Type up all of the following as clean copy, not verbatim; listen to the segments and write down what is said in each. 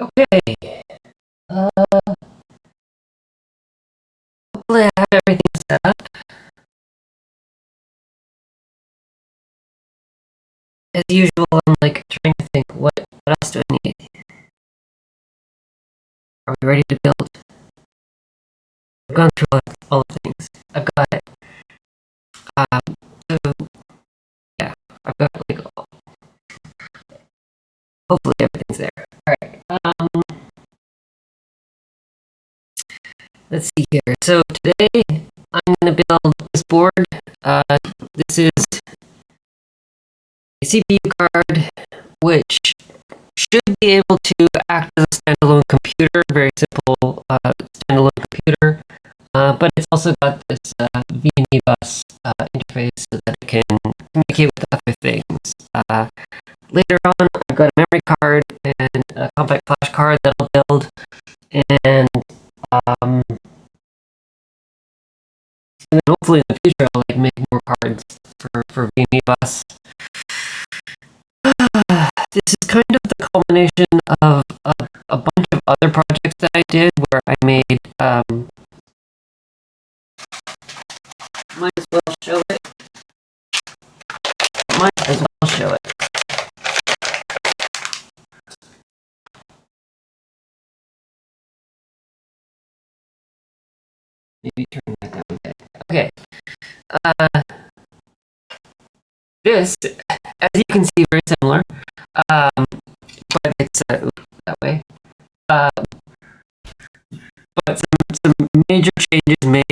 Okay. Hopefully I have everything set up. As usual, I'm like trying to think what else do I need? Are we ready to build? I've gone through all the things. I've got it. So yeah, I've got like hopefully everything's there. Alright. Let's see here. So today I'm gonna build this board. This is a CPU card which should be able to act as a standalone computer, very simple standalone computer, but it's also got this VMEbus interface so that it can communicate with other things. Later on, I've got a memory card and a compact flash card that I'll build, and then hopefully in the future I'll like make more cards for VMEbus. This is kind of the culmination of a bunch of other projects that I did where I made, might as well show it. Might as well show it. Maybe turn that down a bit. Okay. This, as you can see, very similar, but it's that way. But some major changes made.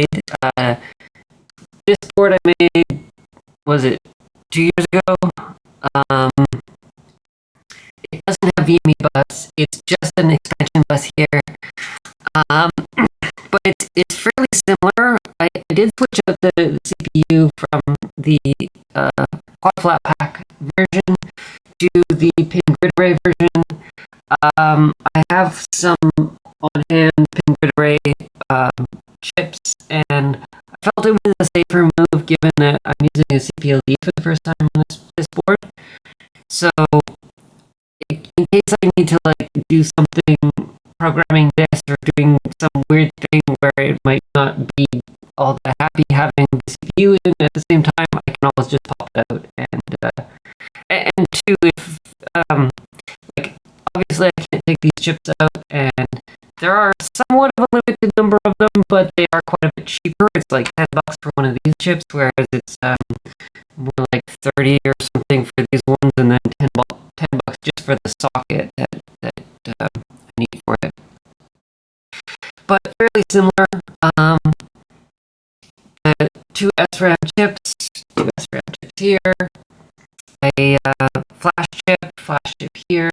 This board I made, was it 2 years ago? It doesn't have VMEbus. It's just an expansion bus here. But it's fairly similar. I did switch out the CPU from the quad flat pack version to the pin grid array version. I have some on-hand pin grid array chips, and I felt it was a safer move given that I'm using a CPLD for the first time on this board. So, in case I need to like do something programming this or doing some weird thing where it might not be all that happy having the CPU in at the same time, I can always just pop it out. And two, if like obviously I can't take these chips out, and there are somewhat of a limited number of them, but they are quite a bit cheaper. It's like $10 for one of these chips, whereas it's more like 30 or something for these ones, and then $10 just for the socket that I need for it. But fairly similar. Two SRAM chips here, a flash chip here,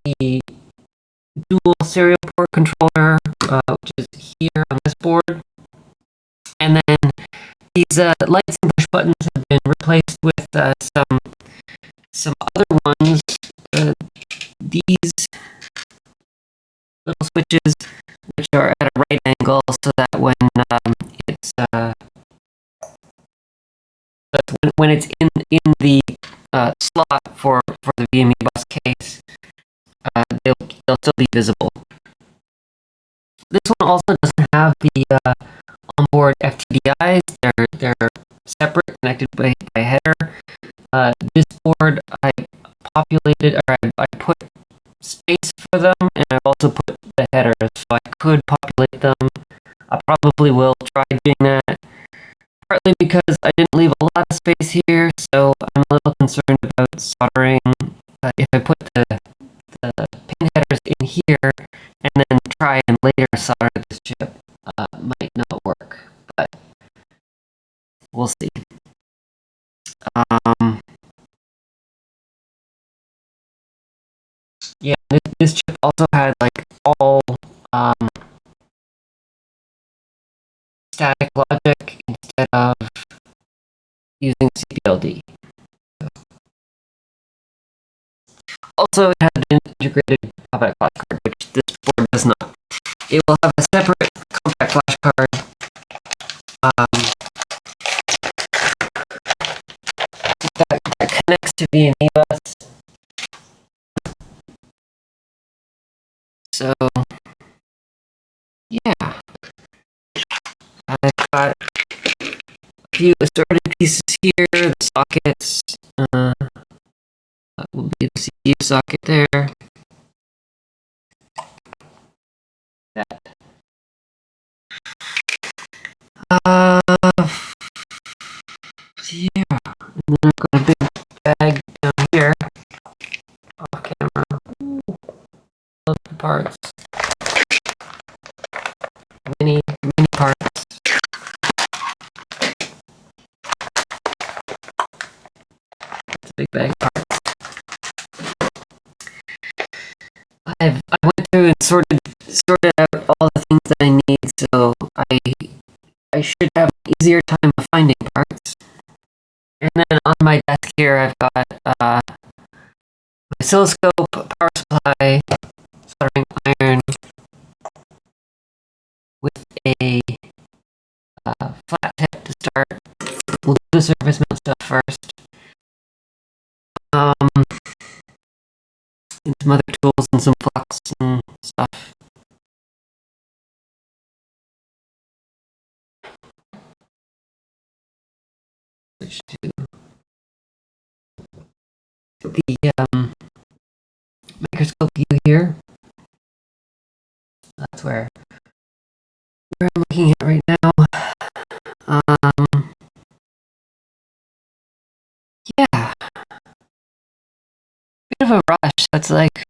the dual serial port controller, which is here on this board, and then these lights and push buttons have been replaced with some other ones. These little switches, which are at a right angle, so that when it's in the slot for the VMEbus case, they'll still be visible. This one also doesn't have the onboard FTDIs. They're separate, connected by a header. This board I populated, or I put space for them, and I've also put the headers, so I could populate them. I probably will try doing that, partly because I didn't leave a lot of space here, so I'm a little concerned about soldering. If I put the pin headers in here and then try and later solder this chip, might not work, but we'll see. Yeah, this chip also had like all static logic instead of using CPLD. Also, it had an integrated compact flash card, which this board does not. It will have a separate compact flash card that connects to VMEbus. So, yeah, I've got a few assorted pieces here, the sockets, that will be the CPU socket there. That. Yeah, and then I've got a big bag down here, off camera. Ooh, love the parts. Many parts. It's a big bag of parts. I went through and sorted out all the things that I need, so I should have an easier time of finding parts. And then on my desk here, I've got my oscilloscope, power supply, soldering iron, with a flat tip to start. We'll do the surface mount stuff first. And some other tools and some flux and stuff. Switch to the microscope view here. That's where I'm looking at right now. Yeah, bit of a rush. That's like,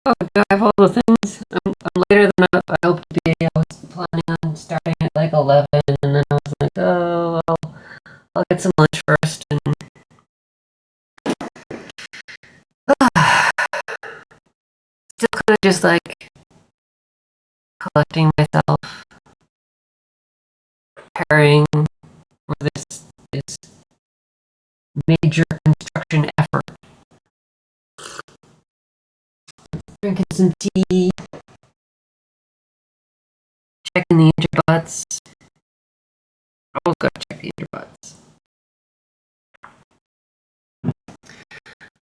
oh, do I have all the things? I'm later than I hoped to be. I was planning on starting at like 11, and then I was like, oh, well, I'll get some lunch first. And still kind of just like collecting myself, preparing for this major construction effort. Drinking some tea, checking the interbutts. Always gotta check the interbutts.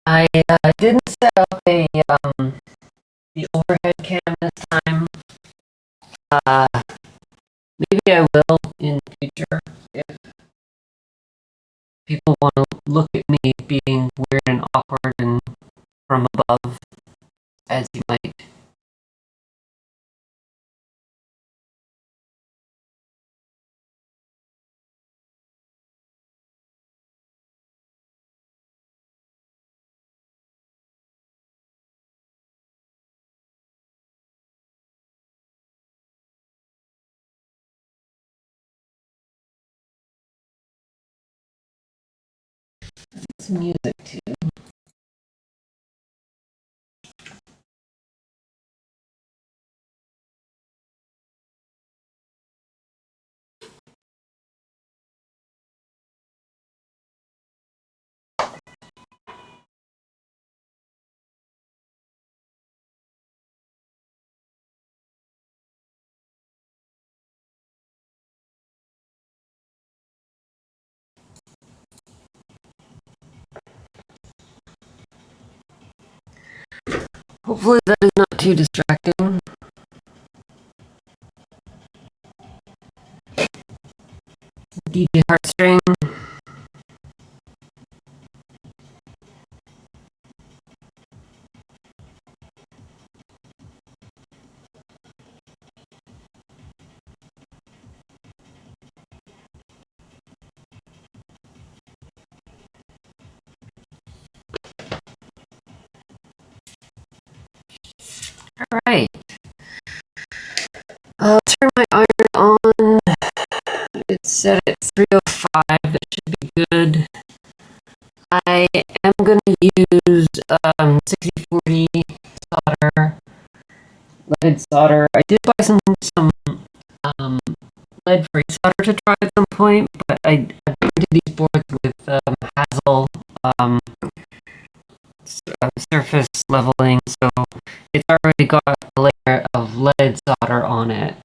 I didn't set up the overhead cam this time. Maybe I will in the future if people want to look at me being weird and awkward and from above, as you might. Some music too. Hopefully that is not too distracting. DJ Heartstring. Alright. I'll turn my iron on. It's set at 305. That should be good. I am going to use 6040 solder, leaded solder. I did buy some lead-free solder to try at some point, but I printed these boards with Hazel surface leveling, so it's already got a layer of lead solder on it.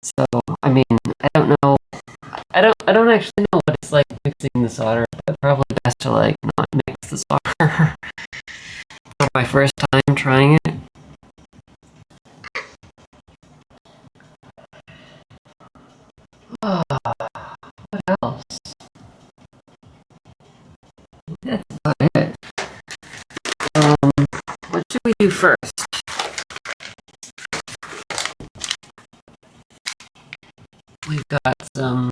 So I mean, I don't know. I don't actually know what it's like mixing the solder, but probably best to like not mix the solder. my first time trying it. What else? That's about it. What should we do first? We've got some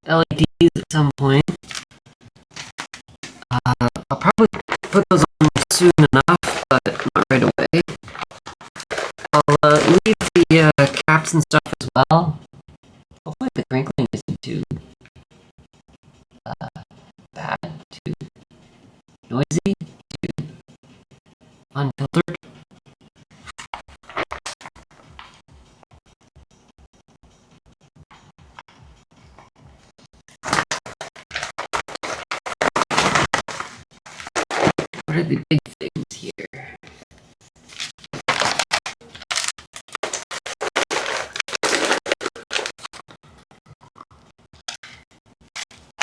LEDs at some point. I'll probably put those on soon enough, but not right away. I'll leave the caps and stuff as well. Hopefully the crinkling isn't too bad, too noisy, too unfiltered. What are the big things here?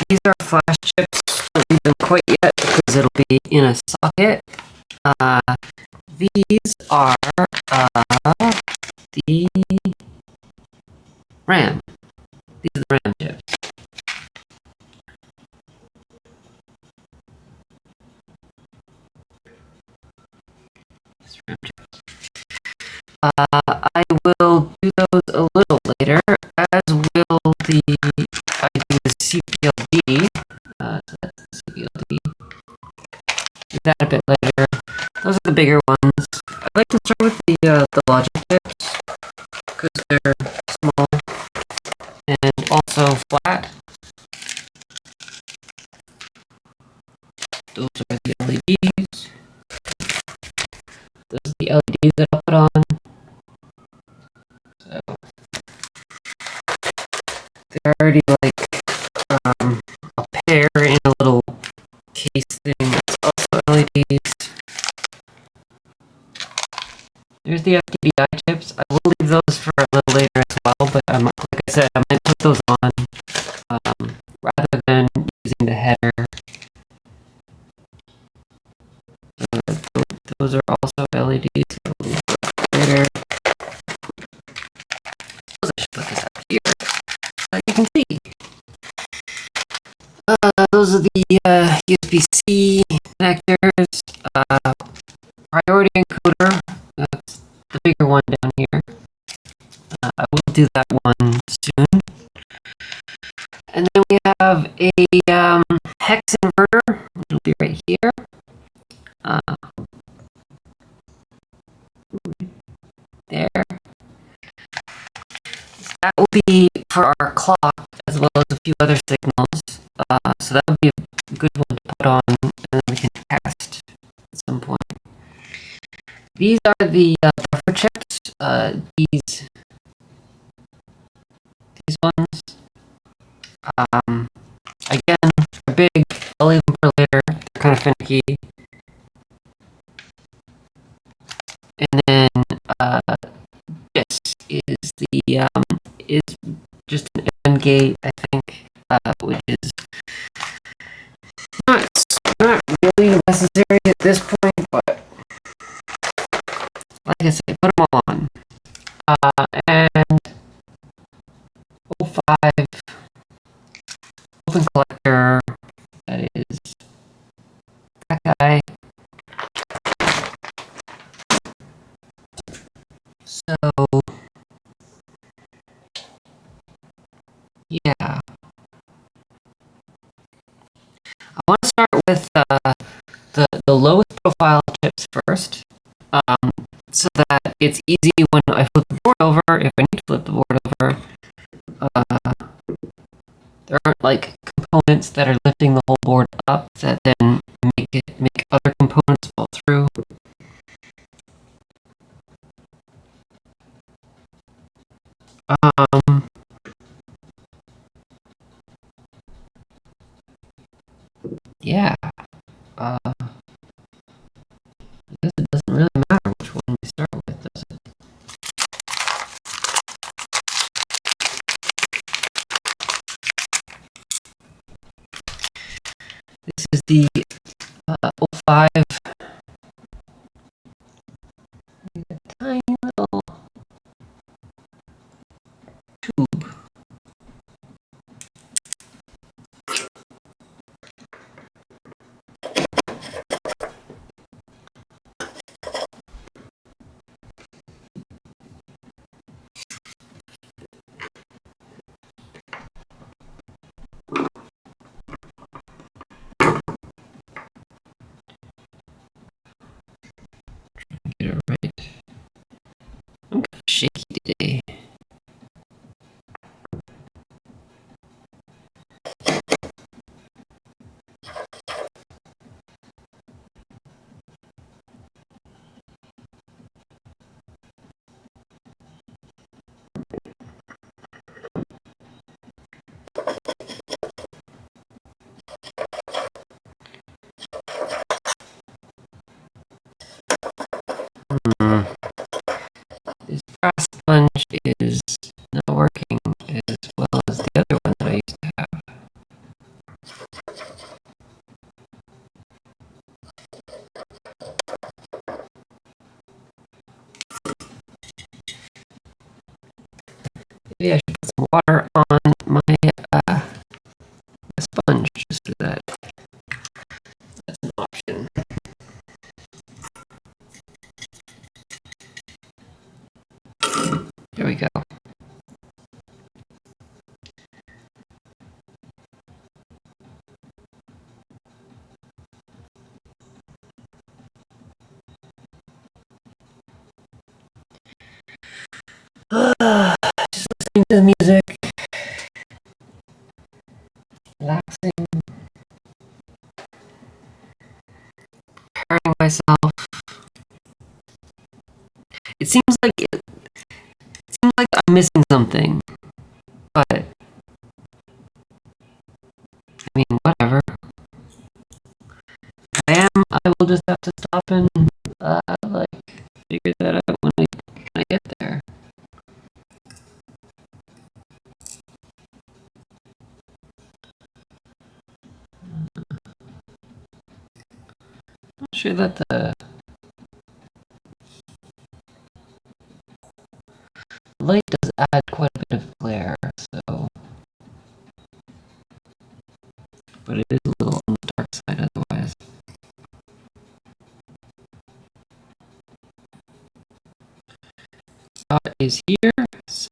These are flash chips. Don't leave them quite yet because it'll be in a socket. These are the RAM. These are the RAM chips. I will do those a little later, as will I do the CPLD. So that's the CPLD. Do that a bit later. Those are the bigger ones. I like to start with the logic chips because they're small and also flat. Those are the LEDs. Those are the LEDs that I'll put on. So they're already like a pair in a little case thing. That's also LEDs. There's the FTDI chips. I will leave those for a little later as well, but like I said, I might put those on rather than using the header. Those are also LEDs. So we'll leave those later. I should put this up here so you can see. Those are the USB-C connectors. Priority encoder. That's the bigger one down here. I will do that one soon. And then we have a hex inverter, which will be right here. There. That will be for our clock as well as a few other signals. So that would be a good one to put on, and then we can test at some point. These are the buffer chips. These ones. Again, they're big. I'll leave them for later. They're kind of finicky. And then this is is just an AND gate, I think, which is not really necessary at this point, but like I said, put them all on. And 05 open collector, that is that guy. So yeah, I want to start with the lowest profile chips first, so that it's easy when I flip the board over. If I need to flip the board over, there aren't like components that are lifting the whole board up that then make other components fall through. Yeah. I guess it doesn't really matter which one we start with, does it? This is the 05 Maybe I should put some water on my sponge just so that that's an option. There we go. Just listening to the music, relaxing, preparing myself. It seems like I'm missing something, but I mean, whatever. I will just have to stop and figure that out when I get there. I'm not sure that the light does add quite a bit of glare, so, but it is a little on the dark side otherwise. Dot is here, so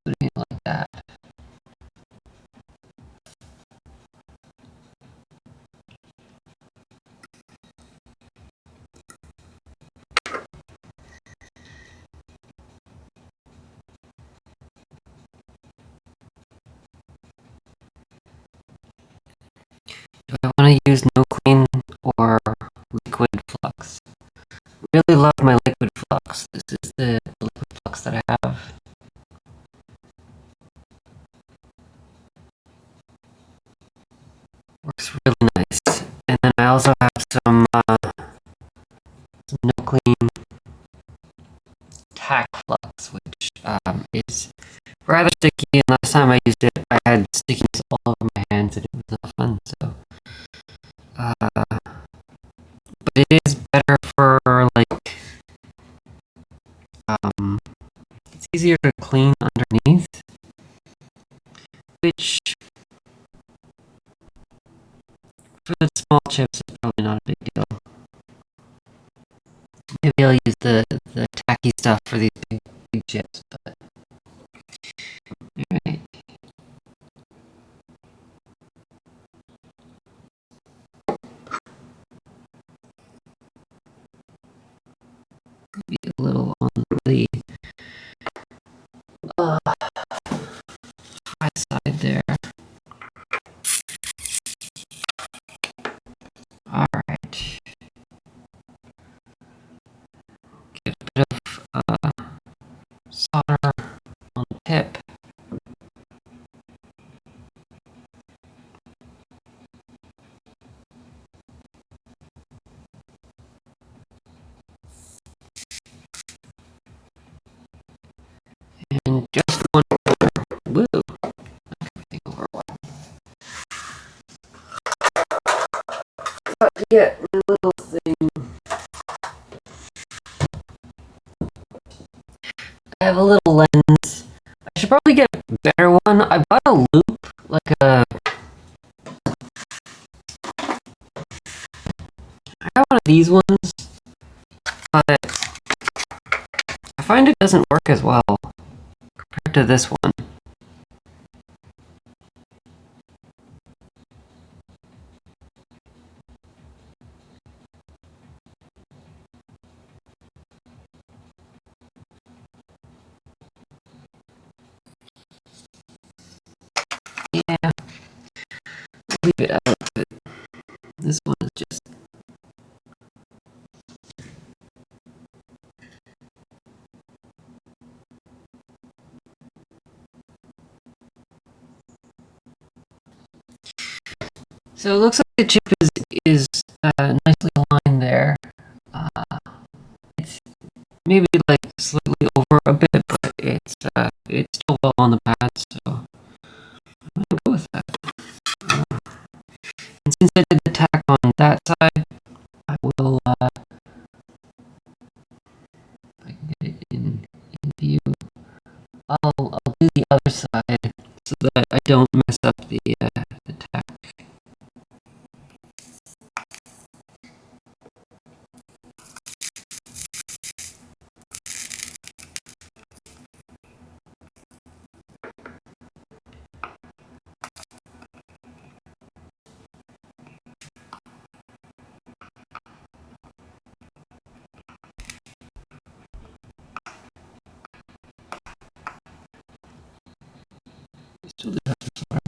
putting it like that. Do I want to use no clean or liquid flux? Really love my liquid flux. This is the liquid flux that I have. Works really nice. And then I also have some no clean tack flux, which is rather sticky. And last time I used it, I had stickiness all over my hands, and it was not fun. So, but it is better for it's easier to clean underneath, which for the small chips is probably not a big deal. Maybe I'll use the tacky stuff for these big chips, but alright. Maybe a little on the right side there. Alright. Get a bit of solder on the tip. And just one more. Woo! Everything over one. Got to get my little thing. I have a little lens. I should probably get a better one. I bought a loop, like a... I got one of these ones, but I find it doesn't work as well compared to this one. Yeah, leave it out, but this one is just... So it looks like the chip is nicely aligned there. It's maybe like slightly over a bit, but it's still well on the pad, so I'm gonna go with that. And since I did the tack on that side, I will don't mess up the tack. Still do have to solder.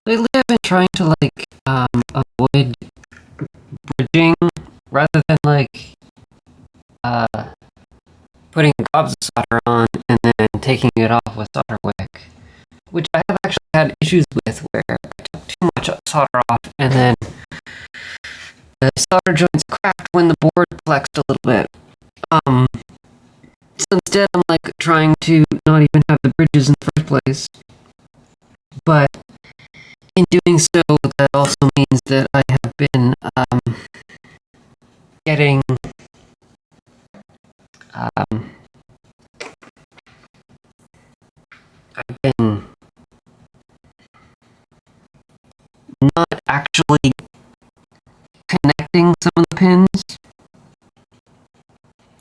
Lately, I've been trying to like avoid bridging rather than like putting gobs of solder on and then taking it off with solder wick, which I have actually had issues with where I took too much solder off and then the solder joints cracked when the board flexed a little bit. So instead I'm like trying to not even have the bridges in the first place, but in doing so that also means that I have been getting I've been not actually connecting some of the pins.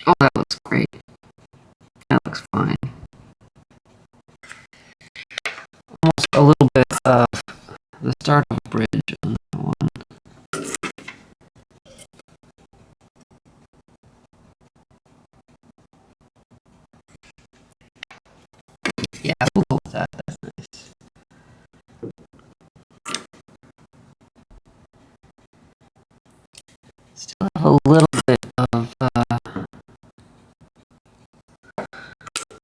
Oh, that looks great. That looks fine. Almost a little bit of the start of a bridge on that one. Yeah, we'll go with that. That's nice. Still have a little bit of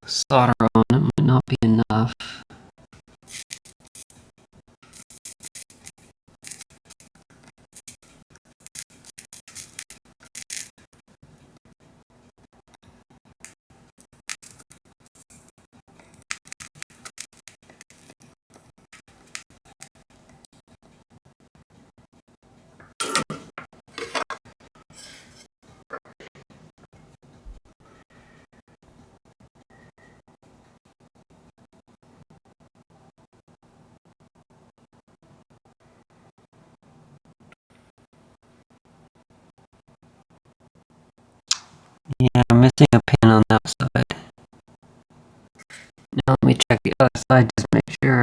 solder on. It might not be enough. Yeah, I'm missing a pin on that side. Now let me check the other side just to make sure.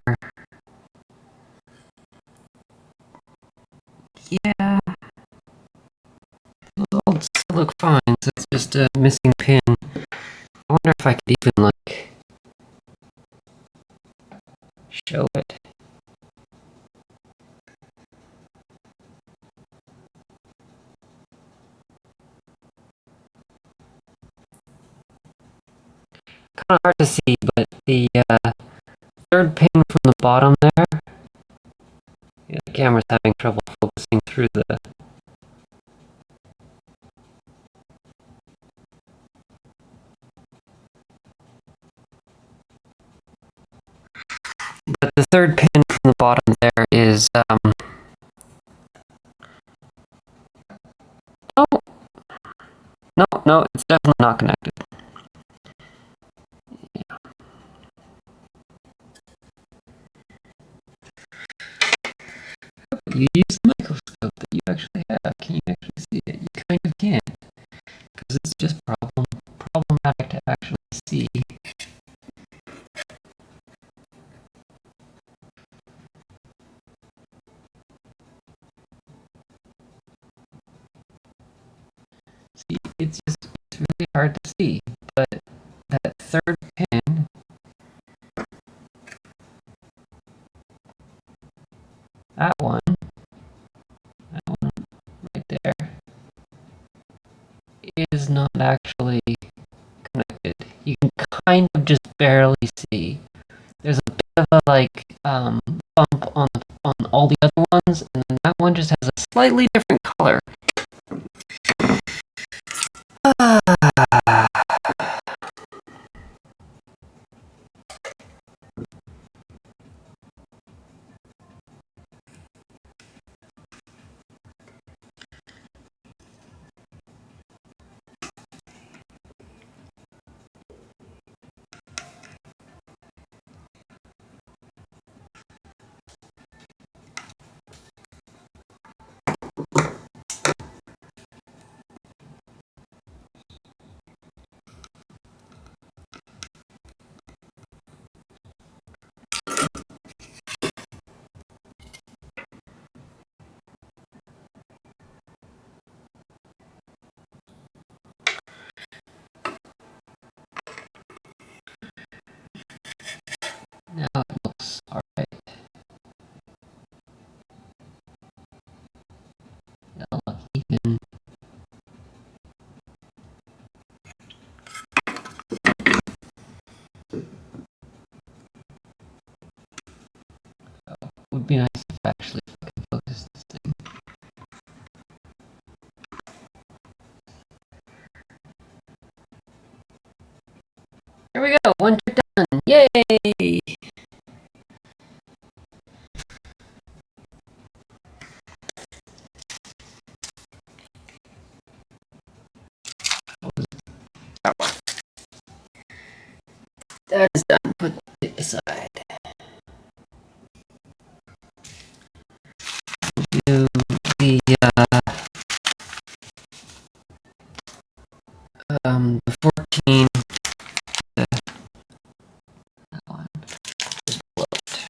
Yeah. Those all still look fine, so it's just a missing pin. I wonder if I could even, like, show it. Kind of hard to see, but the third pin from the bottom there, yeah, the camera's having trouble focusing through the... But the third pin from the bottom there is, no, it's definitely not connected. Yeah. You use the microscope that you actually have. Can you actually see it? You kind of can't, because it's just problematic to actually see. See, it's really hard to see, but that third pin, that one right there, is not actually connected. You can kind of just barely see. There's a bit of a like bump on all the other ones, and then that one just has a slightly different color. would be nice if actually I could focus this thing. Here we go, one trick done. Yay! That is done. Put it aside. Do the 14. That one. Just blow it.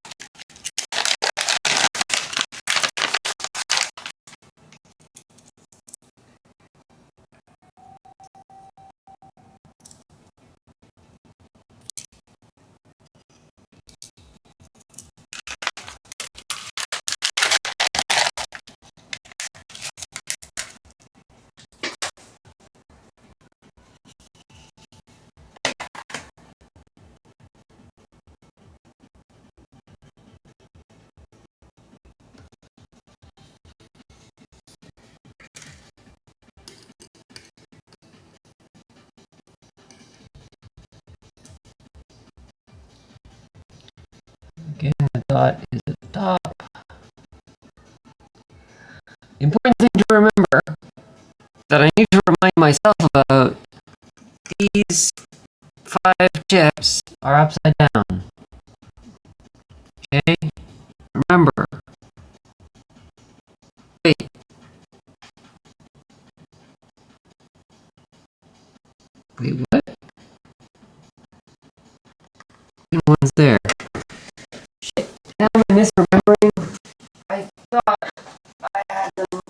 Again, the dot is at the top. The important thing to remember that I need to remind myself about, these 5 chips are upside down. Okay? Remember. Wait. Wait, what? Which one's there? Shit. Now I'm misremembering. I thought I had them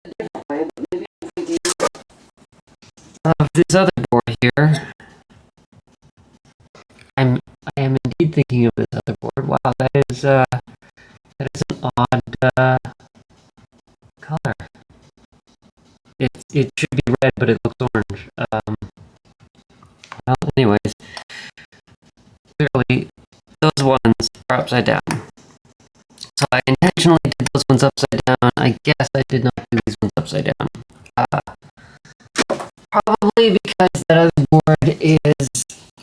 a different way, but maybe I'm thinking of this other board here. I am indeed thinking of this other board. Wow, that is an odd color. It should be red, but it looks orange. Well, anyways, clearly those ones are upside down. So I intentionally did those ones upside down. I guess I did not do these ones upside down. Probably because that other board is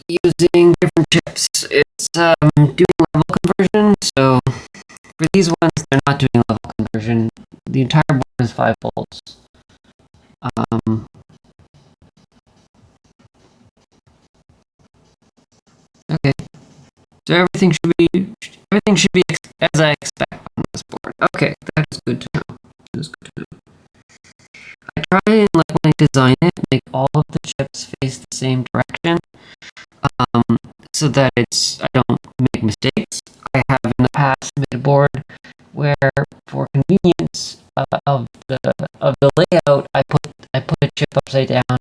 using different chips. It's doing level conversion, so for these ones, they're not doing level conversion. The entire board is 5 volts. Okay, so everything should be as I expect on this board. Okay, that is good to know. That is good to know. I try and, like, when I design it, make all of the chips face the same direction, so that I don't make mistakes. I have in the past made a board where, for convenience of the layout, I put a chip upside down,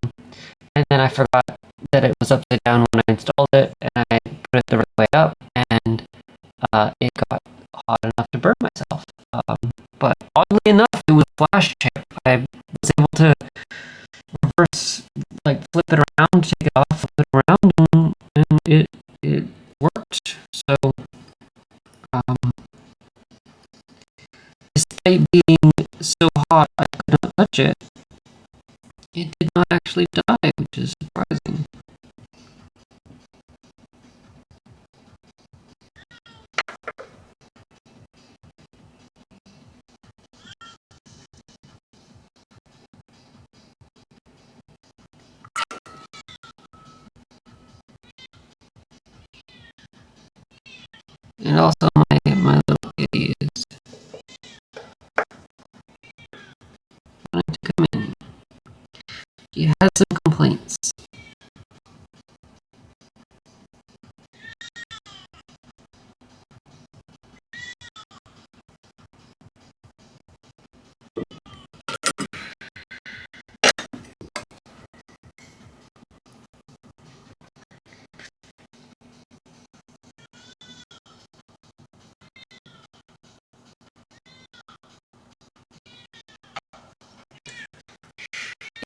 and then I forgot that it was upside down when I installed it, and I put it the right way up, and it got hot enough to burn myself. But oddly enough, it was a flash chip. I was able to reverse, like, flip it around, take it off, flip it around, and it worked. So, despite being so hot I could not touch it, it did not actually die, which is surprising. And also my little kitty is wanting to come in. She has some complaints.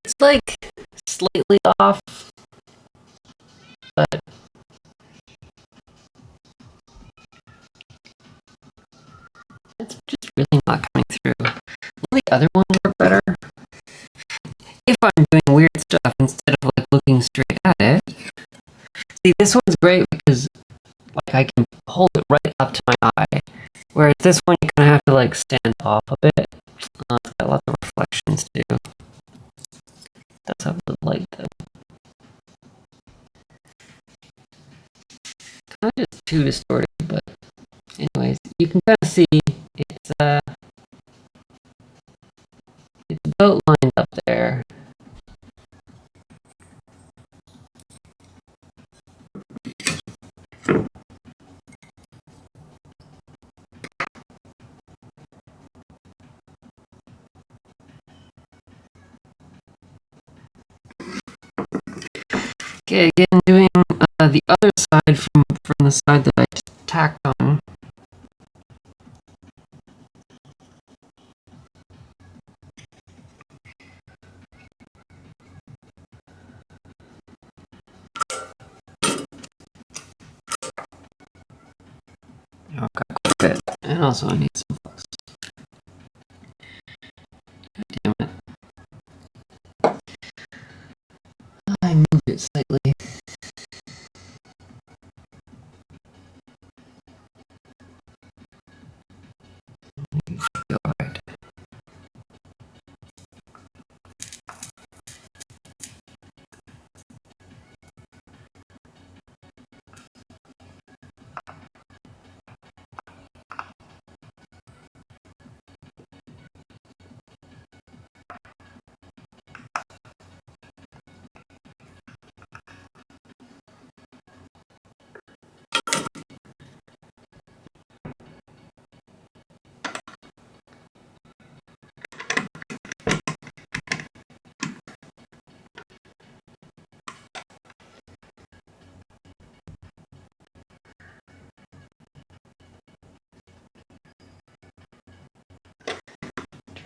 It's like slightly off, but weird stuff instead of like looking straight at it. See, this one's great because like I can hold it right up to my eye, whereas this one you kind of have to like stand off a bit. It's got lots of reflections too. That's have the light though. Kind of just too distorted, but anyways, you can kind of see it's about lined up there. Okay, again, doing the other side from the side that I just tacked on. Oh, got quite a bit. And also I need some flux. Damn it. I moved it slightly. Alright.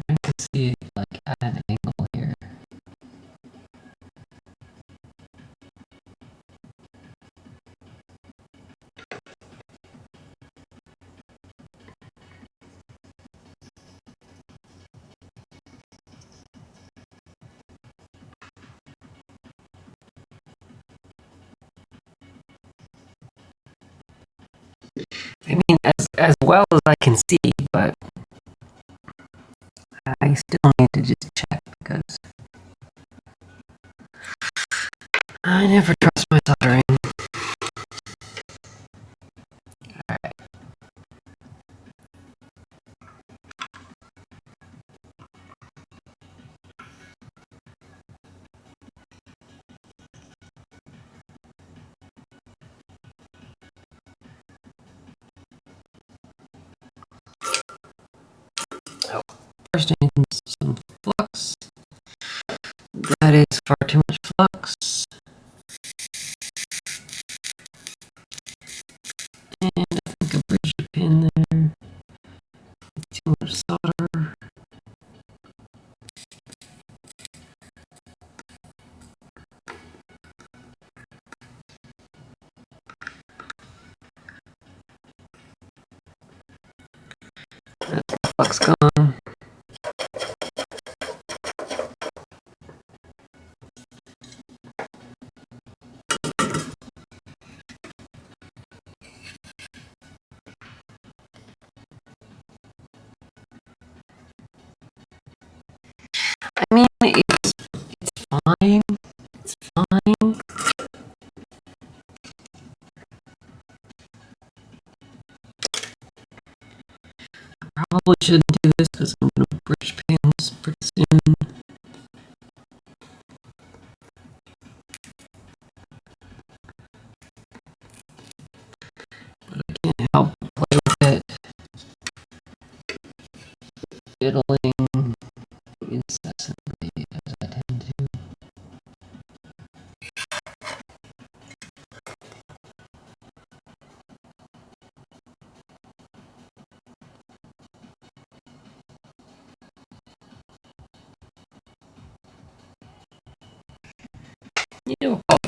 Trying to see like at an angle here. I mean, as well as I can see, but I still need to just check because I never trust my soldering. Alright. So, first I need some flux. That is far too much flux. And I think I bridged a pin there. Too much solder. That's the flux gone. I mean, it's fine. It's fine. I probably shouldn't do this because I'm going to bridge pins pretty soon. But I can't help but play with it. Fiddling incessantly as I tend to. You know, but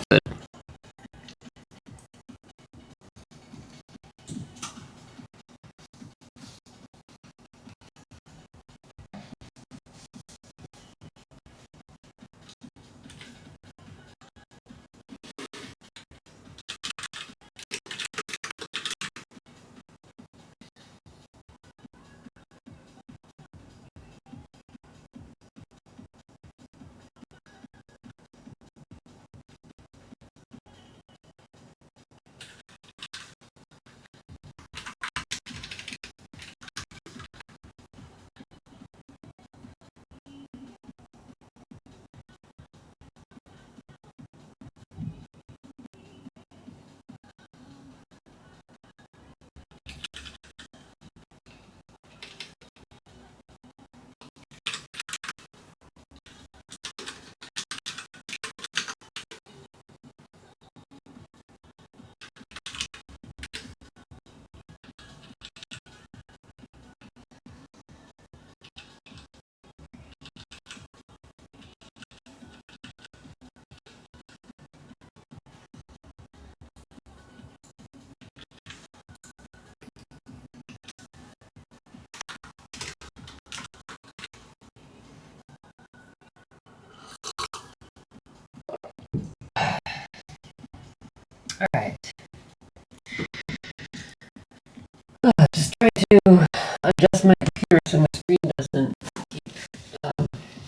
to adjust my computer so my screen doesn't keep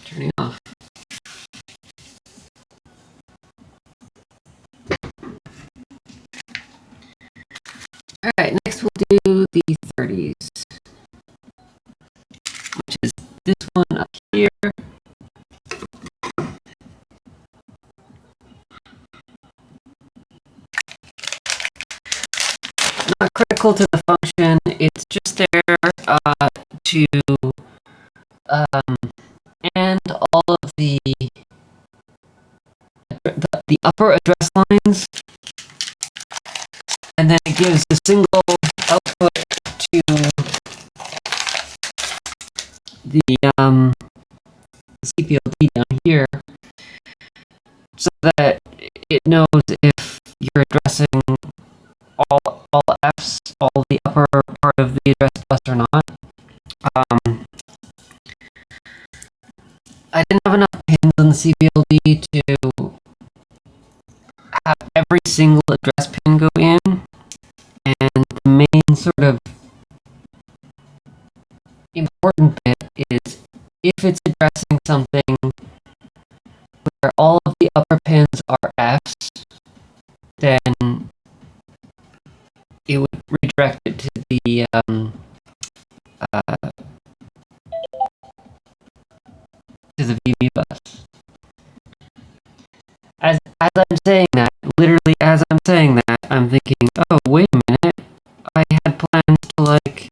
turning off. Alright, next we'll do the 30s, which is this one up here. Not critical to the function, it's just there to and all of the upper address lines, and then it gives a single output to the CPLD down here, so that it knows if you're addressing all F's, all the upper part of the address bus or not. I didn't have enough pins on the CPLD to have every single address pin go in, and the main sort of important bit is if it's addressing something where all of the upper pins are F's, then it would redirect it to the VMEbus. As I'm saying that, literally as I'm saying that, I'm thinking, oh, wait a minute, I had plans to, like,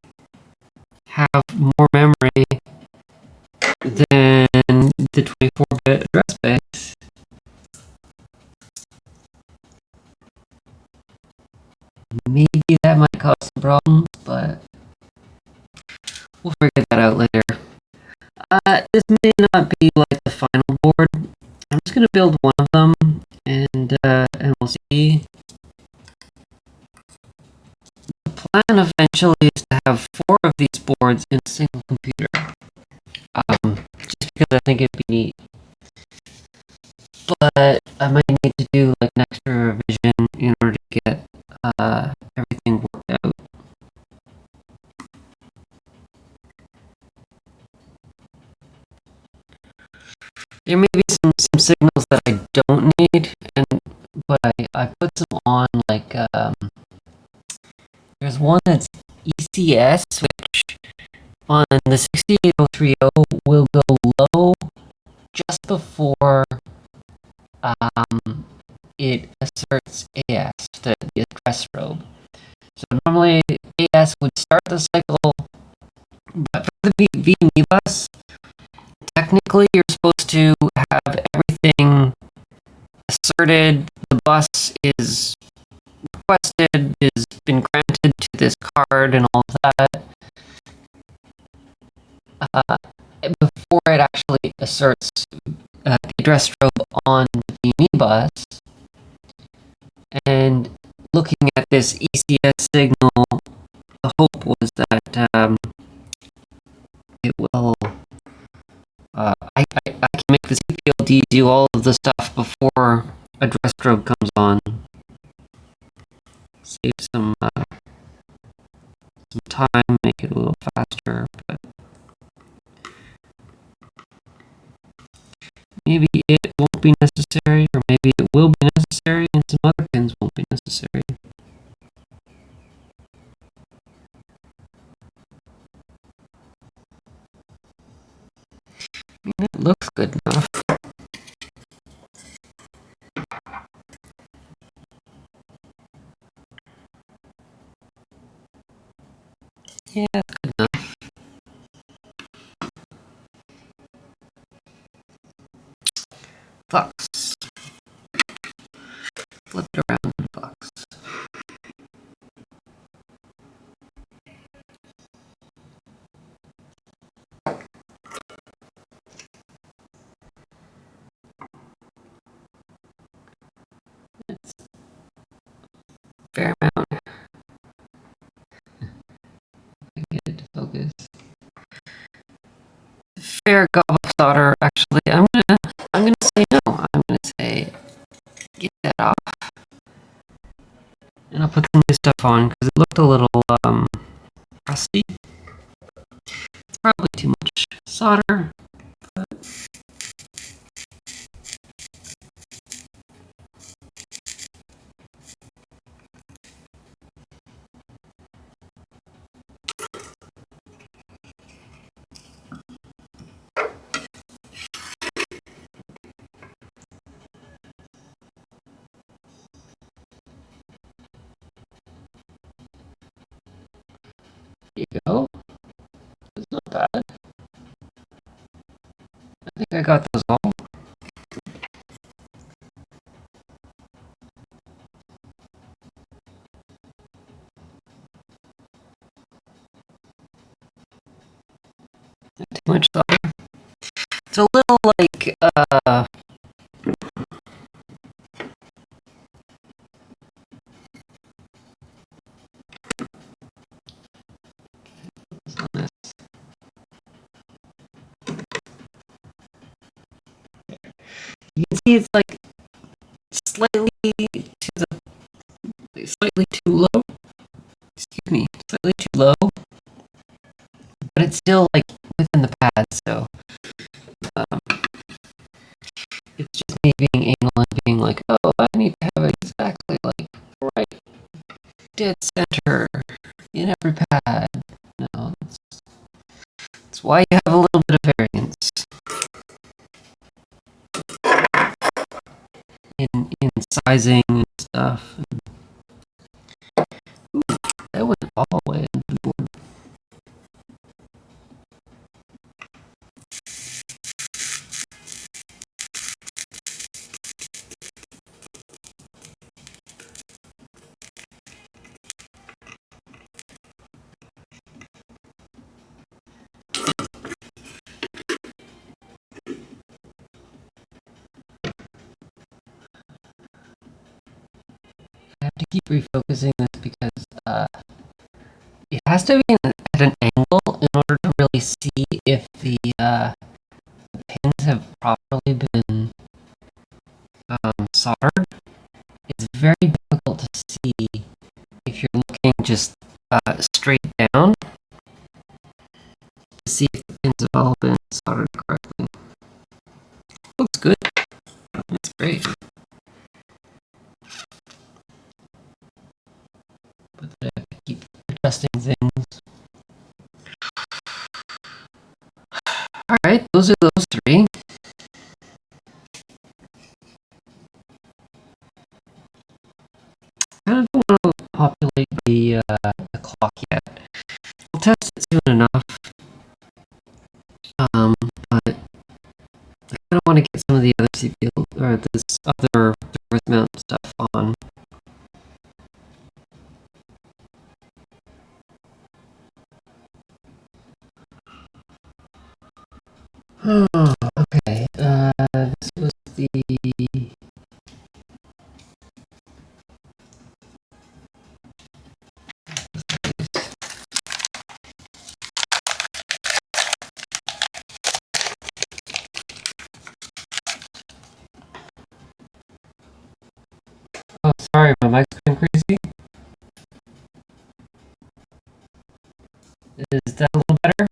have more memory than the 24-bit address space. Maybe that might cause some problems, but we'll figure that out later. This may not be like the final board. I'm just gonna build one of them, and we'll see. The plan eventually is to have 4 of these boards in a single computer. Just because I think it'd be neat. But I might need to do like an extra revision in order to get everything worked out. There may be some signals that I don't need, but I put some on, like, there's one that's ECS, which on the 68030 will go low just before it asserts AS, the address robe. So normally AS would start the cycle, but for the VMEbus, technically you're supposed to have everything asserted, the bus is requested, is been granted to this card and all that, before it actually asserts the address strobe on the VMEbus. And looking at this ECS signal, the hope was that it will I can make the CPLD do all of the stuff before address strobe comes on. Save some time, make it a little faster, but maybe it won't be necessary, or maybe it will be necessary, and some other pins won't be necessary. I mean, it looks good enough. Yeah, that's good enough. Flux. Flip it around in flux. It's fair amount. I get it to focus. Fair goblet solder. Actually, I'm gonna say no. I'm gonna say get that off, and I'll put the new stuff on because it looked a little rusty. solder. There you go. That's not bad. I think I got those all. Too much solder. It's a little like you can see it's like slightly too low. Excuse me, slightly too low, but it's still like within the pad. So it's just me being anal and being like, oh, I need to have it exactly like right dead center in every pad. No, that's why you have a little bit of variance in sizing and stuff. Ooh, that went all the way into the board. I have to keep refocusing this because it has to be at an angle in order to really see if the pins have properly been soldered. It's very difficult to see if you're looking just straight down to see if the pins have all been soldered correctly. Looks good. That's great. But then I have to keep adjusting things. Alright, those are those three. I kind of don't want to populate the clock yet. We'll test it soon enough. But I kind of want to get some of the other CPU or this other service mount stuff on. Oh, okay. This was the Oh, sorry, my mic's been crazy. Is that a little better?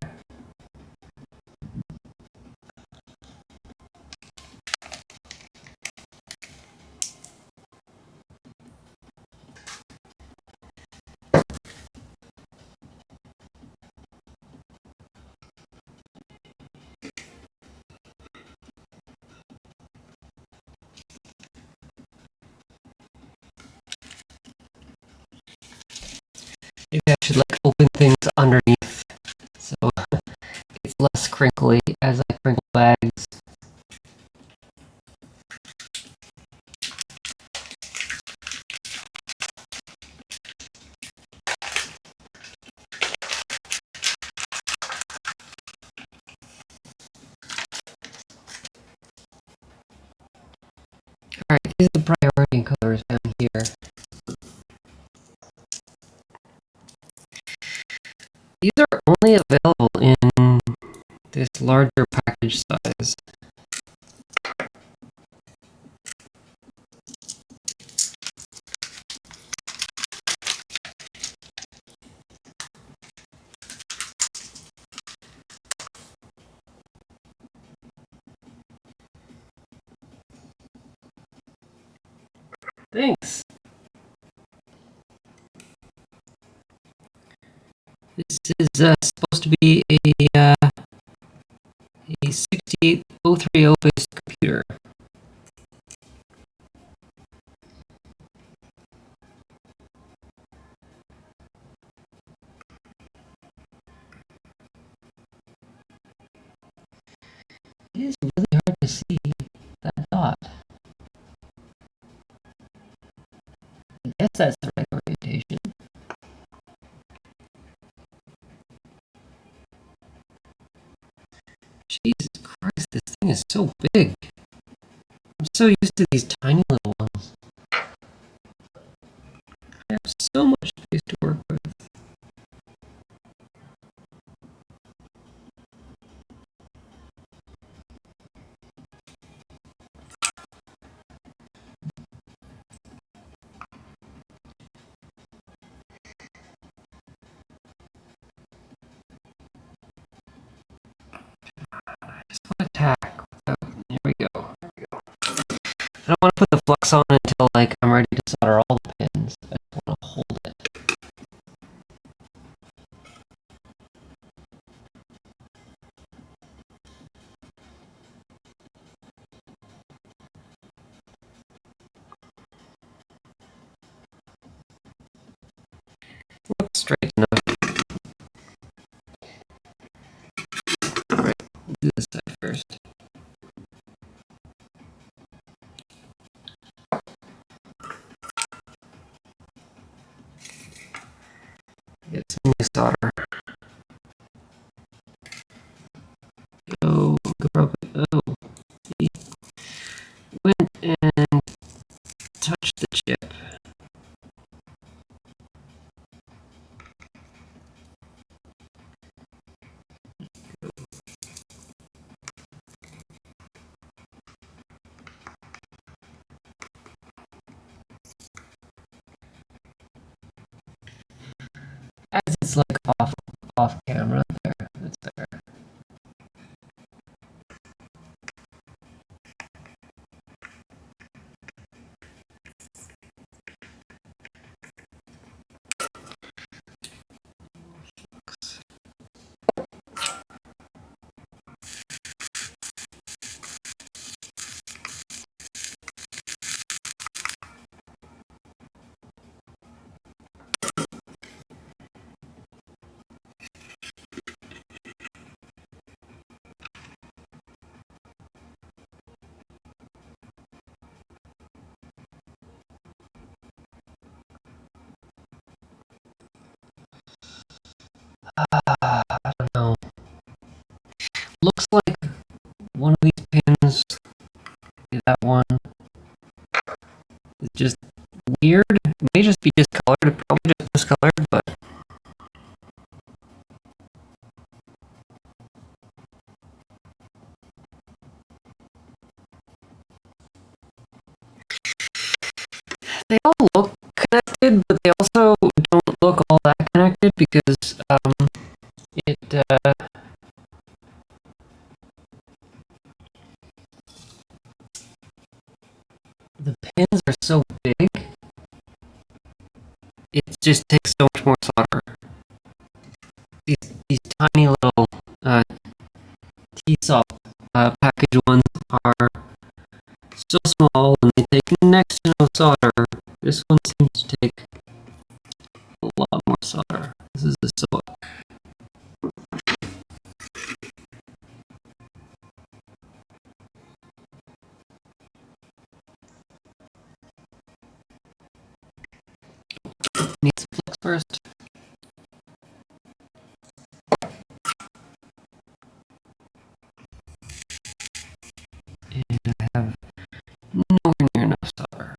Maybe I should like open things underneath so it's less crinkly as I crinkle bags. Alright, these are the priority colors down here. These are only available in this larger package size. This is supposed to be a 68030 based computer. It is really hard to see that dot. I guess that's the right orientation. Jesus Christ, this thing is so big. I'm so used to these tiny little ones. I have so much space to work with. I just want to tack. Here we go. I don't want to put the flux on until like I'm ready to solder all the pins. I just want to hold it. Looks straight enough. Alright, do this side first. Get some new solder. Oh, oh, see, went and touched the chip. As it's like off camera, there, it's there. I don't know. Looks like one of these pins, that one, is just weird. It may just be discolored, probably just discolored, but they all look connected, but they also don't look all that connected because it the pins are so big, it just takes so much more solder. These tiny little T-SOP package ones are so small and they take next to no solder. This one seems to take a lot more solder. This is the silk. Need some flux first. And I have nowhere near enough solder.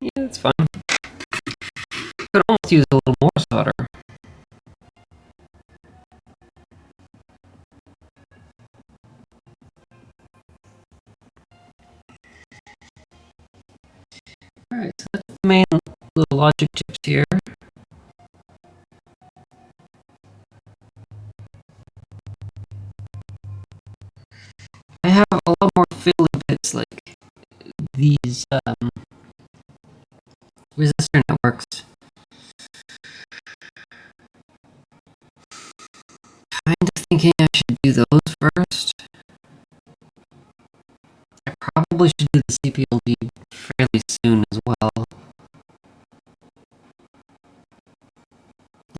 Yeah, it's fine. Could almost use a little more solder. Alright, so that's the main little logic chips here. I have a lot more fiddly bits like these resistor networks. Kind of thinking I should do those first. I probably should do the CPLD fairly soon as well.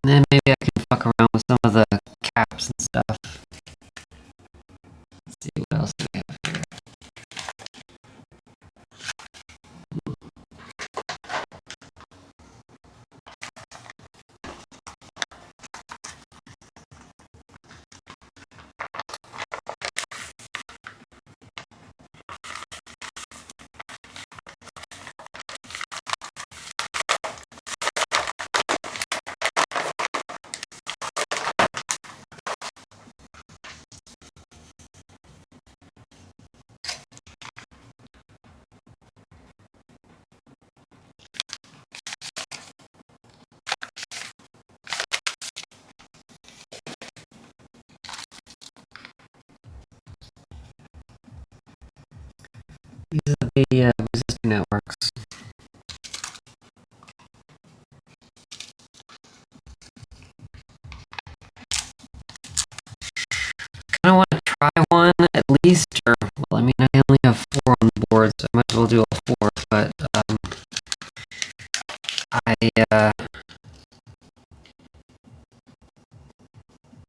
And then maybe I can fuck around with some of the caps and stuff. Let's see what else do we have here. These are the resistor networks. I want to try one at least, or, well, I mean, I only have 4 on the board, so I might as well do all 4, but,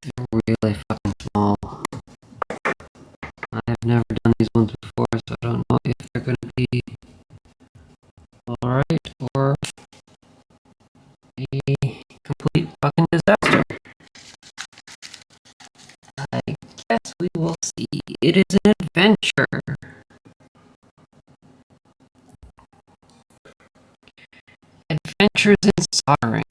they're really fucking small. I've never done these ones before, so I don't know if they're gonna be alright, or a complete fucking disaster. I guess we will see. It is an adventure. Adventures in soldering.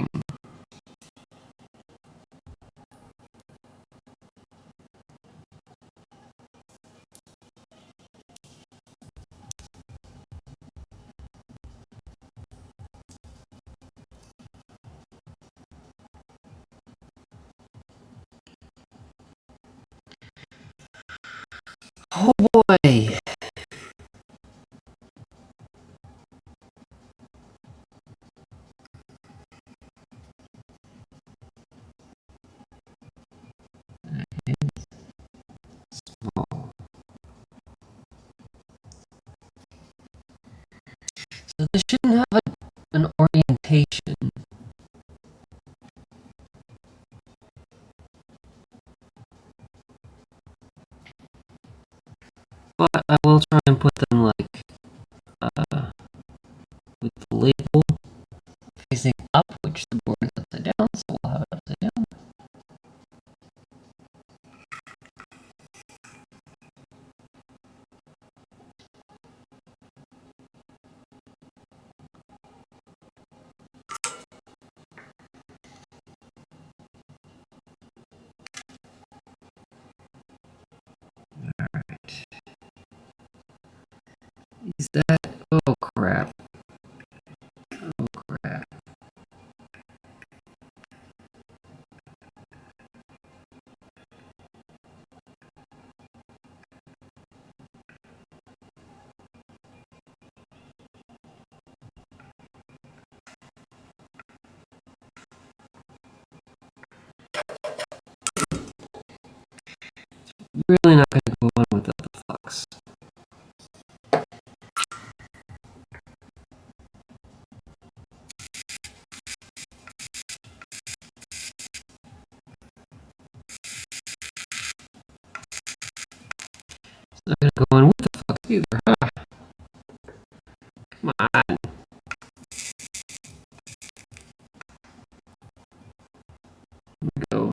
Oh boy. Small. So this shouldn't have an orientation. But I will try and put them like with the label facing up, which the board is upside down, so we'll have it upside down. Alright. Is that... oh crap. Oh crap. Really not going to go on without the flux. It's not going to go on with the flux either, huh? Come on. Here we go.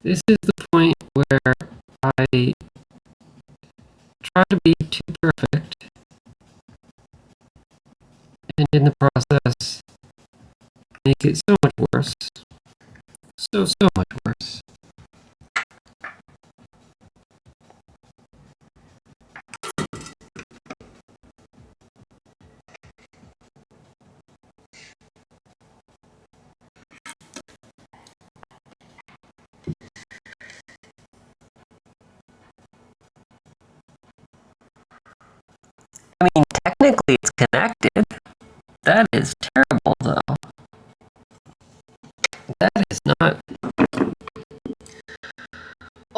This is the point where I try to be too perfect, and in the process, make it so much worse. So much worse. I mean, technically it's connected. That is terrible, though. That is not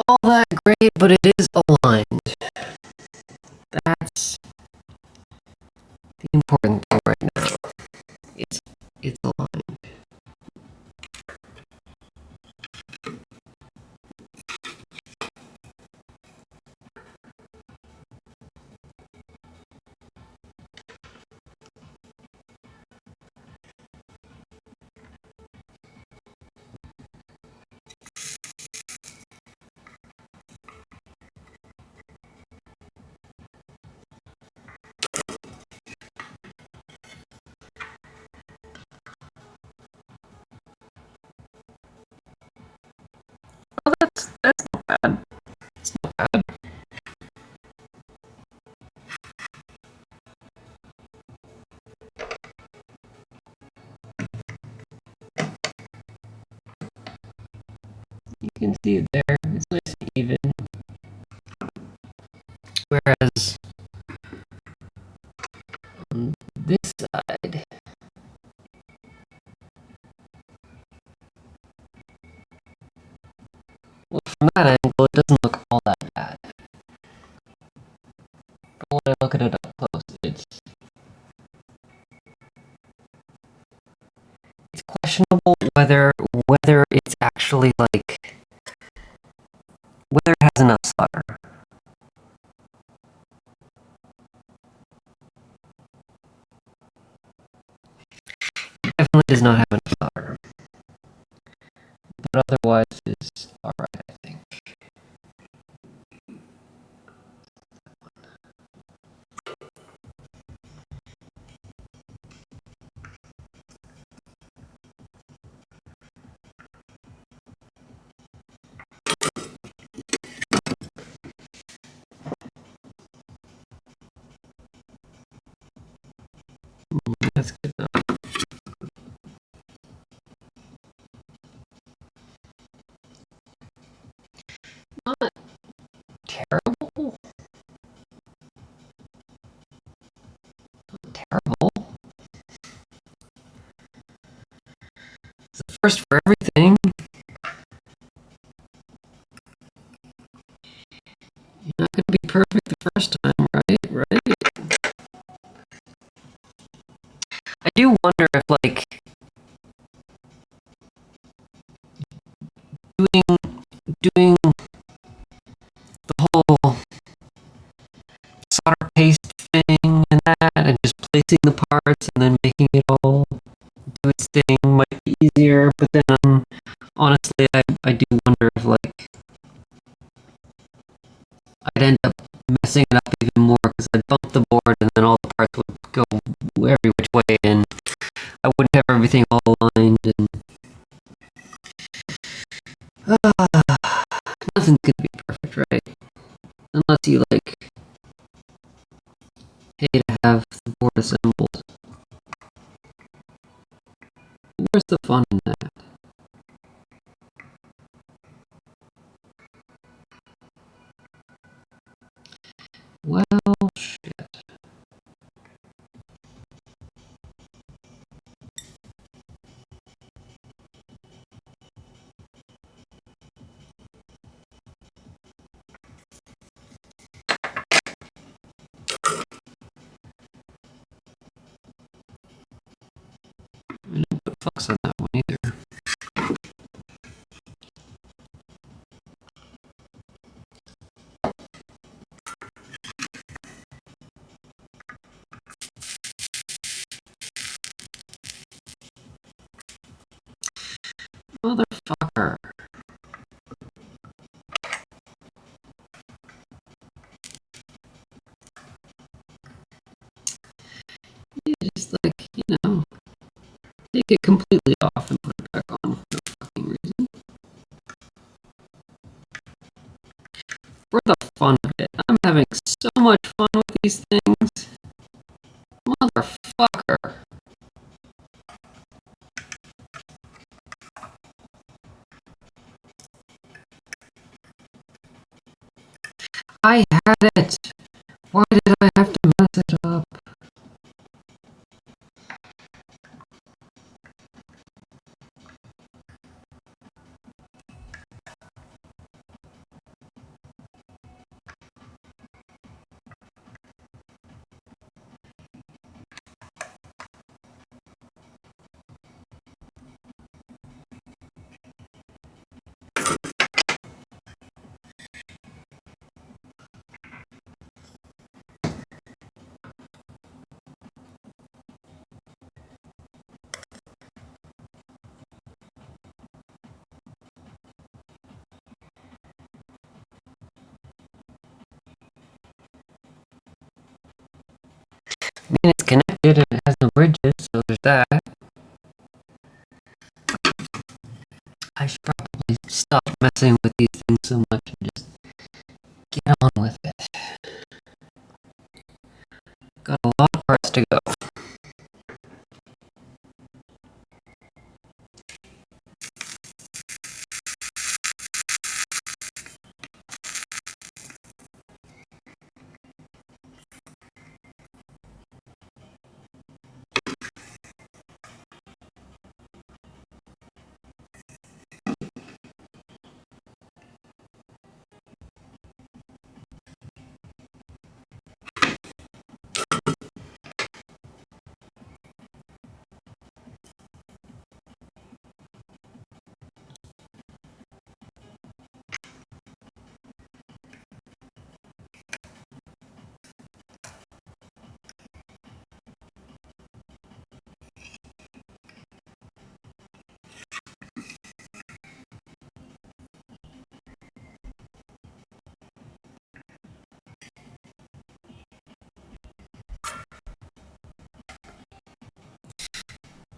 all that great, but it is aligned. That's the important thing right now. It's aligned. Oh, that's not bad. It's not bad. You can see it there. It's nice and even. Whereas on this side, well, from that angle, it doesn't look all that bad. But when I look at it up close, it's questionable whether it's actually like whether it has enough solder. It definitely does not have enough solder. But otherwise it's alright, I think. That's good enough. Not terrible. Not terrible. It's the first for everything. You're not going to be perfect the first time, right? Right? I do wonder if, like, doing the whole solder paste thing and that, and just placing the parts and then making it all do its thing might be easier, but then honestly, I do wonder if, like, I'd end up messing it up even more because I'd bump the board and then all the parts would go every which way and I wouldn't have everything all aligned and nothing's gonna be perfect, right? Unless you, like, pay to have the board assembled. Where's the fun in that? Well, shit. I didn't put flux on that one either. Motherfucker. take it completely off and put it back on for no fucking reason. For the fun of it, I'm having so much fun with these things. Motherfucker. I had it! Why did I have to mess it up? I mean, it's connected and it has no bridges, so there's that. I should probably stop messing with these things so much and just get on with it. Got a lot of parts to go.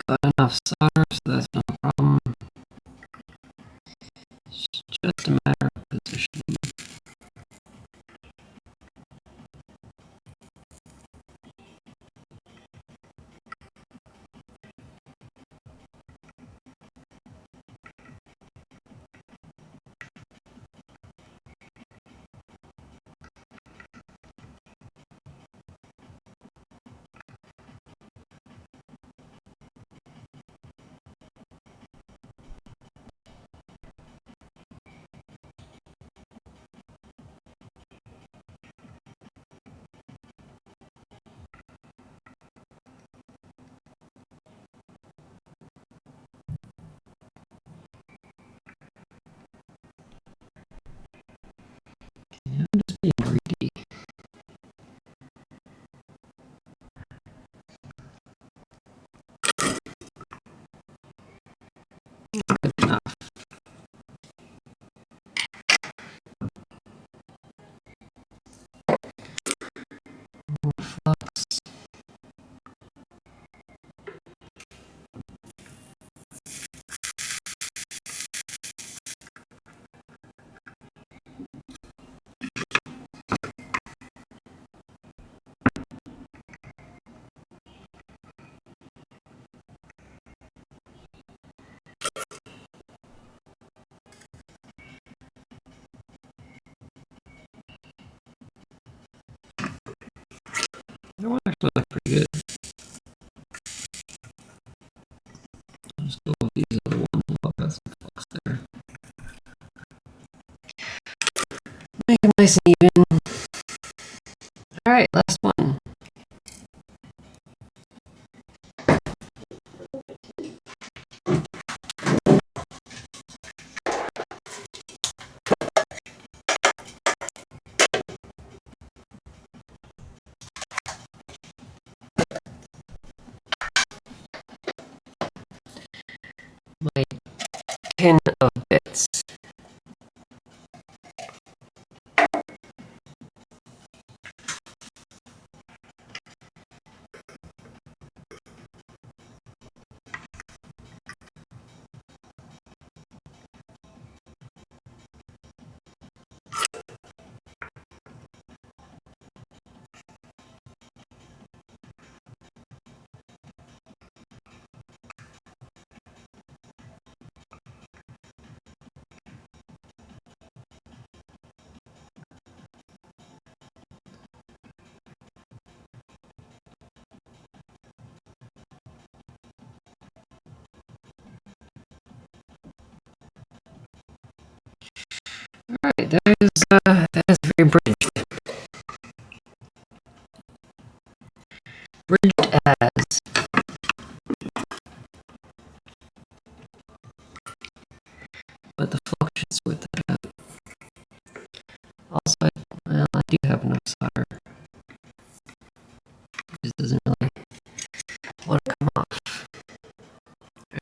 Got enough solder, so that's no problem. It's just a matter of positioning. Yeah, I'm just being greedy. Good enough. Flux. That one actually looks pretty good. I'll just go with these other ones. I'll got some flux there. Make it nice and even. Alright, last one. My tin of bits. Alright, that is very bridged. Bridged as. But the flux should sort that out. Also, I do have enough solder. This doesn't really want to come off.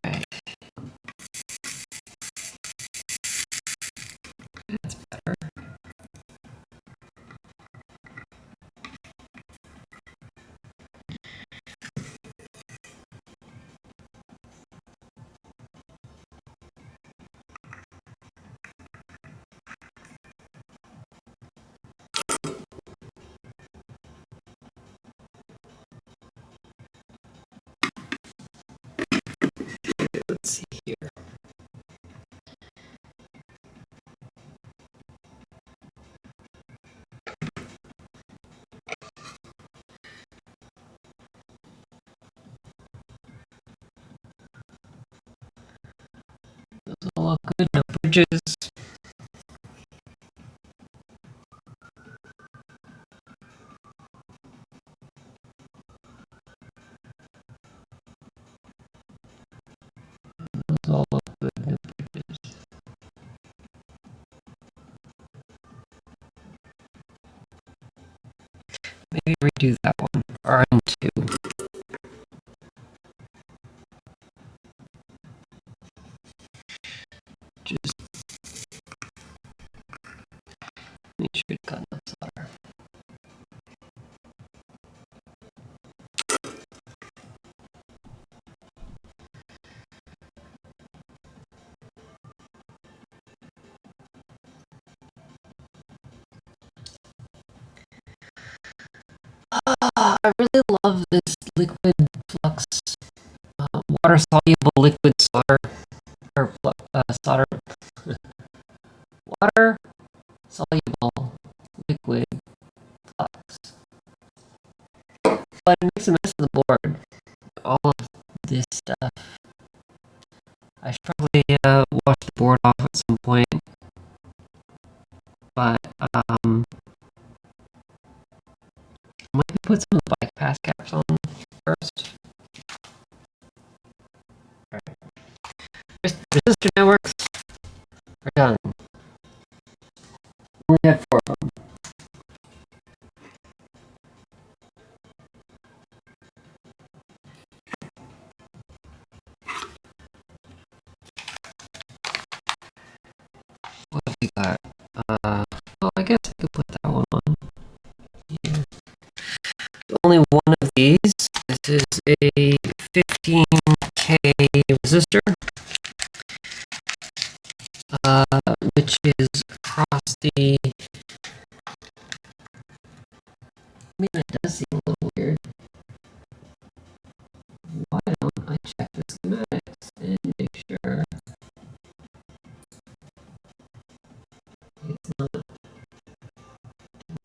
Alright. That's better. Let's see here. Those all look good. No bridges. Those all look good. No bridges. Maybe redo that one. RM2. Just make sure it's got enough solder. I really love this liquid flux, water soluble liquid solder, or solder, water soluble liquid flux. But it makes a mess of the board. All of this stuff. I should probably wash the board off at some point. But maybe put some of the bike pass caps on first. Alright. Resistor networks are done. We had 4 of them. What have we got? Well, I guess I could put that one on. Yeah. Only one of these. This is a 15K resistor, which is across the. I mean, it does seem a little weird. Why don't I check the schematics and make sure it's not too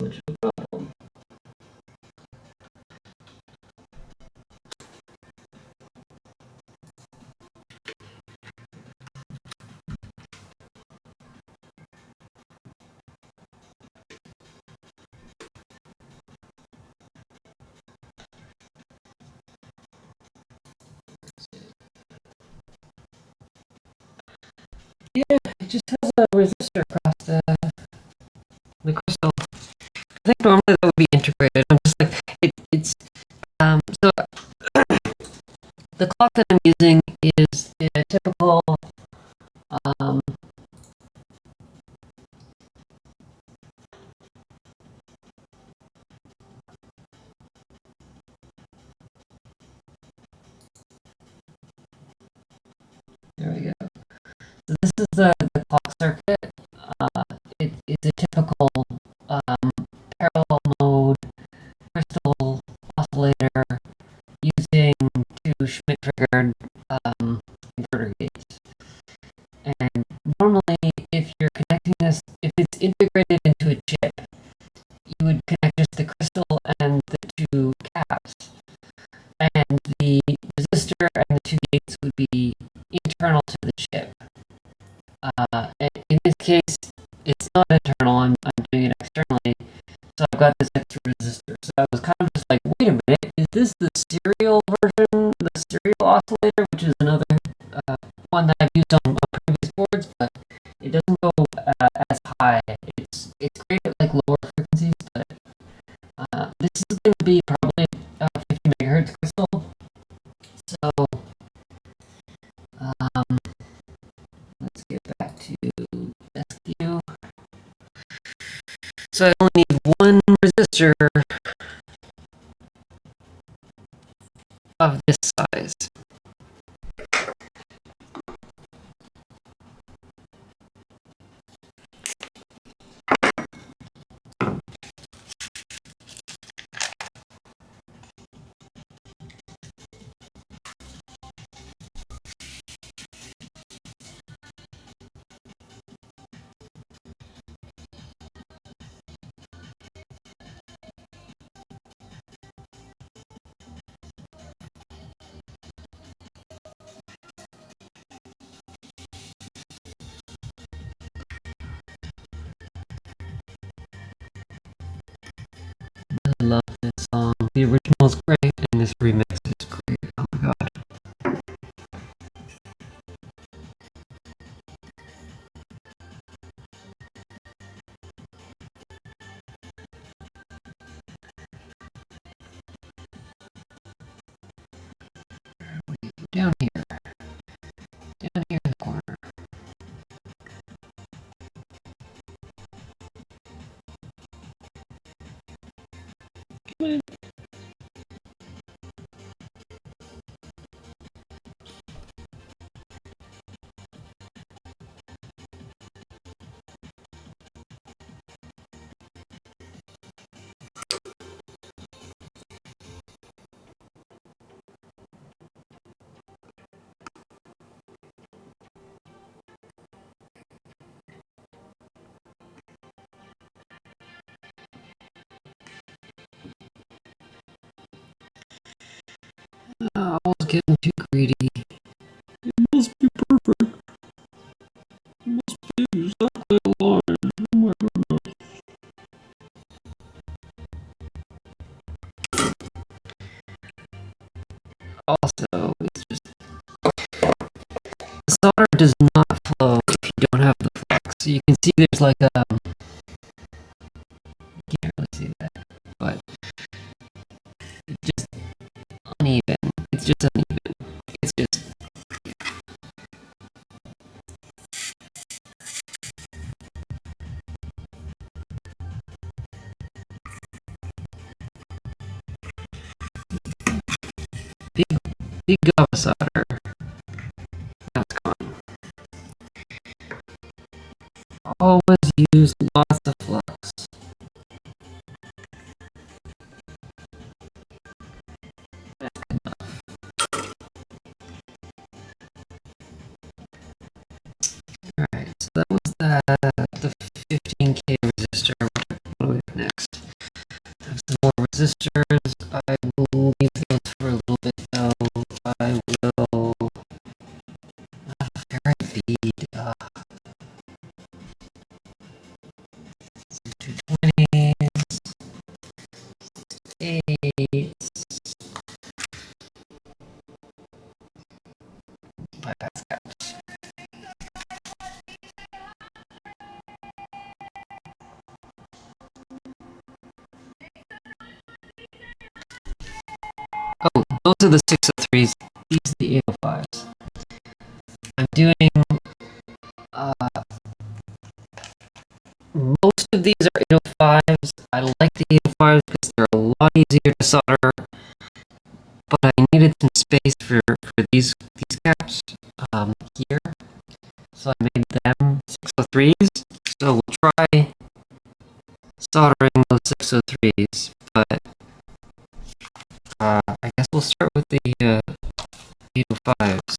much of a problem? Yeah, it just has a resistor across the crystal. I think normally that would be integrated. I'm just like it's so the clock that I'm using is a typical there we go. So this is the clock circuit. It's a typical parallel mode crystal oscillator using 2 Schmidt-triggered inverter gates. And normally, if you're connecting this, if it's integrated into a chip, you would connect just the crystal and the 2 caps. And the resistor and the 2 gates would be internal to the chip. In this case, it's not internal, I'm doing it externally. So I've got this extra resistor. So I was kind of just like, wait a minute, is this the serial version, the serial oscillator, which is another one that I've used on previous boards, but it doesn't go as high. It's great at like lower frequencies, but this is going to be probably 50 megahertz crystal. So let's get back to desk view. So I only need one resistor of this size. I love this song. The original is great, and this remix is great. Oh my god. Down here. Down here in the corner. Come on. Oh, I was getting too greedy. It must be perfect. It must be exactly aligned. Oh my goodness. Also, it's just the solder does not flow if you don't have the flux. So you can see there's like a you can't really see that, but it's just uneven. It's just uneven. It's just big gobba solder. That's gone. Always use lots of flux. That's good enough. Alright, so that was the 15K resistor. What do we have next? I have some more resistors. I will leave those for a little bit though. I will ferrite bead. Some 220s. 8s. Bypass caps. Oh, those are the 603s. These are the 805s. I'm doing most of these are 805s. I like the 805s because they're a lot easier to solder, but I needed some space for these caps here, so I made them 603s. So we'll try soldering those 603s, but I guess we'll start with the 805s.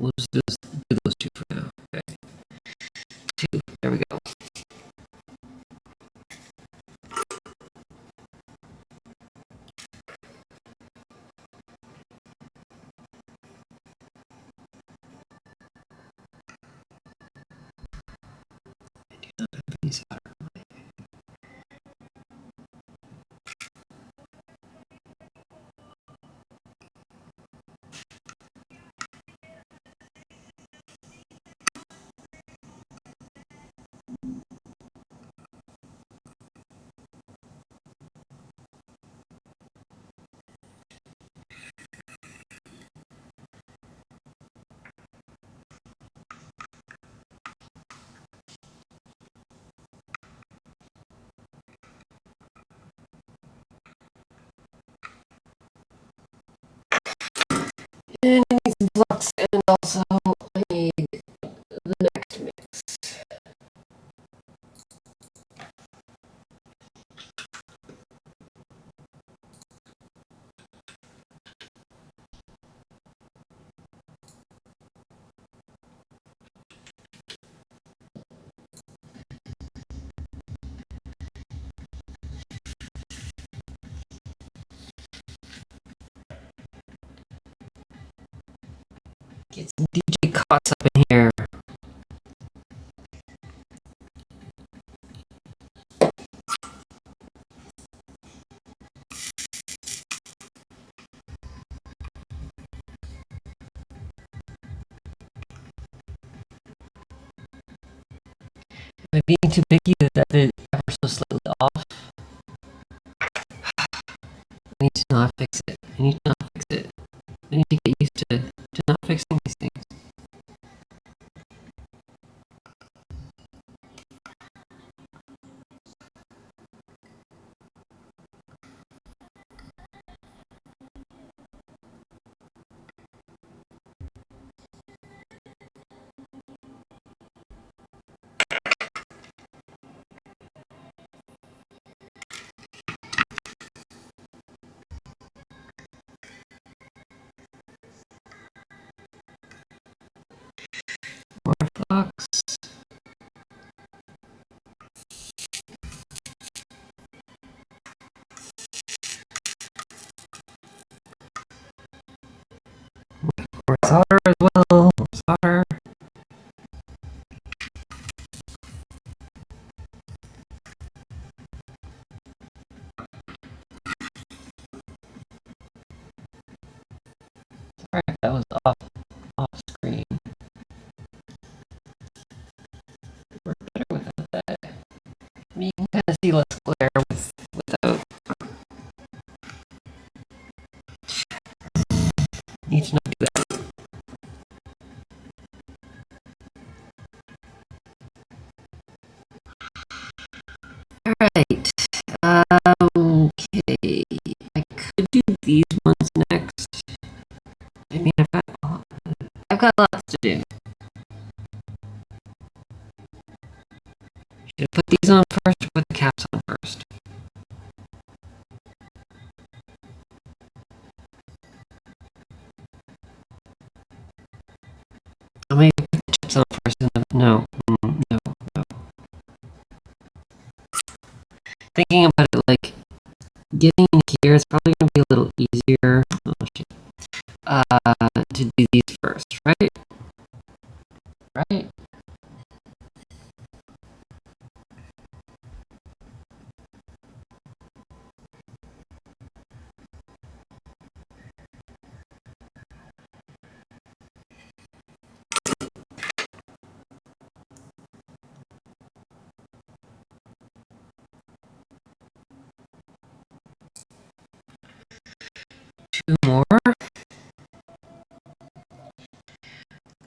We'll just do those two for now. Okay. Two. There we go. I do not have any solder. And I need some flux, and also I need the next mix. Get some DJ cots up in here. Am I being too picky that it ever so slightly off? I need to not fix it. I need to not fix it. I need to get used to not fixing these things. More flux. More solder as well. More solder. Sorry if that was off screen. Work better without that. I mean, you can kind of see less glare without. Need to not do that. Alright. Okay. I could do these ones next. I mean, I've got lots to do. Should I put these on first or put the caps on first? I may put the chips on first and then, no. Thinking about it, like, getting in here is probably going to be a little easier. Oh, shit. To do these first, right? Right? Two more.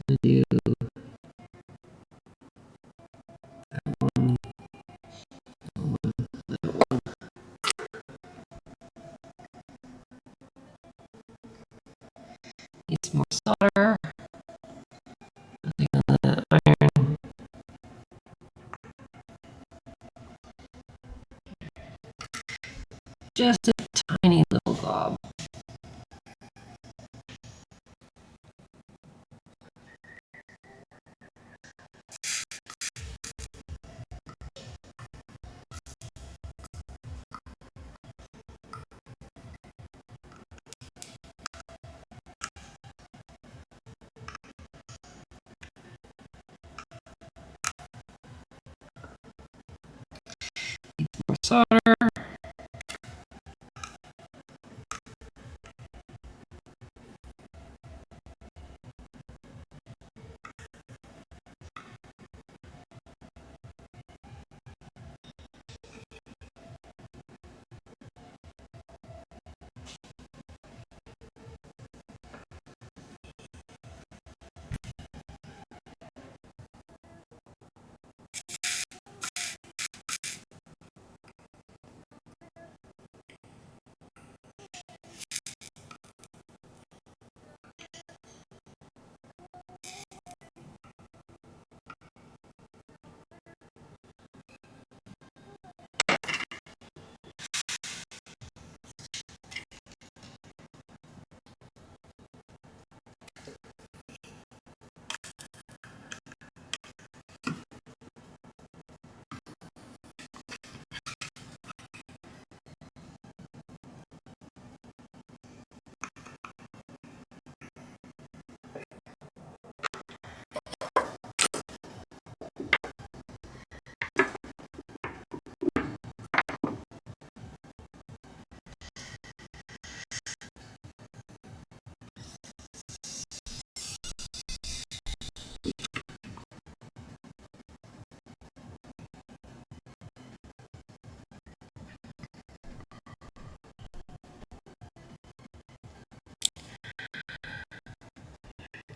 Gonna do that one. Need some more solder. Nothing on the iron. Just a tiny little glob.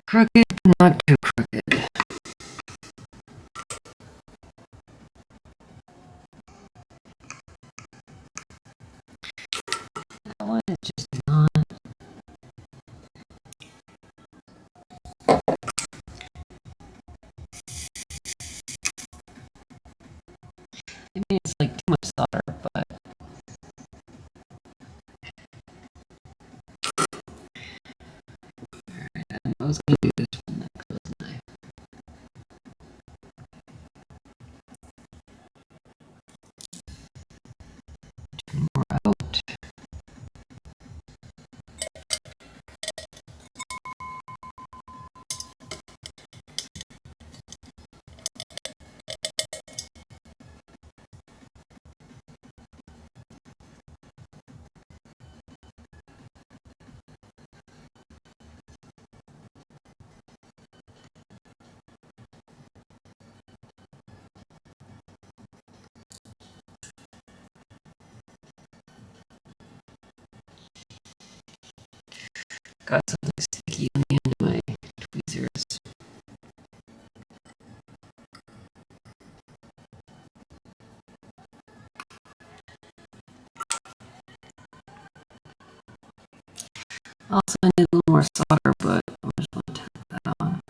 Crooked, but not too crooked. That one is just not. Maybe it's like too much solder, but alright, I was gonna do this one next, wasn't I? Two more out. Got something sticky on the end of my tweezers. Also, I need a little more solder, but I'm just going to tap that on.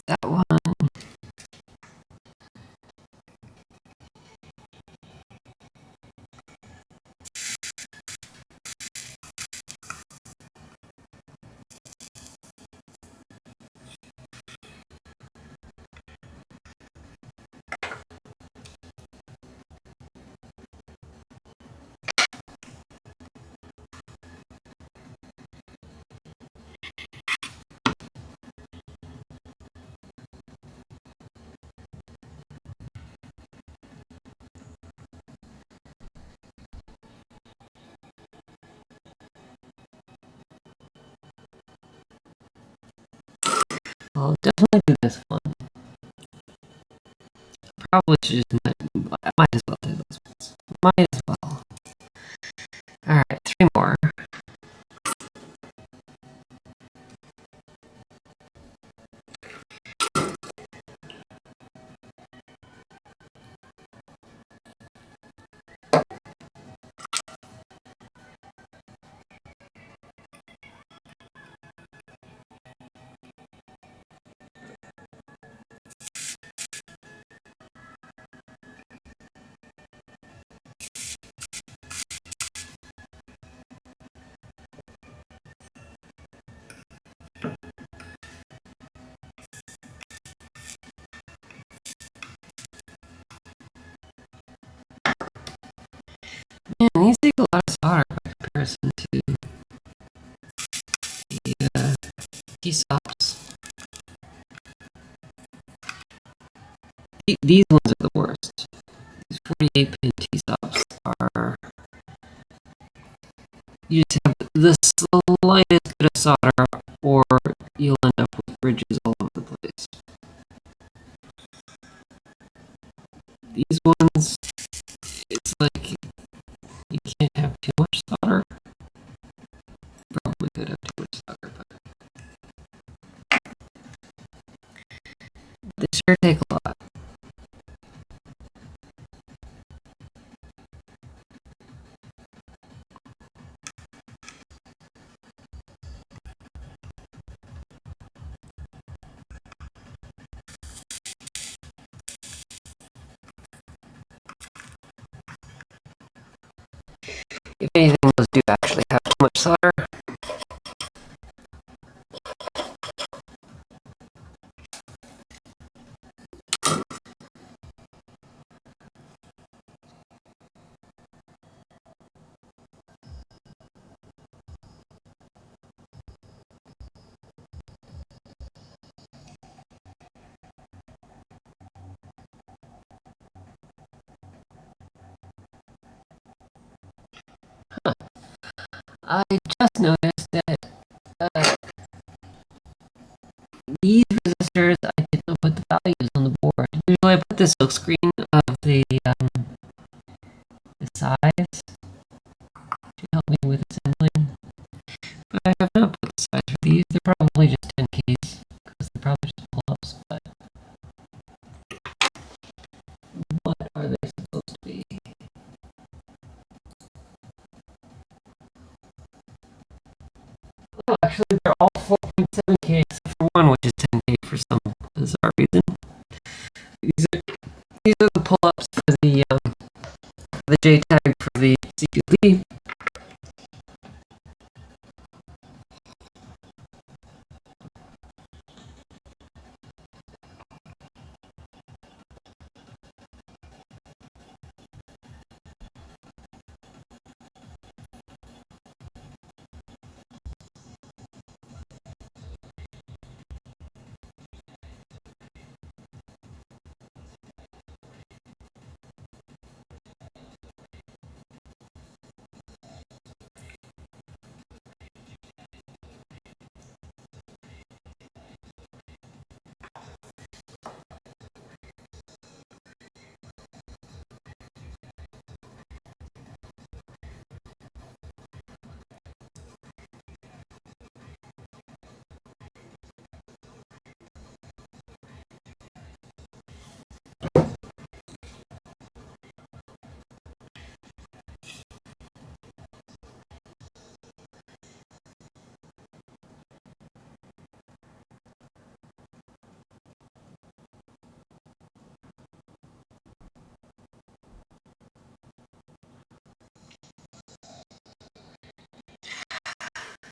That one. I'll definitely do this one. Probably should just I might as well do those ones. Might as well. Alright, three more. Man, these take a lot of solder by comparison to the T-stops. These ones are the worst. These 48-pin T-stops are... You just have the slightest bit of solder, or you'll end up with ridges all over the place. These ones, it's like you can't have too much solder. Probably could have too much solder, but they sure take a lot. If anything, those do actually have too much solder. I just noticed that these resistors, I didn't put the values on the board. Usually I put the silk screen of the size to help me with assembling. But I have not put the size for these. They're probably just 10Ks, because they're probably just pull-ups, but what are they supposed to be? Oh, actually, they're all 4.7K except for one, which is 10K for some bizarre reason. These are the pull-ups for the JTAG for the CPUB.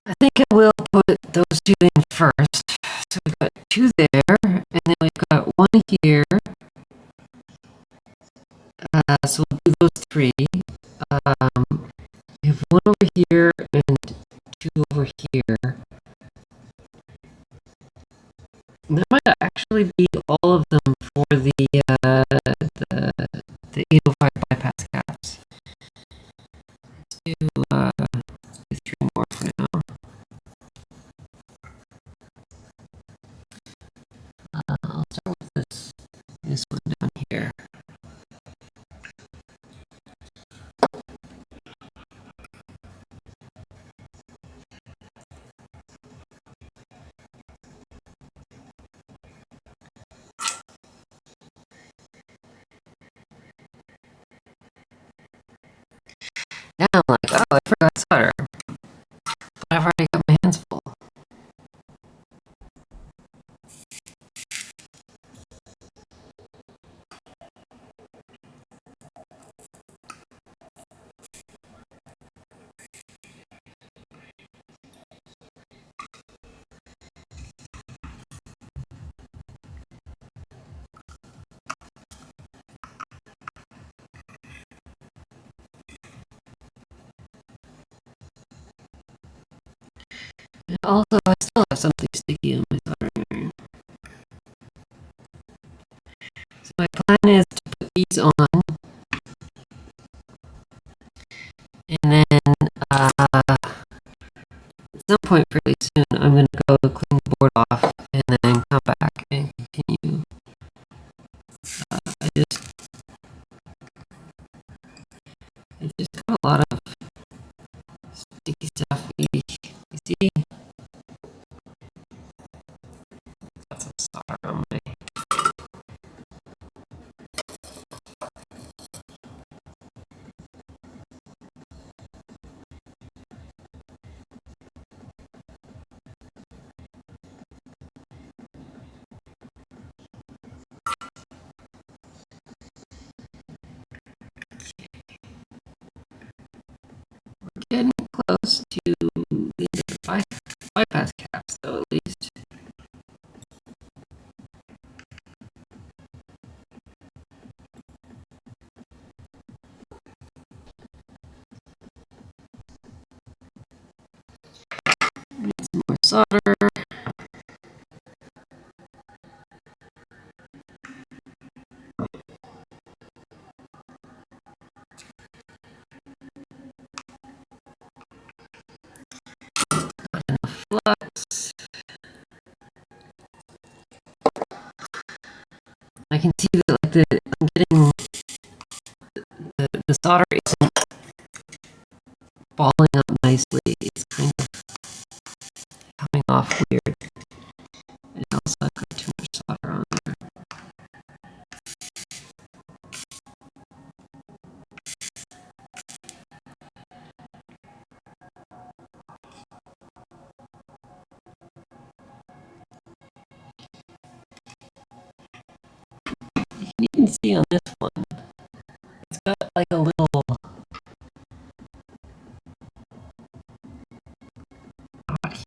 I think I will put those two in first. So we've got two there, and then we've got one here. So we'll do those three. We have one over here and two over here. And that might actually be all of them for the 805 bypass caps. Let's do three more for now. I'll start with this one down here. Now I'm like, oh, I forgot solder. But I've already got my hands full. And also, I still have something sticky on my soldering iron. So my plan is to put these on, and then at some point fairly soon, I'm going to go clean the board off, and then come back and continue. I just got a lot of sticky stuff. You see? Got some solder on my. Getting close to the bypass caps, though, at least. Need some more solder. I can see that like I'm getting the solder isn't balling up nicely. It's kind of coming off weird. And also I've got too much solder on there. You can even see on this one, it's got like a little dot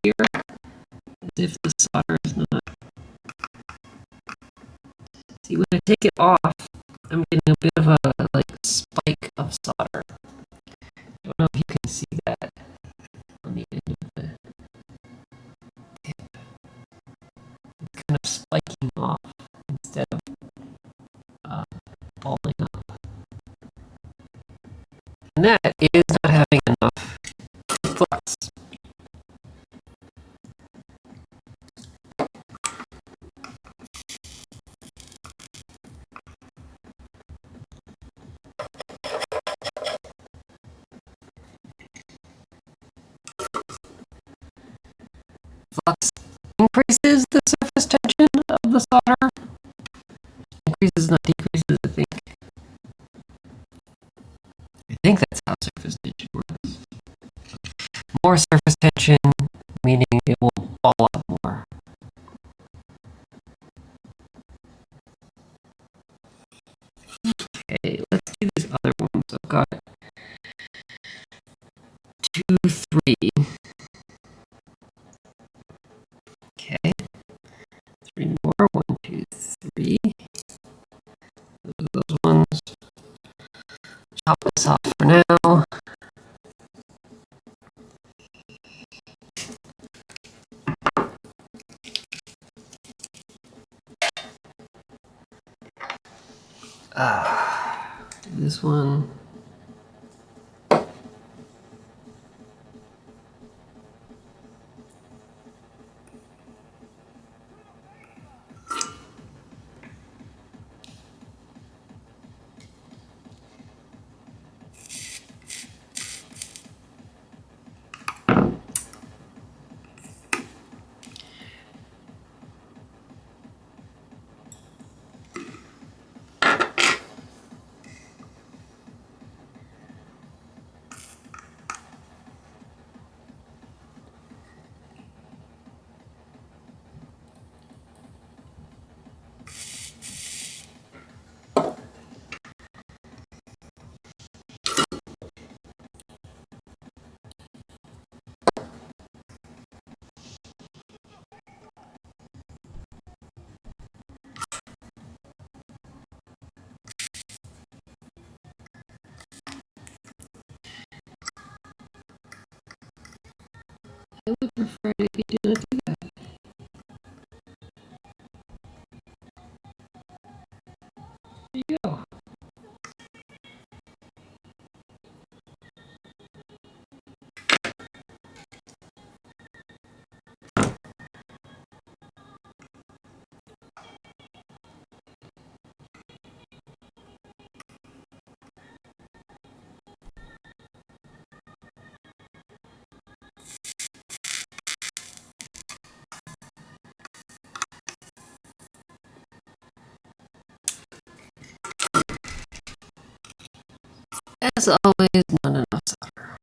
here, as if the solder is not. See, when I take it off, I'm getting a bit of a like spike of solder. I don't know if you can see that on the end of the tip. It's kind of spiking off instead of balling up. And that is not having enough flux. Flux increases the surface tension of the solder. Increases, not decreases, I think. I think that's how surface tension works. More surface tension, meaning it will ball up more. Okay, let's do these other ones. I've got 2, 3. Okay. 3 more. 1, 2, 3. Those ones. Chop this off for now. This one. I would prefer if you didn't do that. There you go. As always, not enough solder.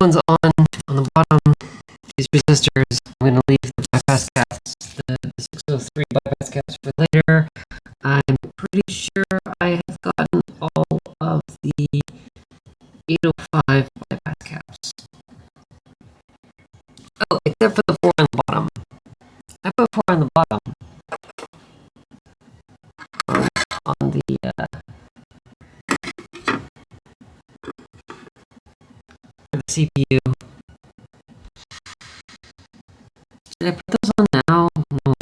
one's on the bottom, these resistors. I'm going to leave the bypass caps, the 603 bypass caps for later. I'm pretty sure I have gotten all of the 805 bypass caps. Oh, except for the 4 on the bottom. I put 4 on the bottom. On the CPU. Did I put those on now? No,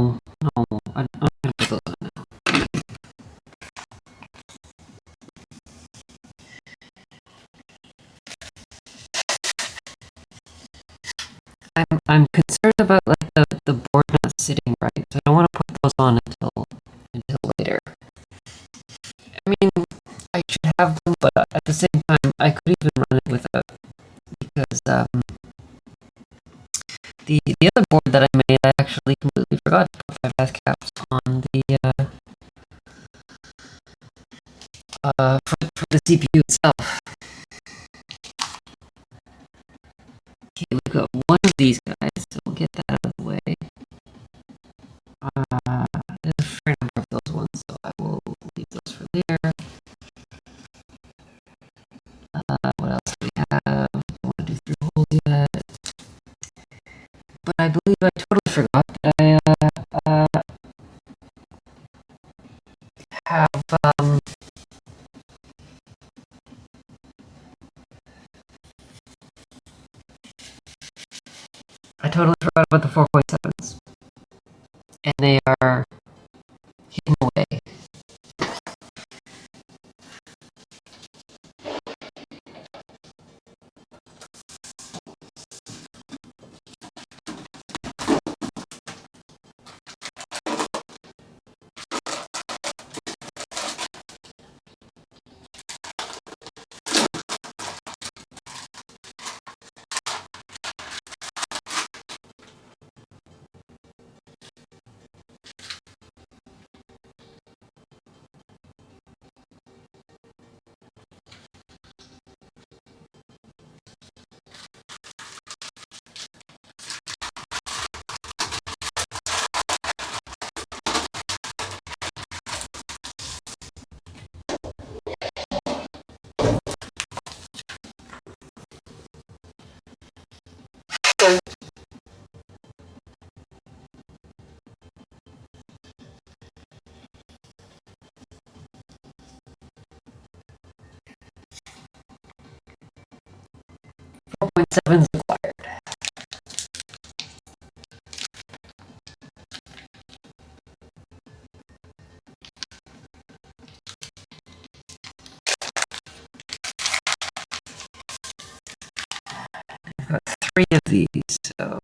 I'm not gonna put those on now. I'm concerned about like the board not sitting right, so I don't want to put those on until later. I mean, I should have them, but at the same time, I could even run it without, because the other board that I made, I actually completely forgot to put 5 caps on for the CPU itself. Okay, we've got one of these guys, so we'll get that out of the way. There's a fair number of those ones, so I will leave those for there. What else do we have? I don't want to do 3 holes yet. But I believe I totally forgot that I have I totally forgot about the 4.7s. And they are hidden away. Sevens acquired. I've got 3 of these, so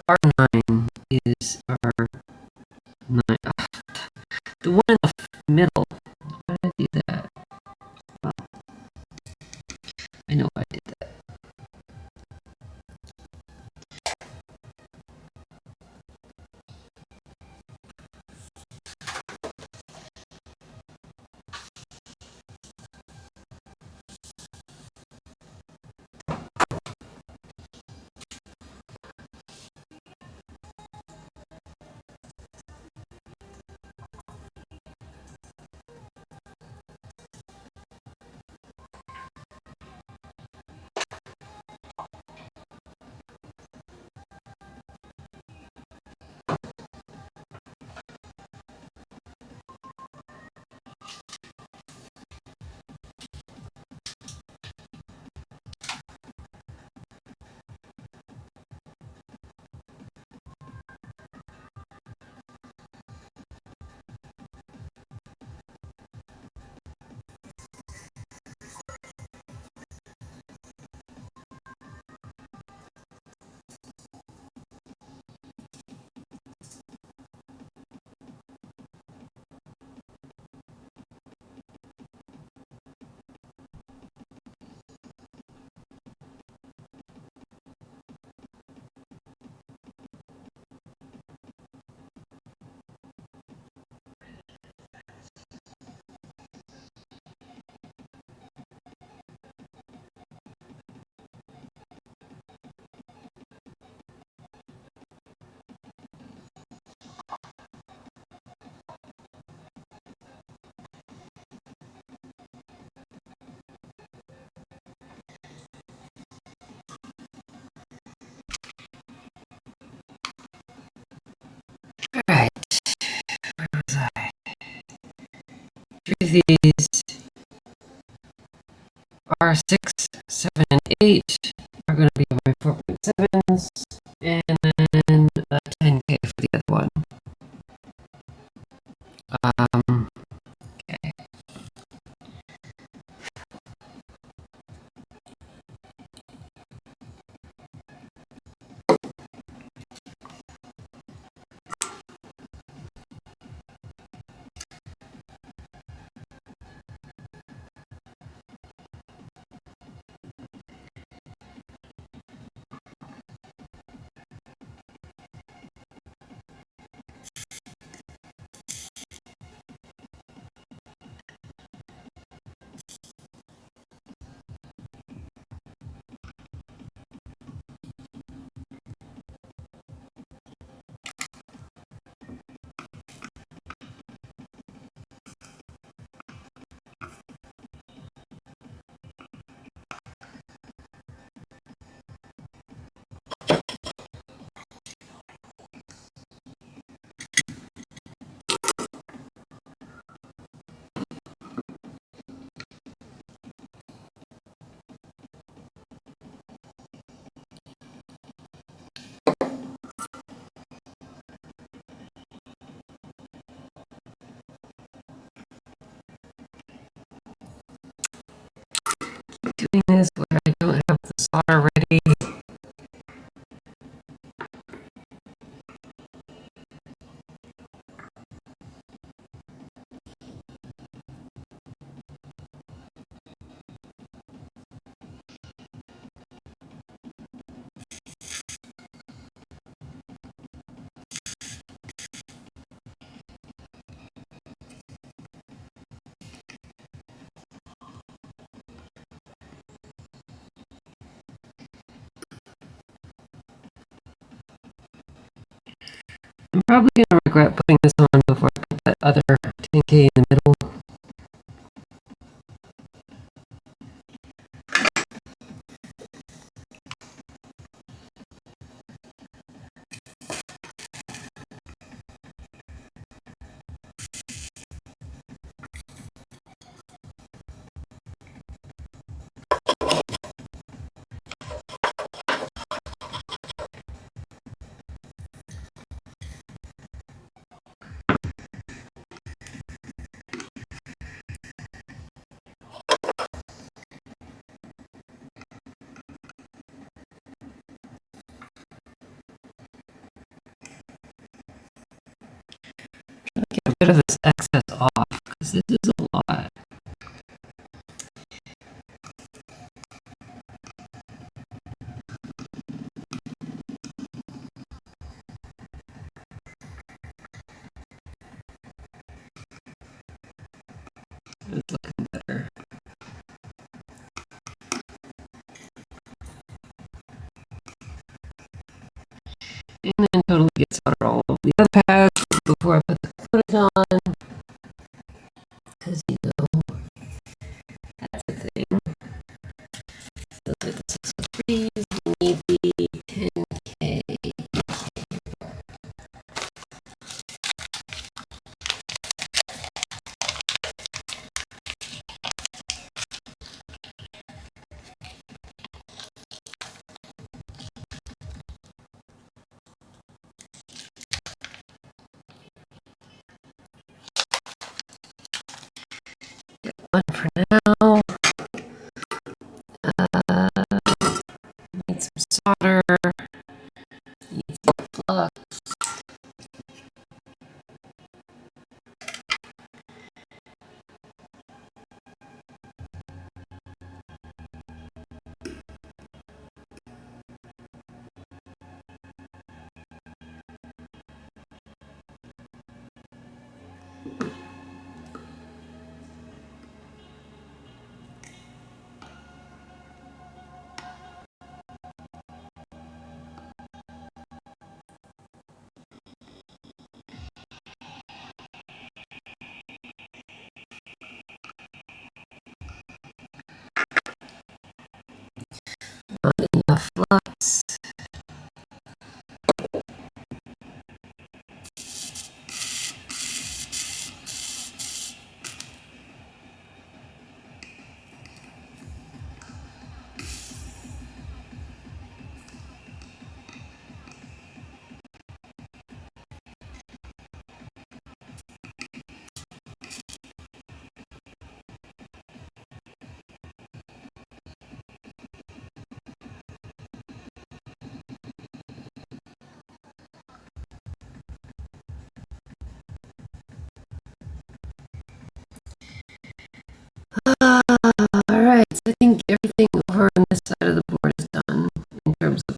R9 is our 9. The one in the middle. Why did I do that? Well, I know I did that. Three of these are 6, 7, and 8 are going to be my 4.7s, and then 10K for the other one. Okay. Doing this where I don't have the solder ready. I'm probably going to regret putting this on before I put that other 10K in the middle. Get rid of this excess off, because this is a lot. It's looking better. And then totally get solder all over the other pads before I put the footage on. Because you know, that's a thing. Those are the 603s, maybe 10K. One for now. Need some solder. Need some flux. Not enough flux.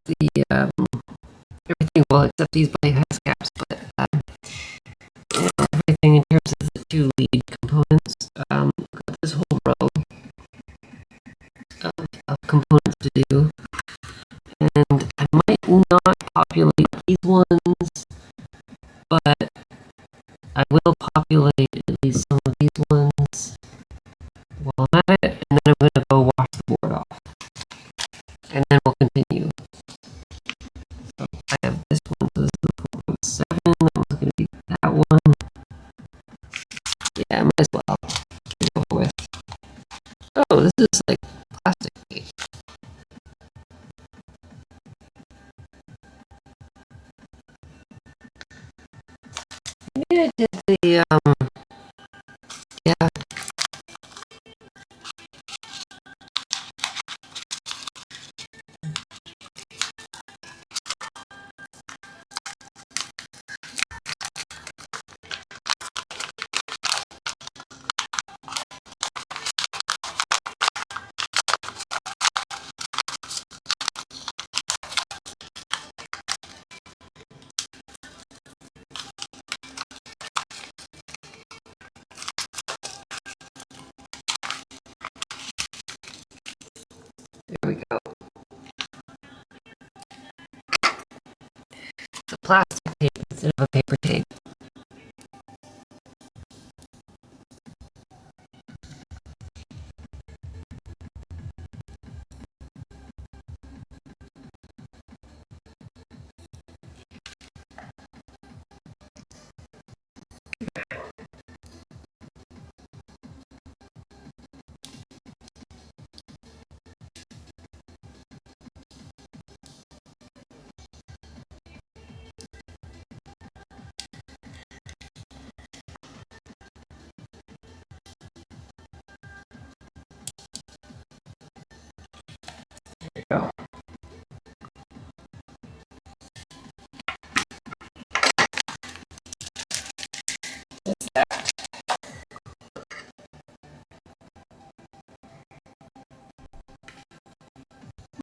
the everything well except these bypass caps, but everything in terms of the two lead components. Got this whole row of components to do, and I might not populate these ones, but I will populate at least some of these ones while I'm at it, and then I'm going to go wash the board off, and then we'll continue. So I have this one, so this is the 4.7, that one's going to be that one. Yeah, I might as well get it over with. Oh, this is like plastic tape. Maybe I did the, yeah. There we go. It's a plastic tape instead of a paper tape. There we go. That's that.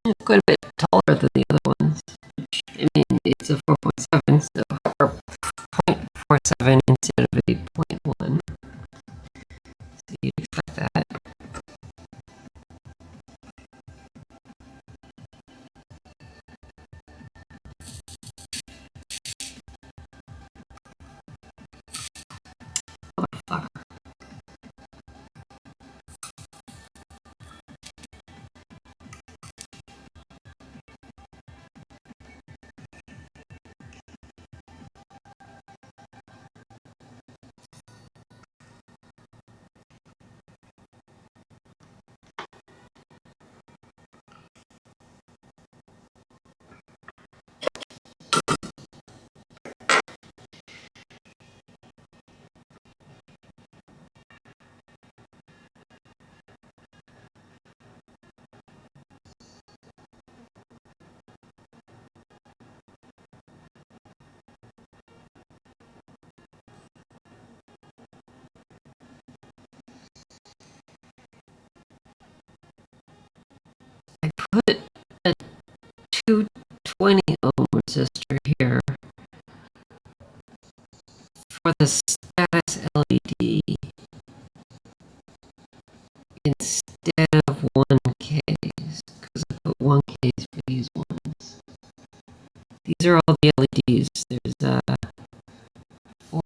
It's quite a bit taller than the other ones. I mean, it's a 4.7, so, or 0.47 instead of a 0.1. So you'd expect that. Motherfucker. I put a 220 ohm resistor here for the status LED instead of 1Ks, because I put 1Ks for these ones. These are all the LEDs. There's four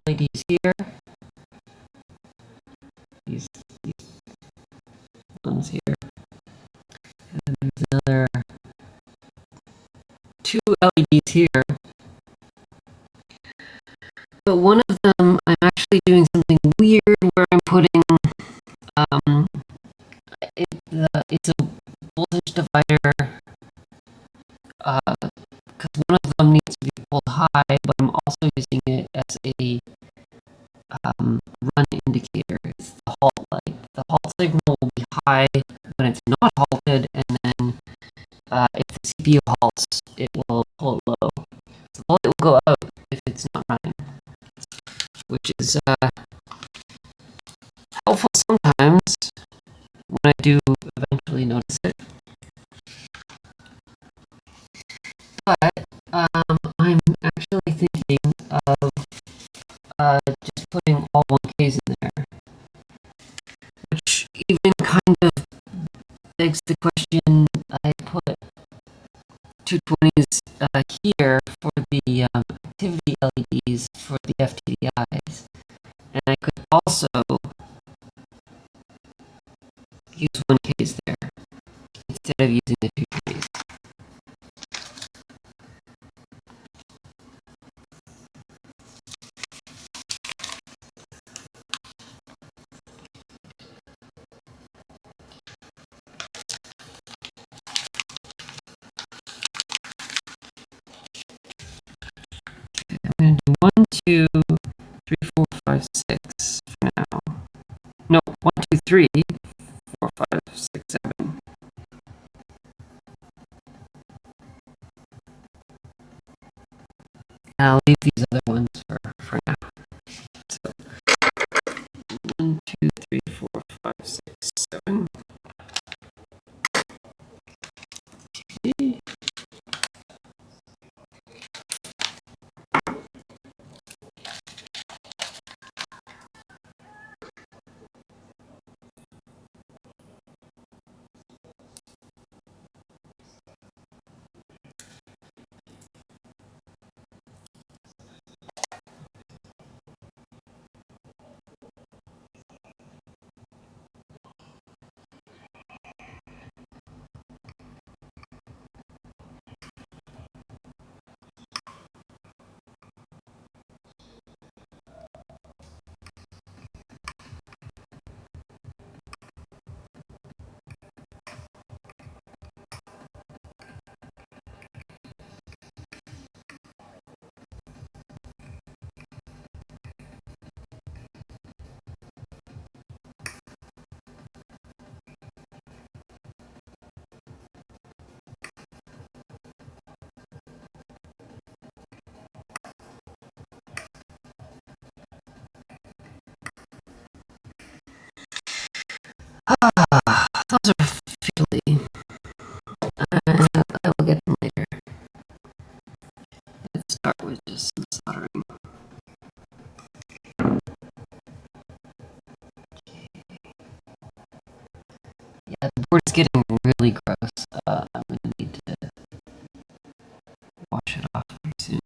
LEDs here. These ones here. And then there's another 2 LEDs here. But one of them, I'm actually doing something weird where I'm putting it's a voltage divider, because one of them needs to be pulled high, but I'm also using it as a run indicator. It's the halt light. The halt signal will be high when it's not halted, and then if the CPU halts, it will pull it low. So the light will go out if it's not running, which is helpful sometimes when I do eventually notice it. even kind of begs the question. I put 220s here for the activity LEDs for the FTDIs, and I could also use 1Ks there instead of using the 220s. I'm going to do 1, 2, 3, 4, 5, 6 for now. No, 1, 2, 3, 4, 5, 6, 7. I'll leave these other ones for now. So 1, 2, 3, 4, 5, 6, 7. Okay. Those are fiddly. I will get them later. Let's start with just some soldering. Yeah, the board's getting really gross. I'm going to need to wash it off pretty soon.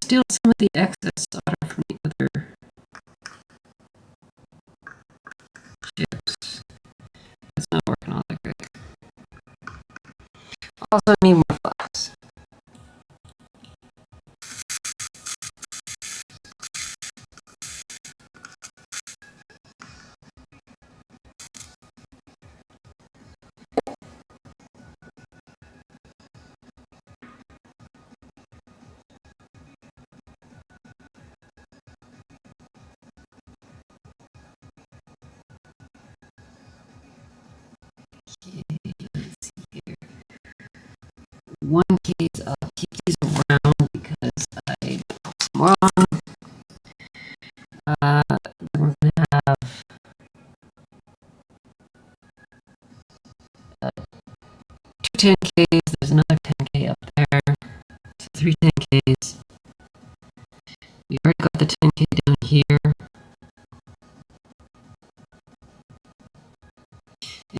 steal some of the excess solder from the other chips. It's not working all that good. Also need more flux. Let's see here. 1Ks, I'll keep these around because I put some more on. We're going to have two 10Ks, there's another 10K up there, so three 10Ks. We already got the 10K down here.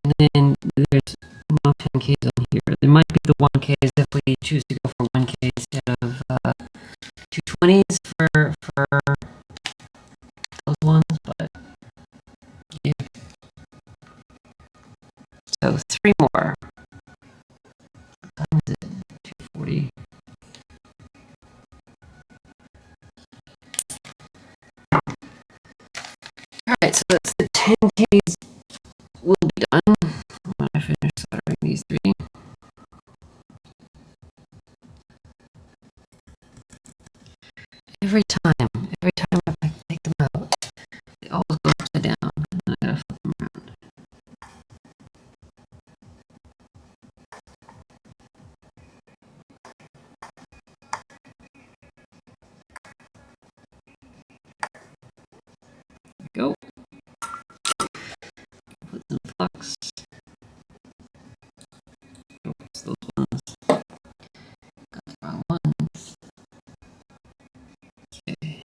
And then there's no 10Ks on here. There might be the 1Ks if we choose to go for 1K instead of 220s for those ones, but yeah. So three more. What time is it? 240. Alright, so that's the 10Ks will be done when I finish soldering these three. Every time I take them out, they always go upside down, and then I gotta flip them around. There we go. Put some flux. Oops, those ones. Got the wrong ones. Okay.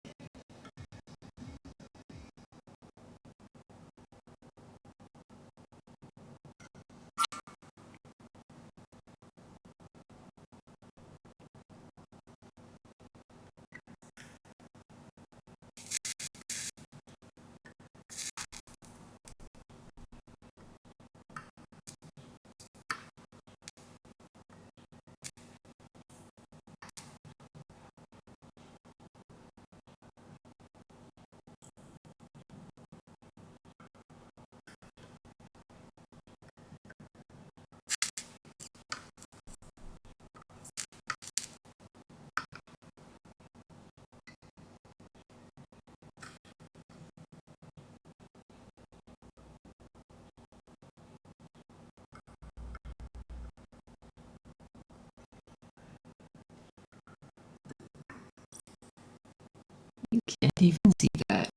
You can't even see that.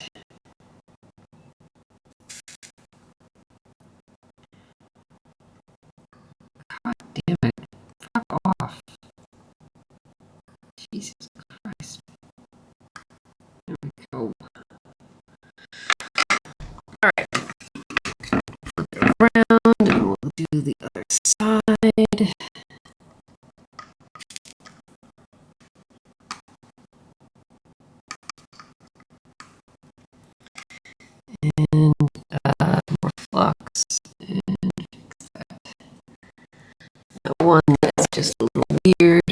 God damn it. Fuck off. Jesus Christ. There we go. Alright. Flip it around and we'll do the other side. And more flux. And fix that. That one that's just a little weird.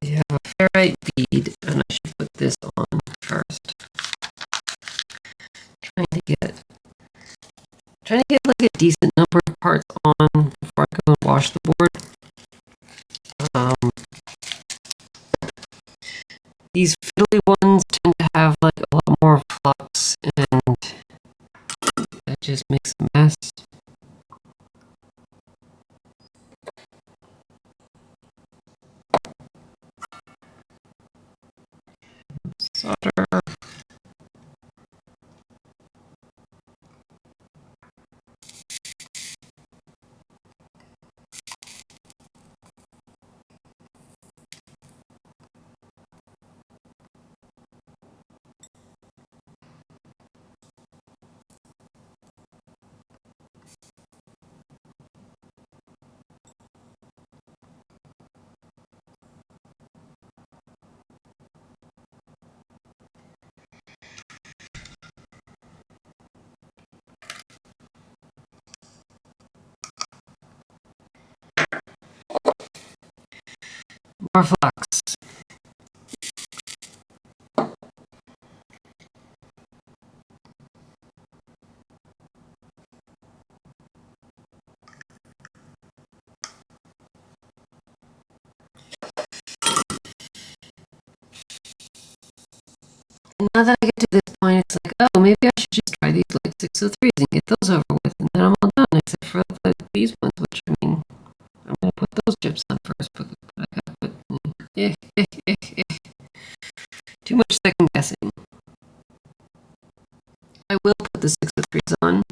We have a ferrite bead, and I should put this on first. Trying to get like a decent number of parts on before I go and wash the board. These fiddly ones tend to have like a lot more flux, and that just makes a mess. more flux. And now that I get to this point, it's like, oh, maybe I should just try these like 603s and get those over with, and then I'm all done, except for these ones, which, I mean, I'm going to put those chips on first, but I gotta put, too much second guessing. I will put the 603s on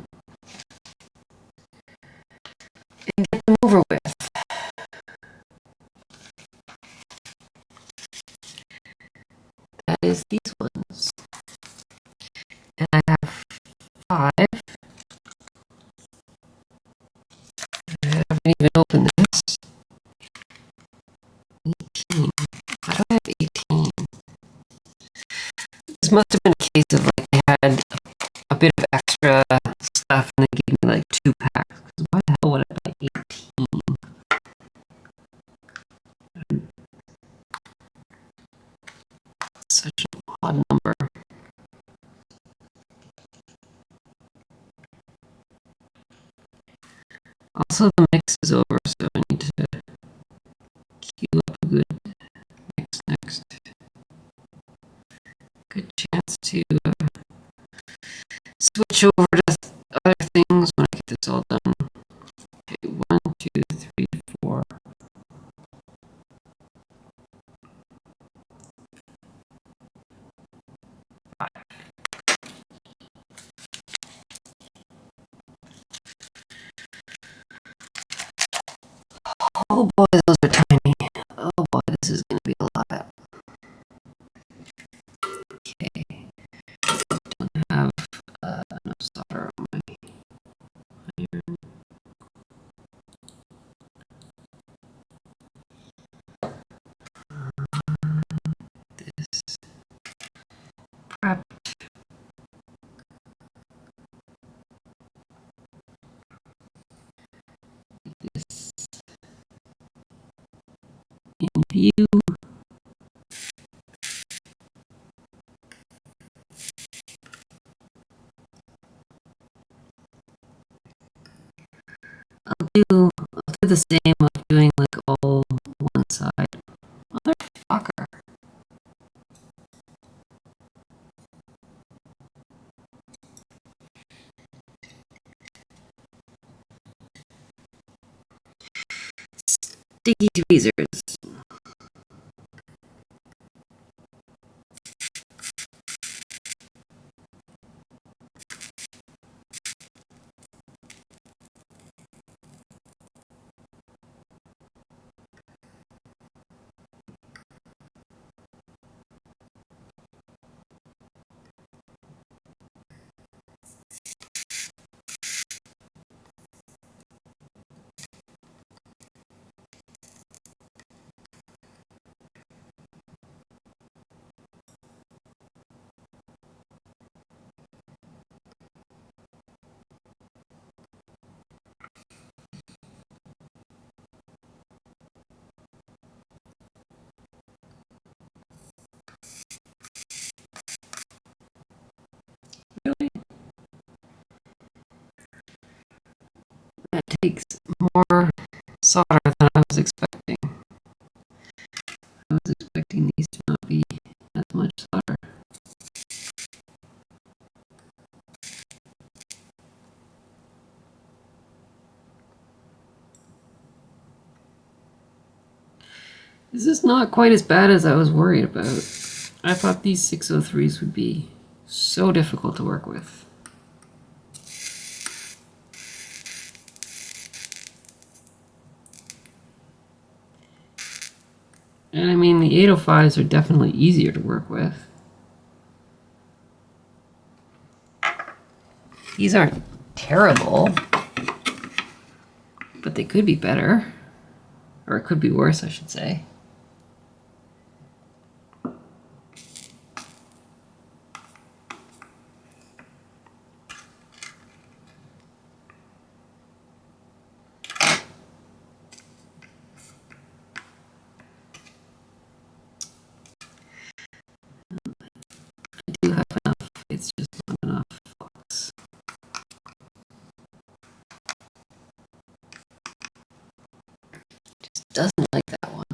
and get them over with. That is these ones. And I have 5. I haven't even opened this. 18. Why do I have 18? This must have been a case of like I had a bit of extra stuff and they gave me like 2 packs. Why the hell would I buy 18? Such an odd number. Also, the mix is over, so I need to queue up a good mix next. Good chance to switch over to other things when I get this all done. Okay, 1, 2, 3, 4. Oh boy, those are tiny. Oh boy, this is going to be a lot. Okay. Don't have enough solder on my iron. This prepped. This in view. I'll do the same of doing like all one side. Motherfucker. Sticky tweezers. Really? That takes more solder than I was expecting. I was expecting these to not be as much solder. This is not quite as bad as I was worried about. I thought these 603s would be so difficult to work with. And I mean, the 805s are definitely easier to work with. These aren't terrible, but they could be better. Or it could be worse, I should say. doesn't like that one.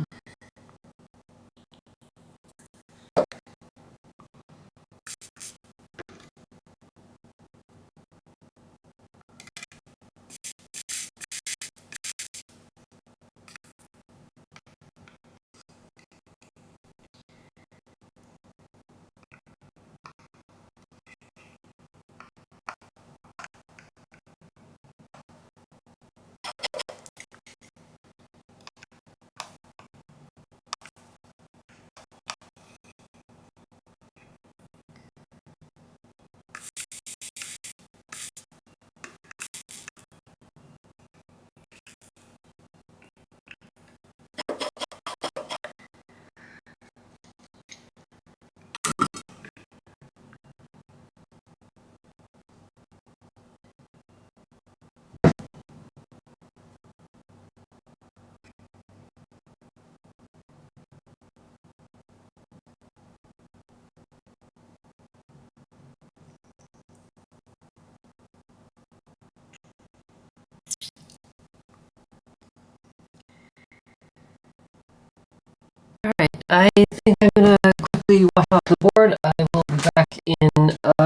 Alright, I think I'm gonna quickly wash off the board. I will be back in 5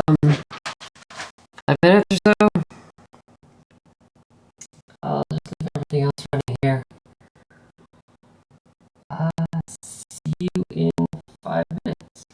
minutes or so. I'll just leave everything else running here. See you in 5 minutes.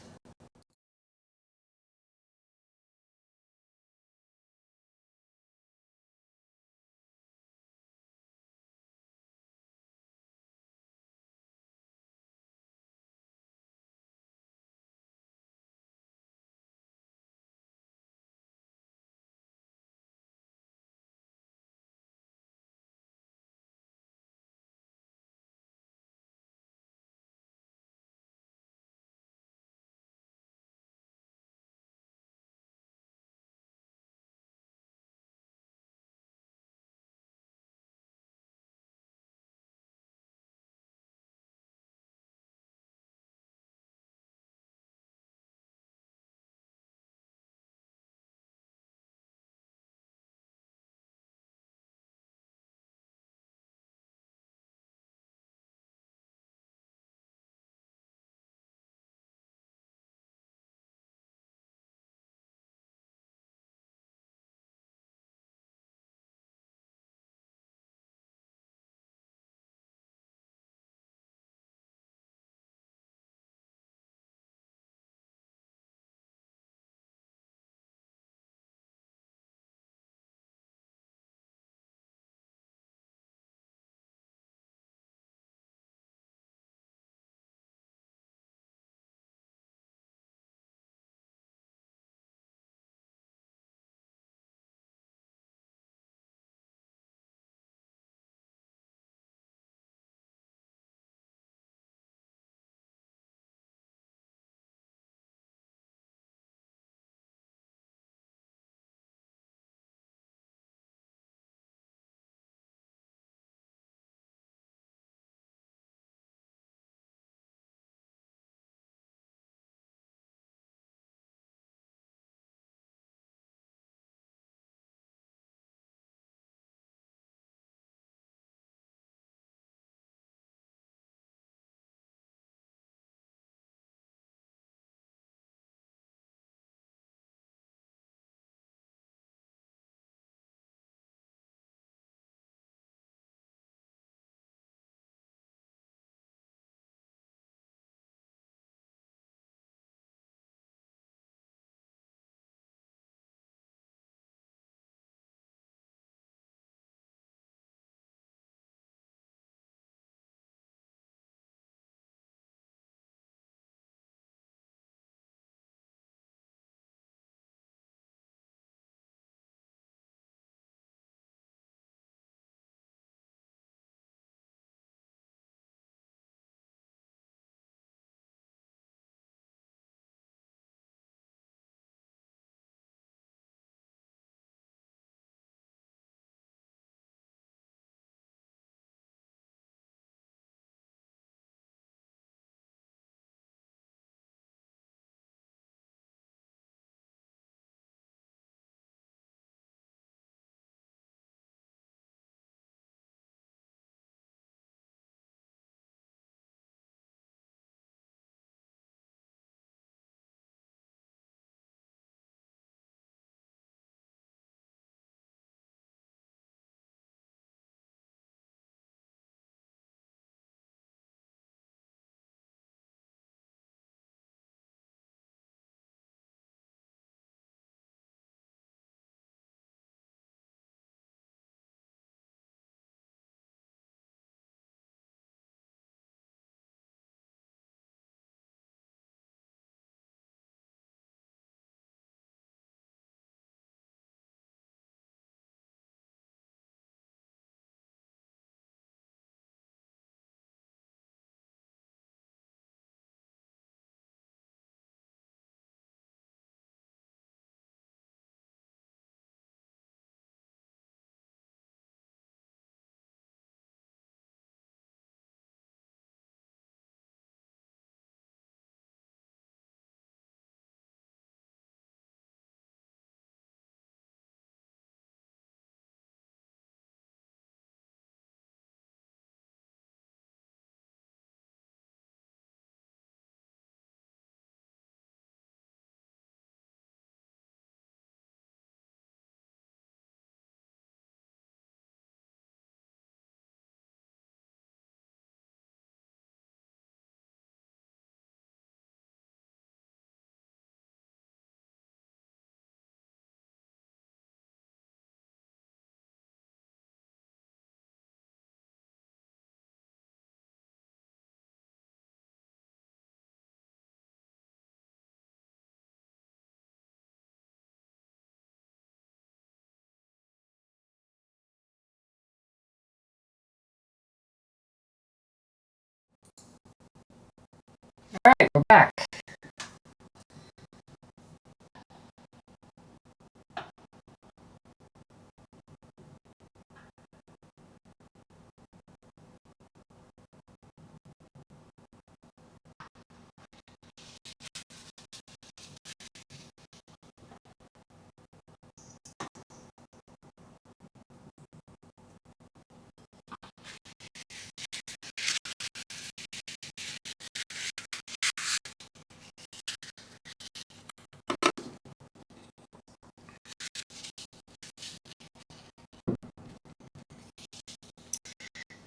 Alright, we're back.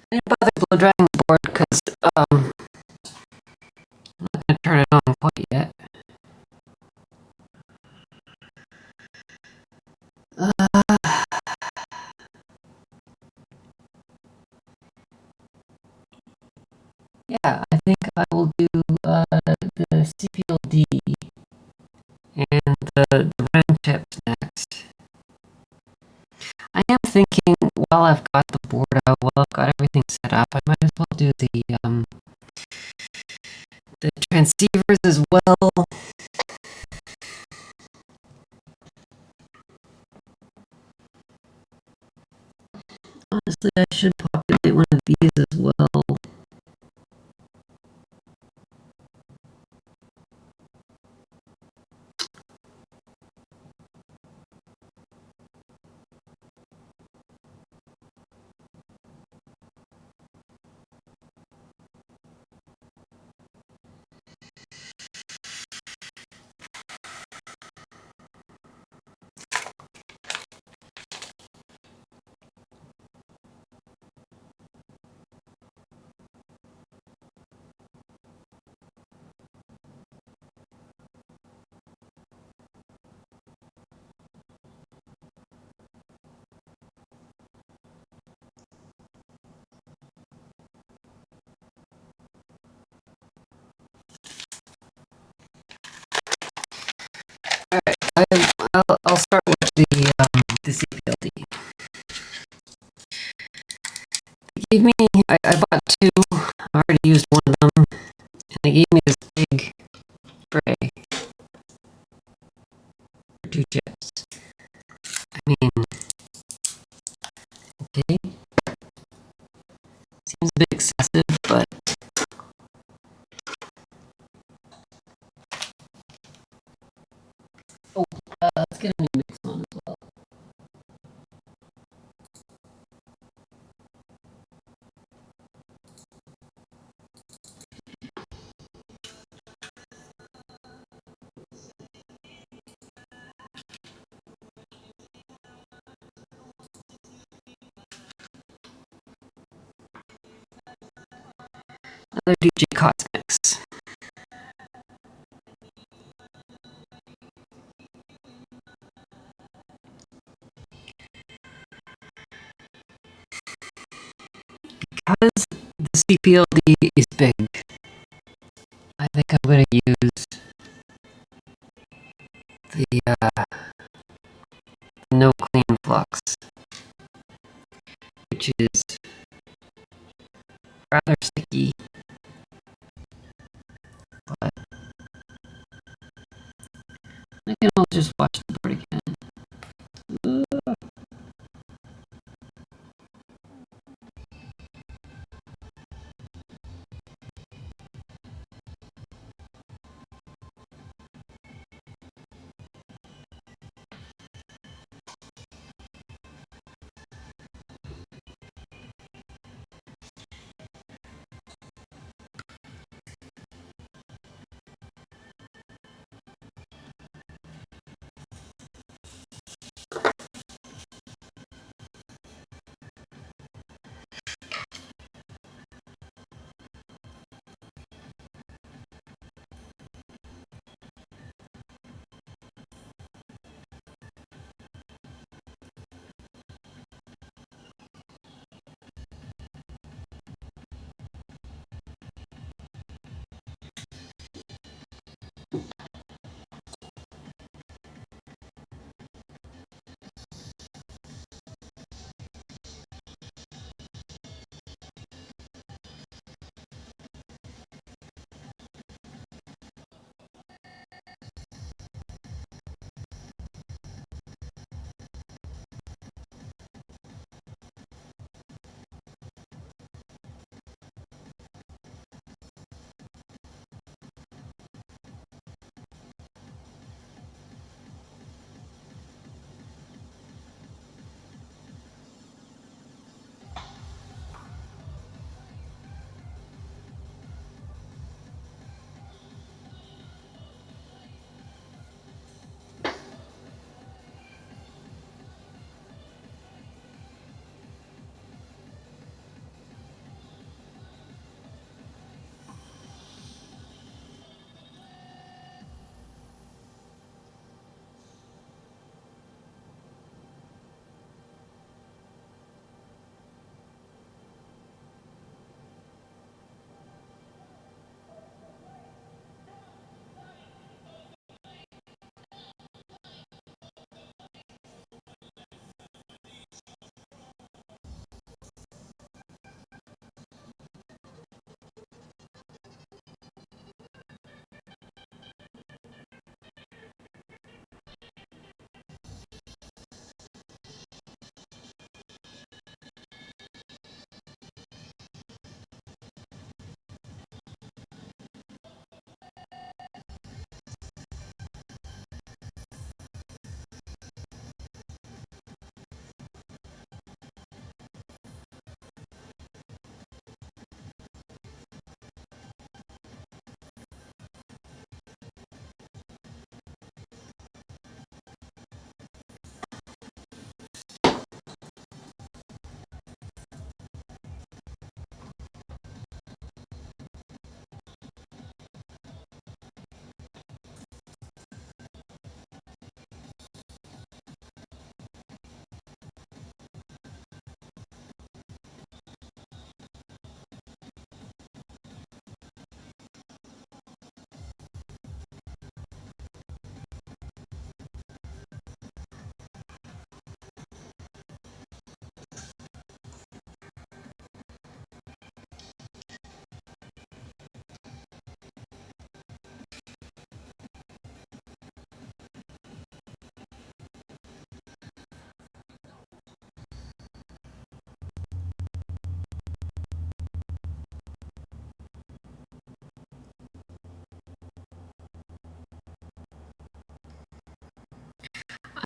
I didn't bother blow drying the board because I'm not going to turn it on quite yet. Yeah, I think I will do the CPLD and the RAM chips next. I am thinking while I've got the board out, while I've got everything set up, I might as well do the transceivers as well. Honestly, I should populate one of these as well. Alright, I'll start with the CPLD. They gave me, I bought two, I already used one of them, and they gave me this big tray for 2 chips. I mean, okay, seems a bit excessive, but oh, let's get a new mix on as well. Another DJ Cots mix. Because the CPLD is big, I think I'm going to use the no clean flux, which is rather sticky, but I can also just watch the board again.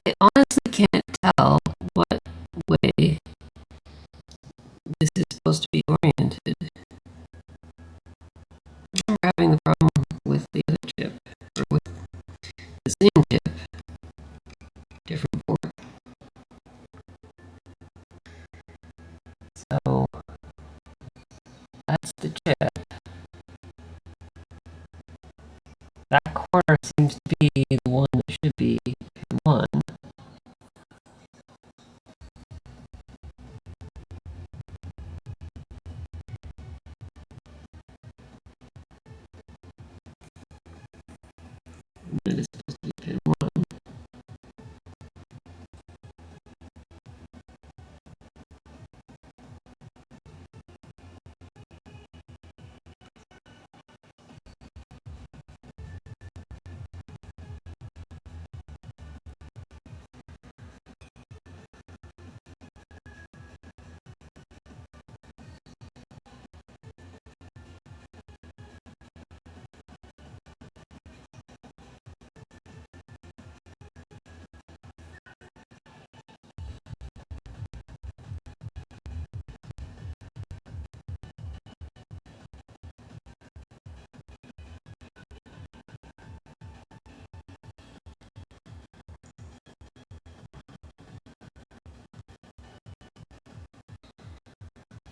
I honestly can't tell what way this is supposed to be oriented. I'm having the problem with the other chip, or with the same chip, different port. So that's the chip. That corner seems to be the one that should be pin 1. That is supposed to be pin 1.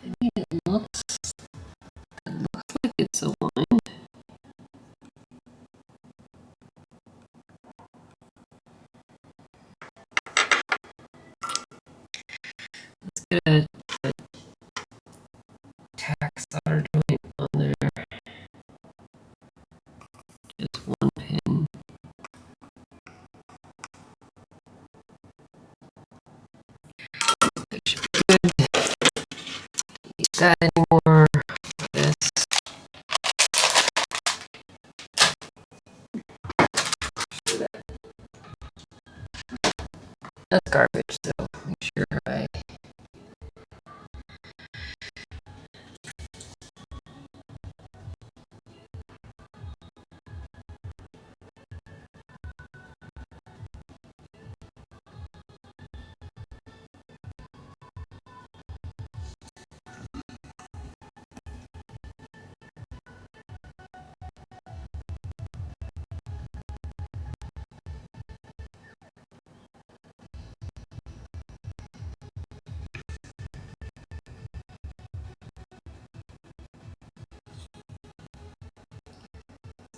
I mean, it looks like it's aligned. Let's get a tack solder joint on there. Just one pin. That should be good. Don't need that anymore. This. That's garbage, so make sure I.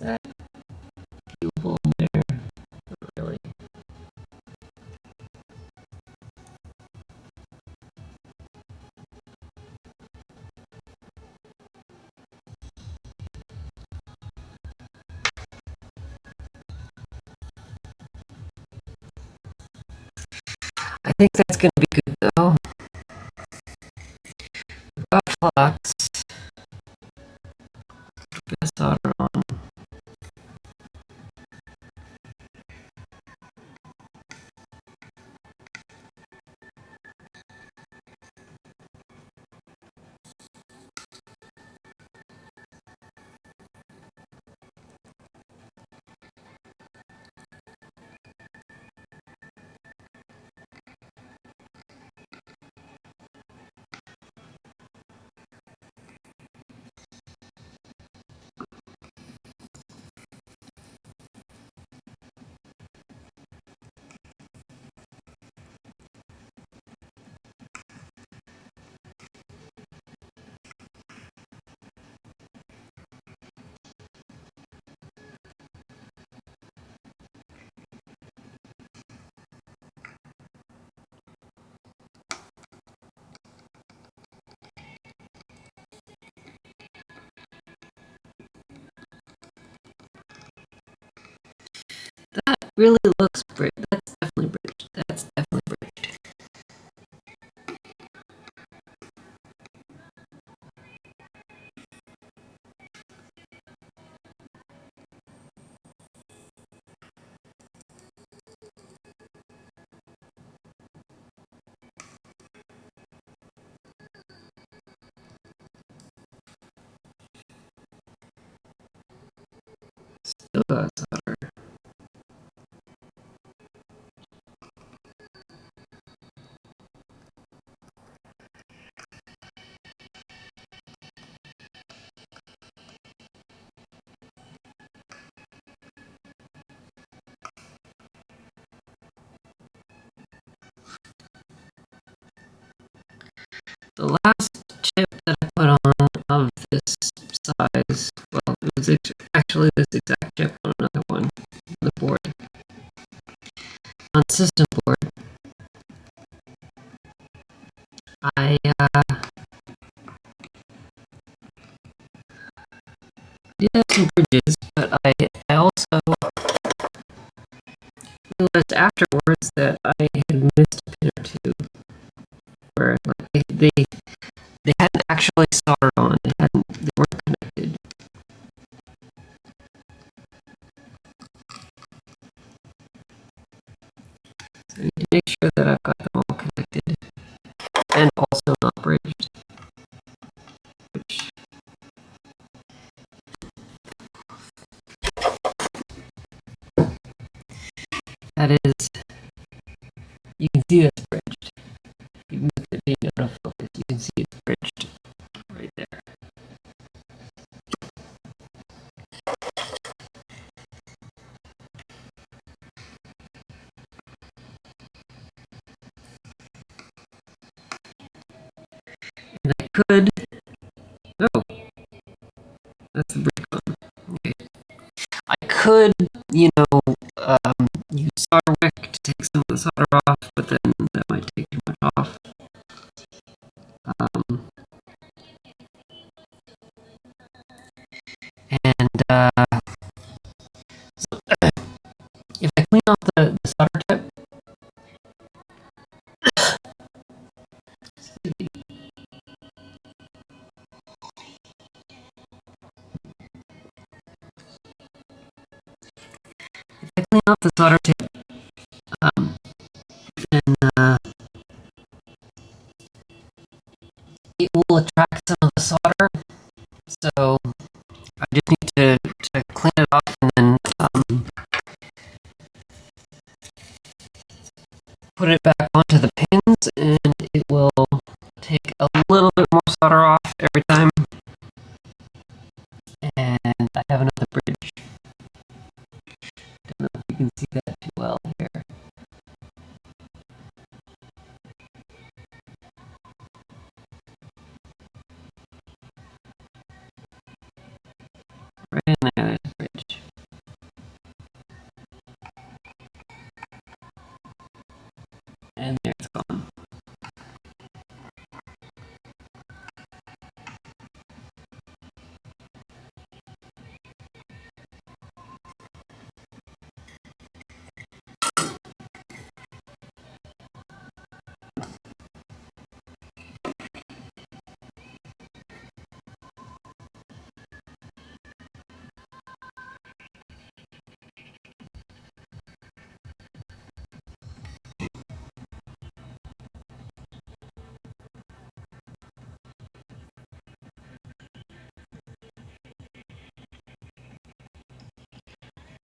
That viewable in there? Not really. I think that's going to be good though. Got flux. Gonna solder on. That really looks bridged. That's definitely bridged. That's definitely bridged. Still got solder. The last chip that I put on of this size, well, it was actually this exact chip on another one, the board, on system board. I did have some bridges, but I also realized afterwards that I had missed a pin or two, where like they hadn't actually soldered on, they weren't connected. So I need to make sure that I've got them all connected and also not bridged, which that is, you can see it's bridged. Even with it being out of focus, you can see it's bridged right there. And I could, oh, that's the brick on. Okay. I could, use solder wick to take some of the solder off, but then that might take too much off. So if I clean off the solder tip, then it will attract some of the solder. So I just need to clean it off and then put it back onto the pins, and it will take a little bit more solder off every time. And I have another bridge. Don't know if you can see that too well here. Right in there, there's a bridge. And there it's gone.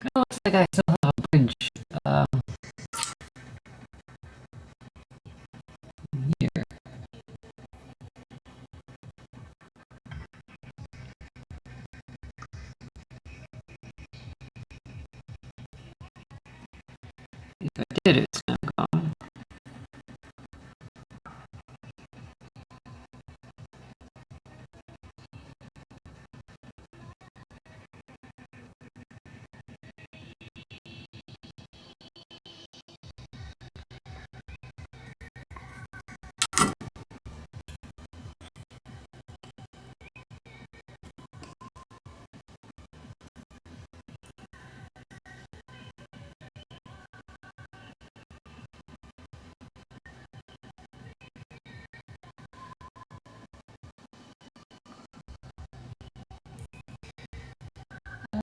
Kind of looks like I still have a bridge here. If I did, it's now gone.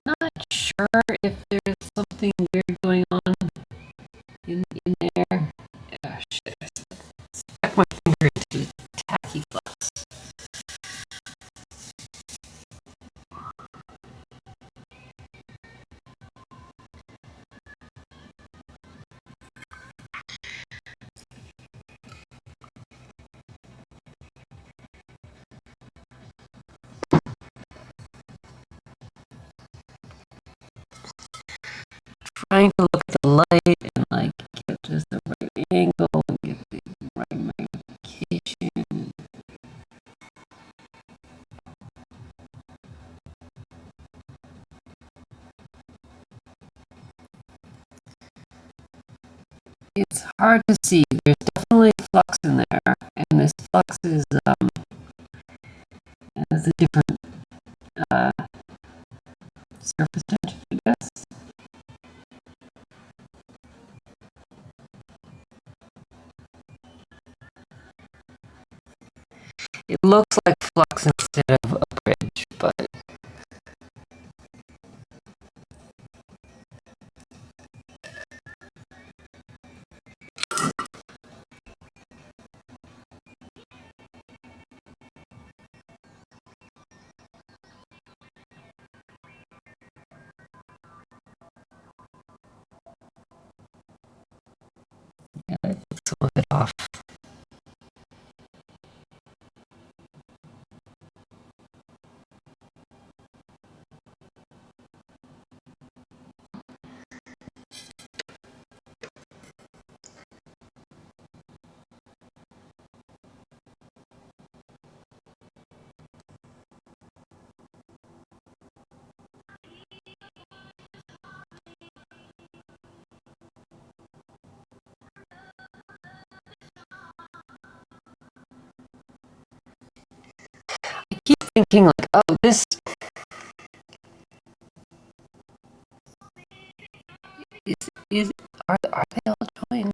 Not sure if there's something weird going on in there. Oh shit, I stuck my finger into the tacky flux. Trying to look at the light and like get just the right angle and get the right magnification. it's hard to see. There's definitely flux in there, and this flux is has a different surface tension, I guess. It looks like flux instead of a bridge, but yeah, I took some of it off. I keep thinking like, oh, this is are they all joined?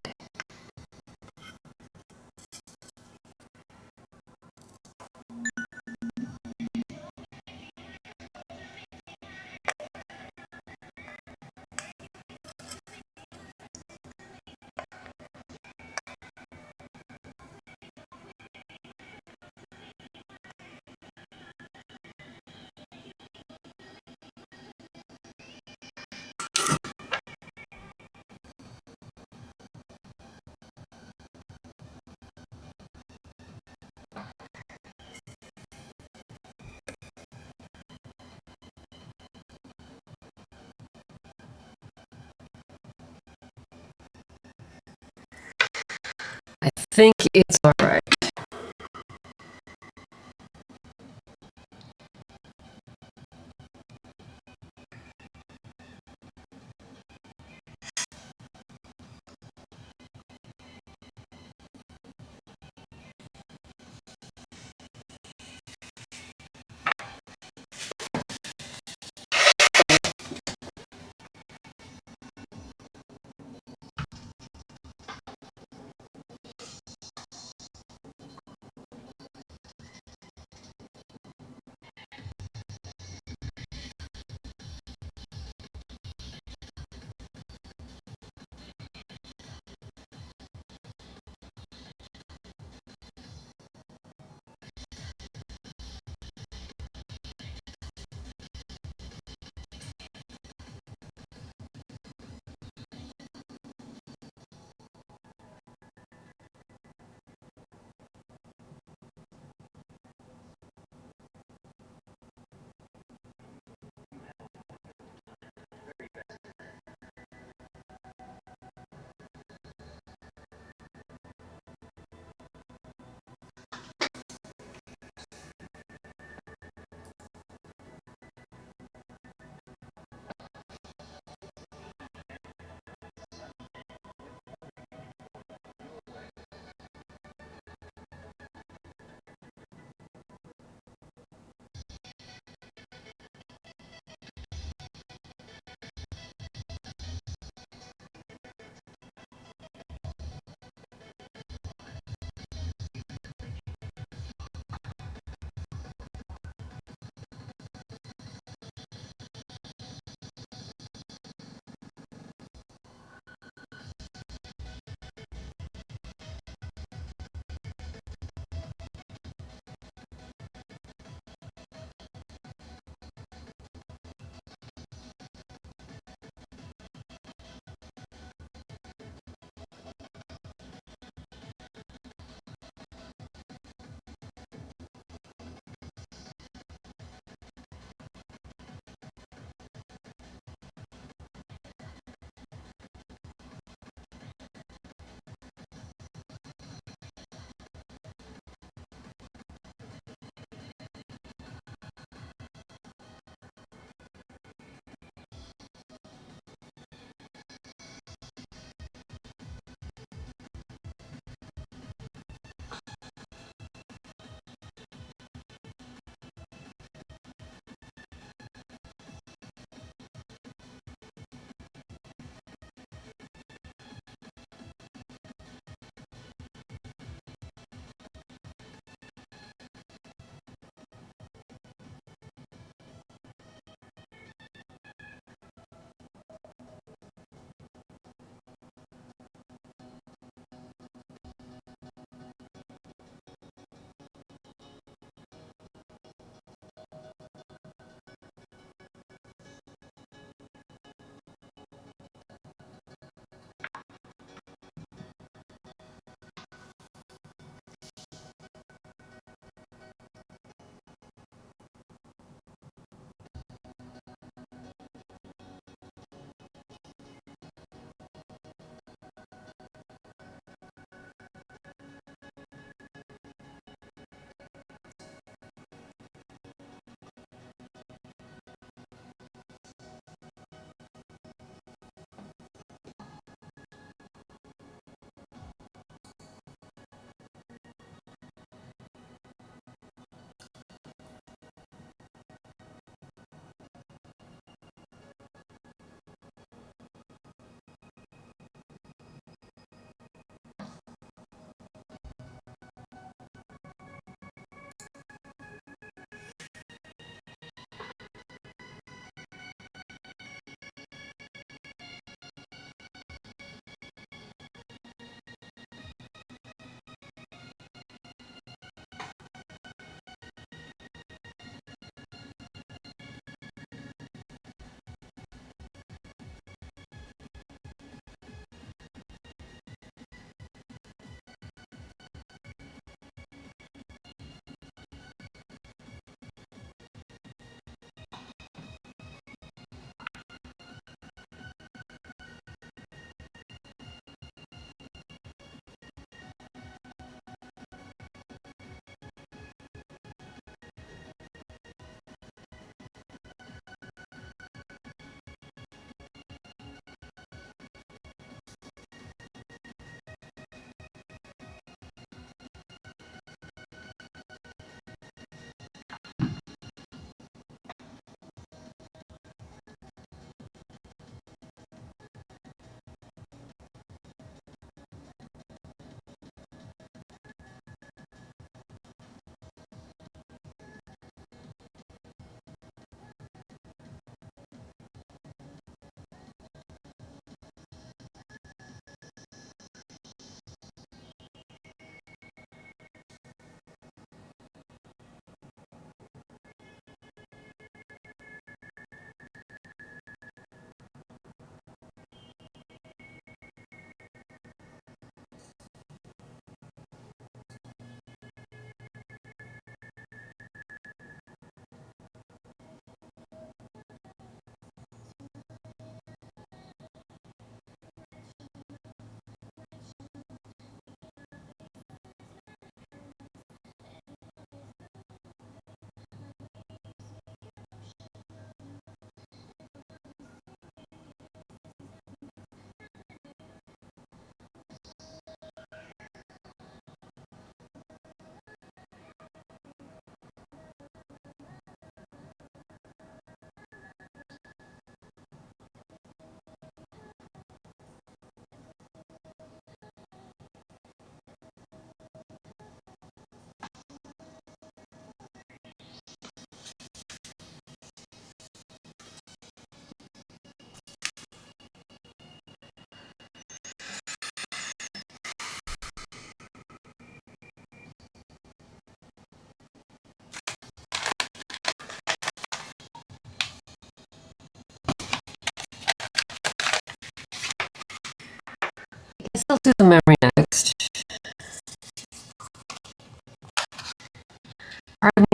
I think it's all right.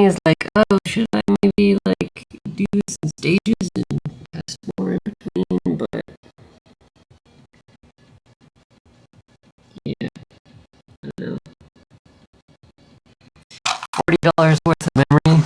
is like, oh, should I maybe like do some stages and test more in between? But yeah, I don't know. $40 worth of memory.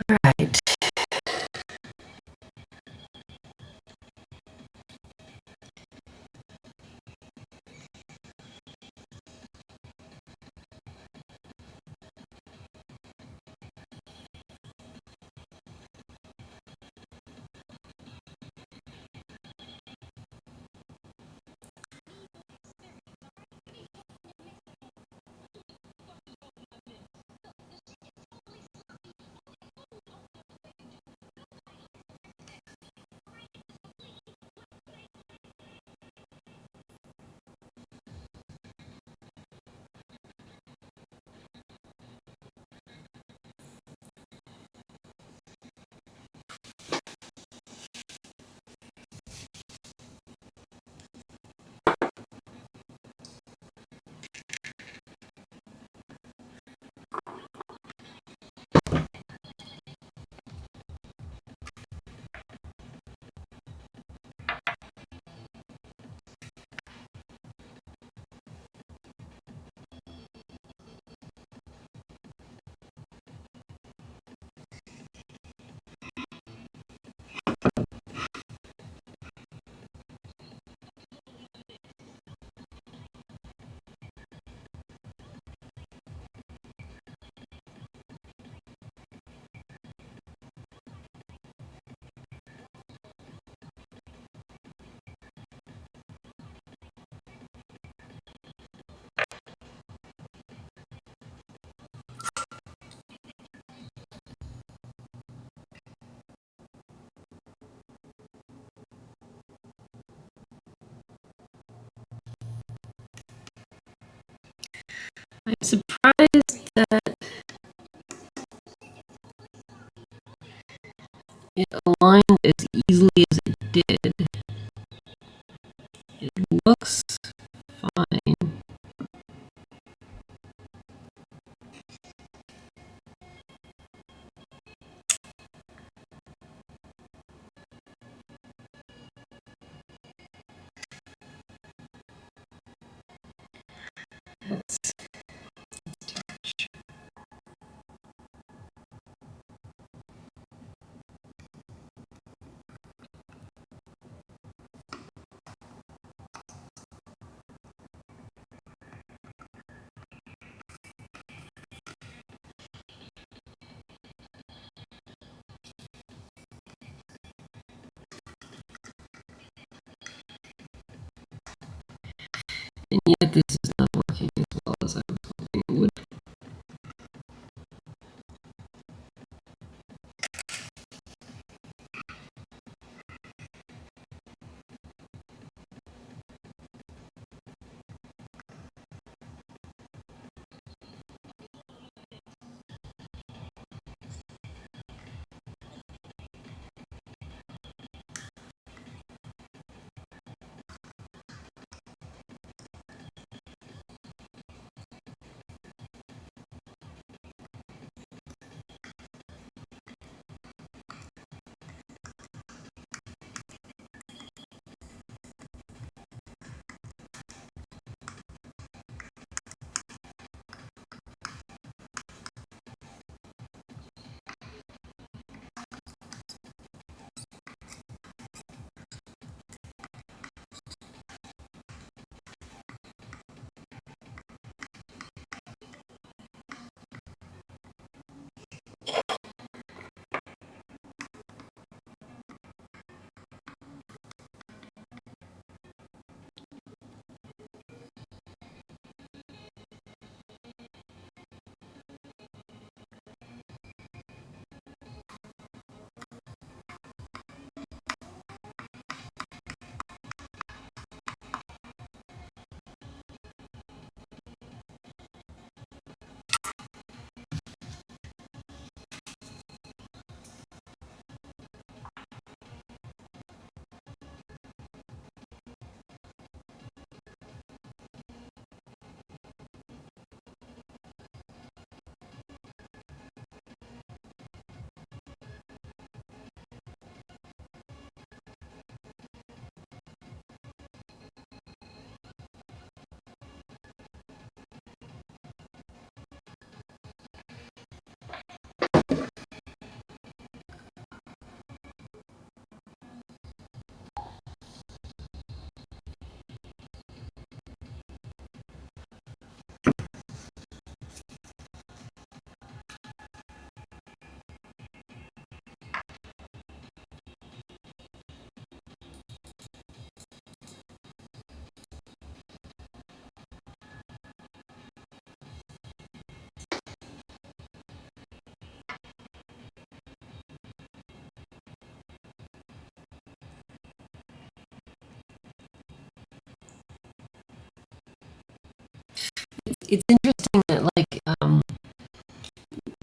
Right. I'm surprised that it aligned as easily as it did. It looks fine. Let's and yet this is not working as well as I was hoping it would.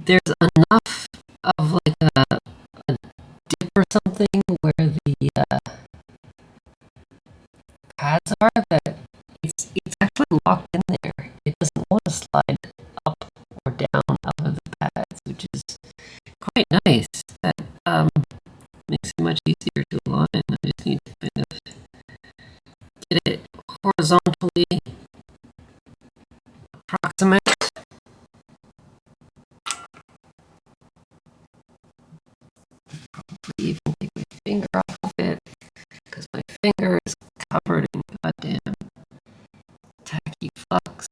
there's enough of like a dip or something where the pads are that it's actually locked in there. It doesn't want to slide up or down out of the pads, which is quite nice. That makes it much easier to align. I just need to kind of get it horizontally approximate. Probably even take my finger off of it because my finger is covered in goddamn tacky flux.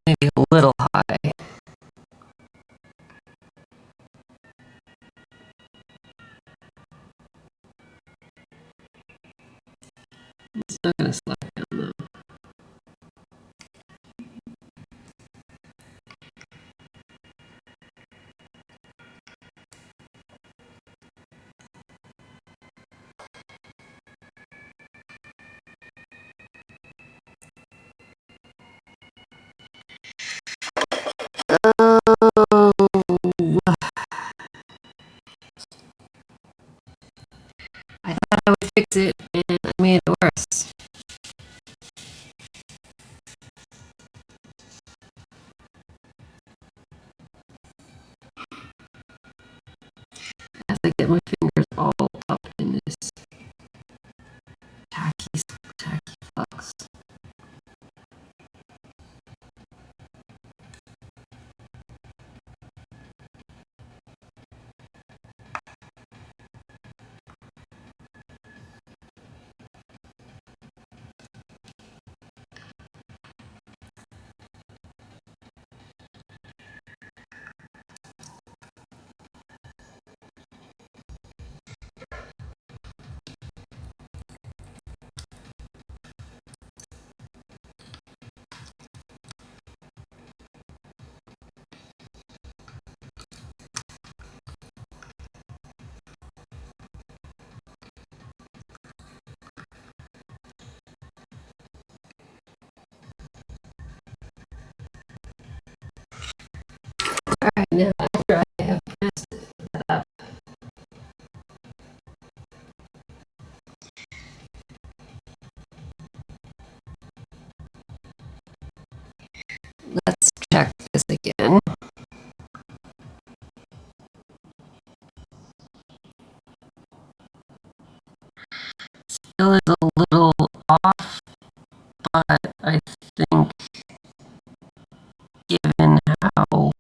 Maybe a little high. It's not going to slide down though. I thought I would fix it and I made it worse. As I get my fingers all up in this tacky flux. Alright, now after I have messed that up, let's check this again. Still is a little off, but I think given how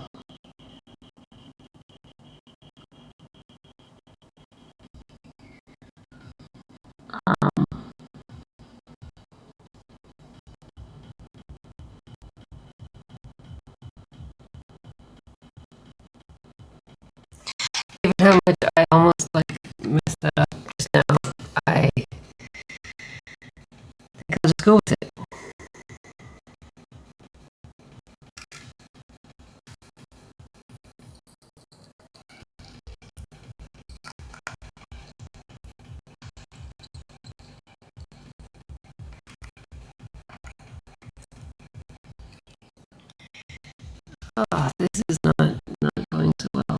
given how much I almost like messed that up just now, I think I'll just go with it. Oh, this is not going so well.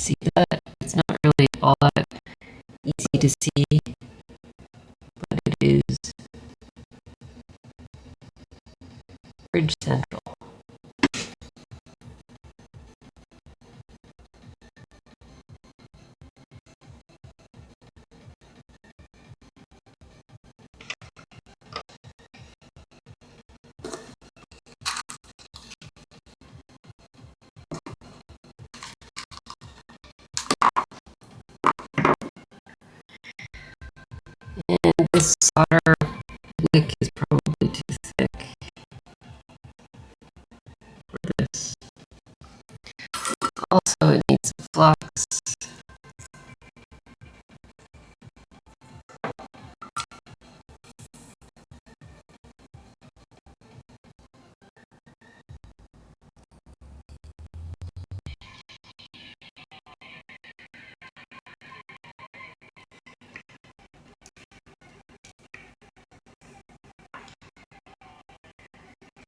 see that. It's not really all that easy to see, but it is bridge central. And this solder wick is probably too thick for this. Also, it needs a flux.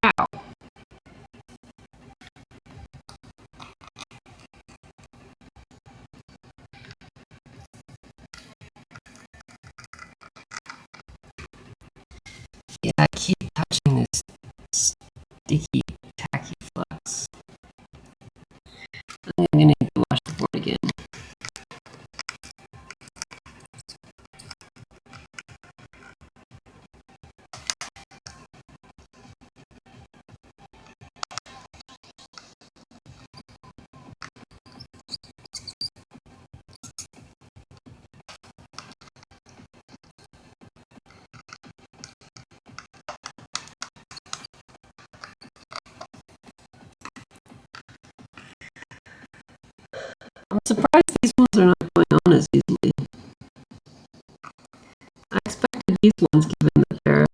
Ow. Yeah, I keep touching this sticky, tacky flux. I'm gonna need to wash the board again. I'm surprised these ones are not going on as easily. I expected these ones, given that they're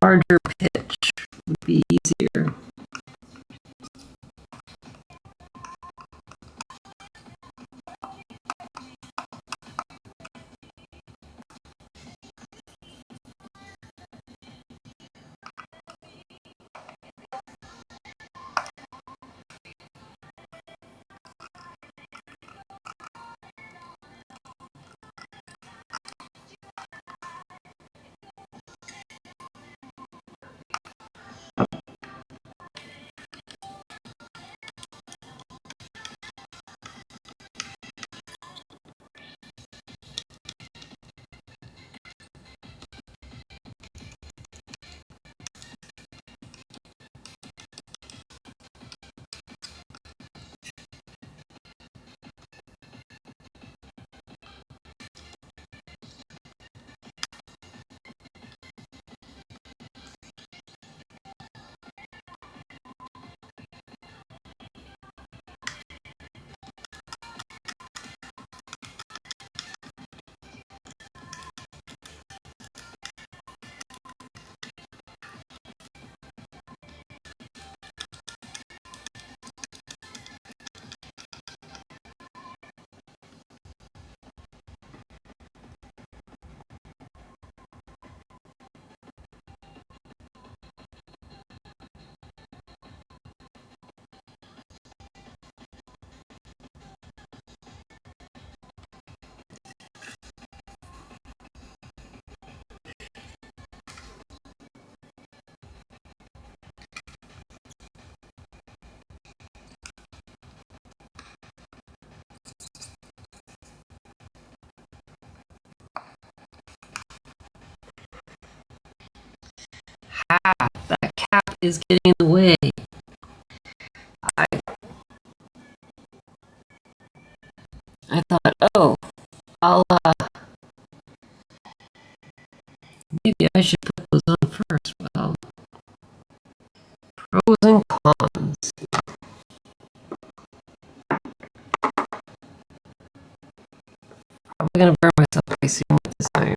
larger pitch, would be easier. Ah, that cap is getting in the way. I thought, oh, I'll, maybe I should put those on first. Well, pros and cons. Probably gonna burn myself pretty soon with this iron.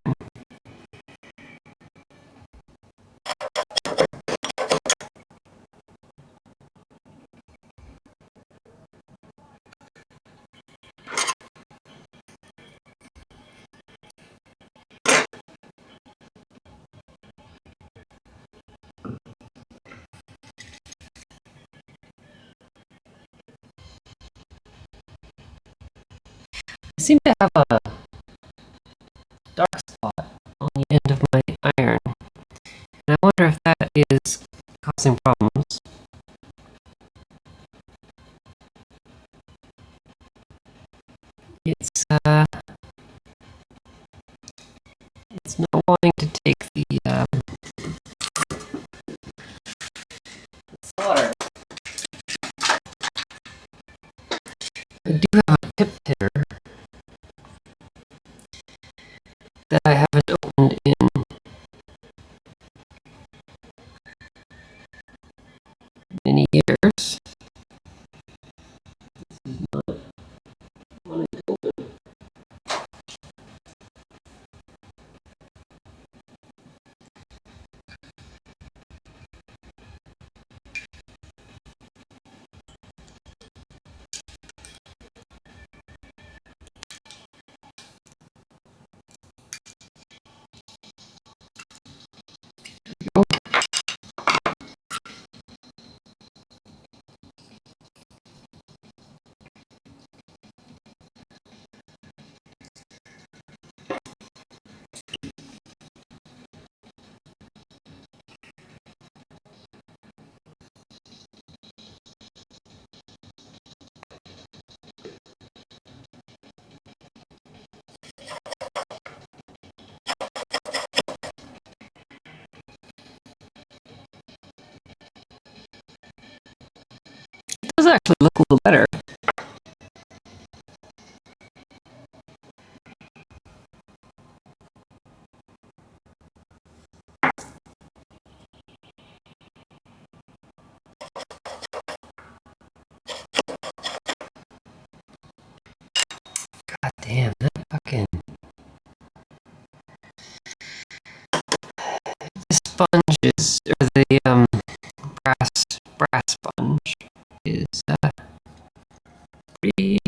seem to have a dark spot on the end of my iron. And I wonder if that is causing problems. It's not wanting to take the solder. I do have a pip hitter that I haven't opened in many years. This is not wanting to open. It does actually look a little better. God damn, that fucking... The sponge is, or the brass sponge is pretty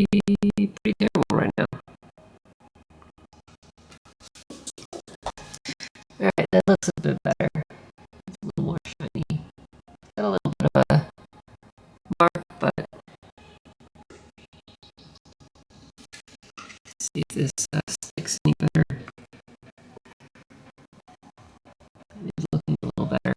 terrible right now. Alright, that looks a bit better. It's a little more shiny. Got a little bit of a mark, but let's see if this sticks any better. It's looking a little better.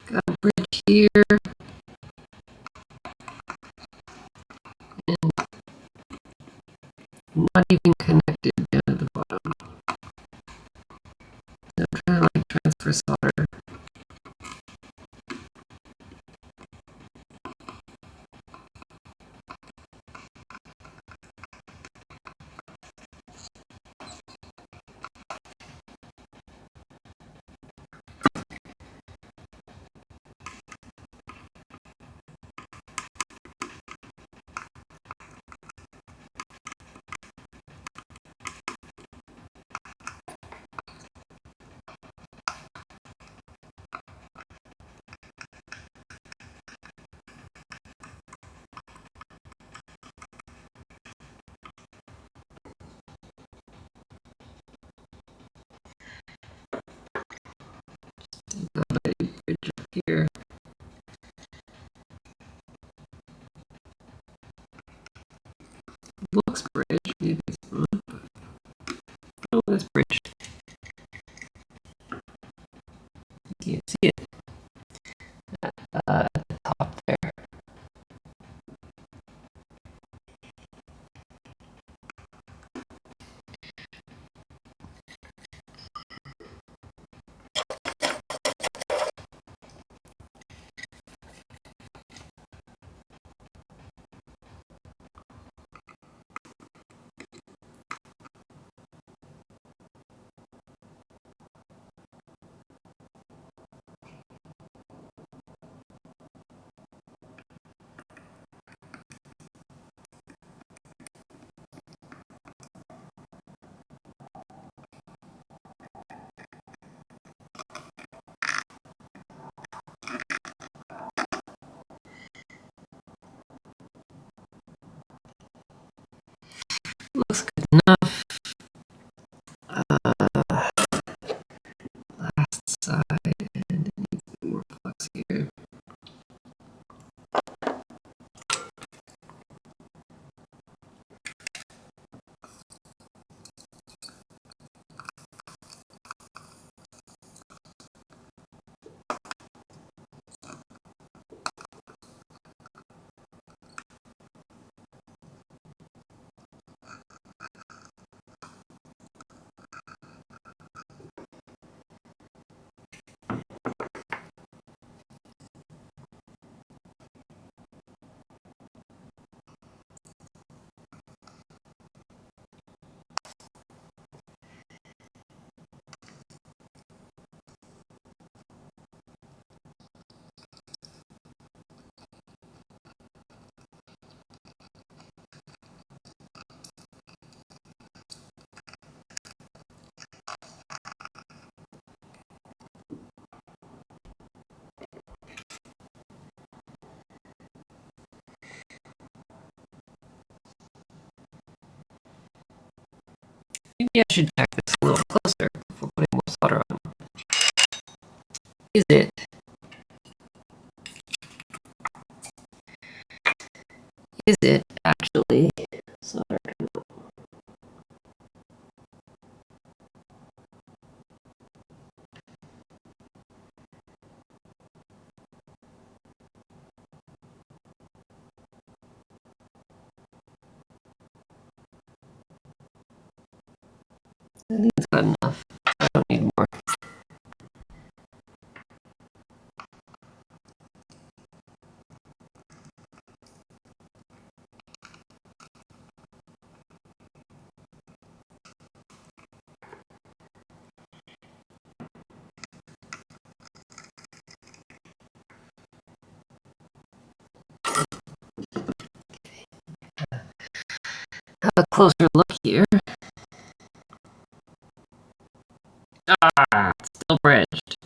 Got a bridge here, and not even connected down at the bottom. So I'm trying to like transfer solder. Got a bridge up here. Looks bridge, maybe it's not, but oh, that's bridged. You can't see it at the top there. Yeah, I should check this a little closer before putting more solder on. Is it actually soldered? I think it's good enough. I don't need more. Have a closer look here. Ah, it's still bridged.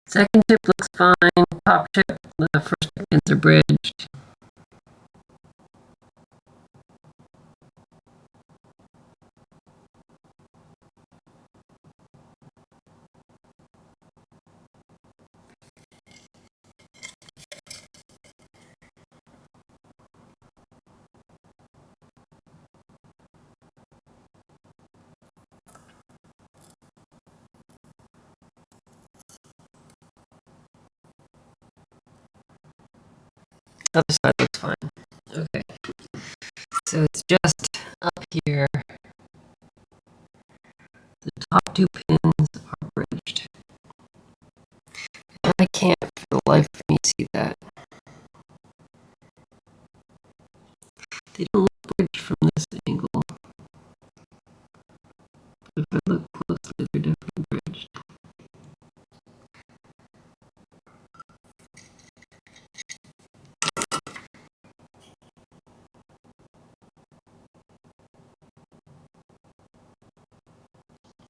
Second chip looks fine. Top chip, the first pins are bridged. Other side looks fine. Okay. So it's just up here. The top two pins are bridged. And I can't for the life of me see that. They don't look bridged from this angle. But if I look closely, they're definitely bridged.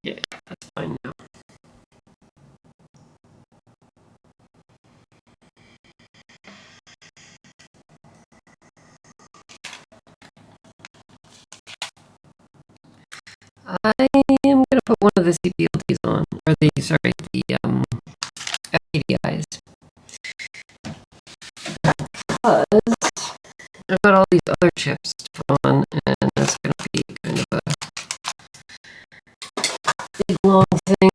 Yeah, that's fine now. I am gonna put one of the CPLTs on, or the FPDIs. Because I've got all these other chips to put on, and that's gonna be kind of a big long thing.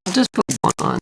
I'll just put one on.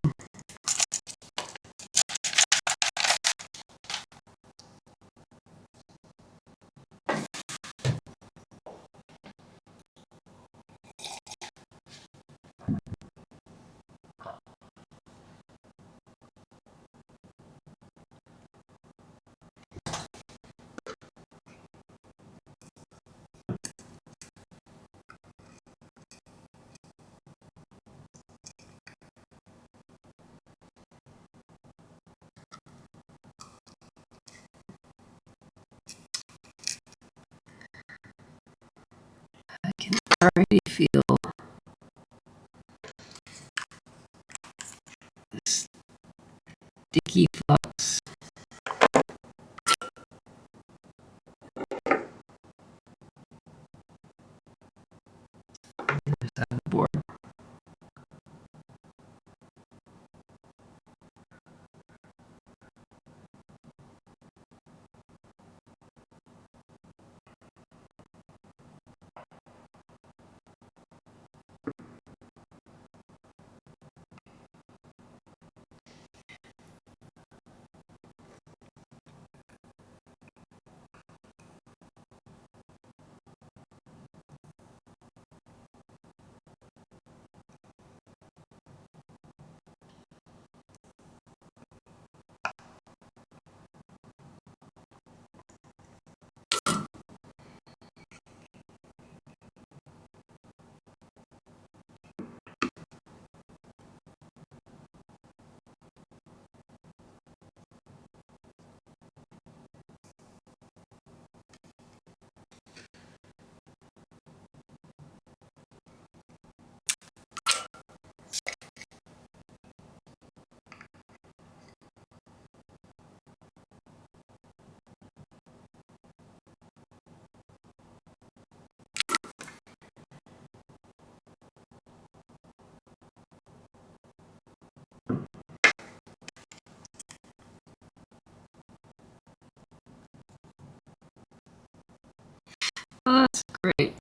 great.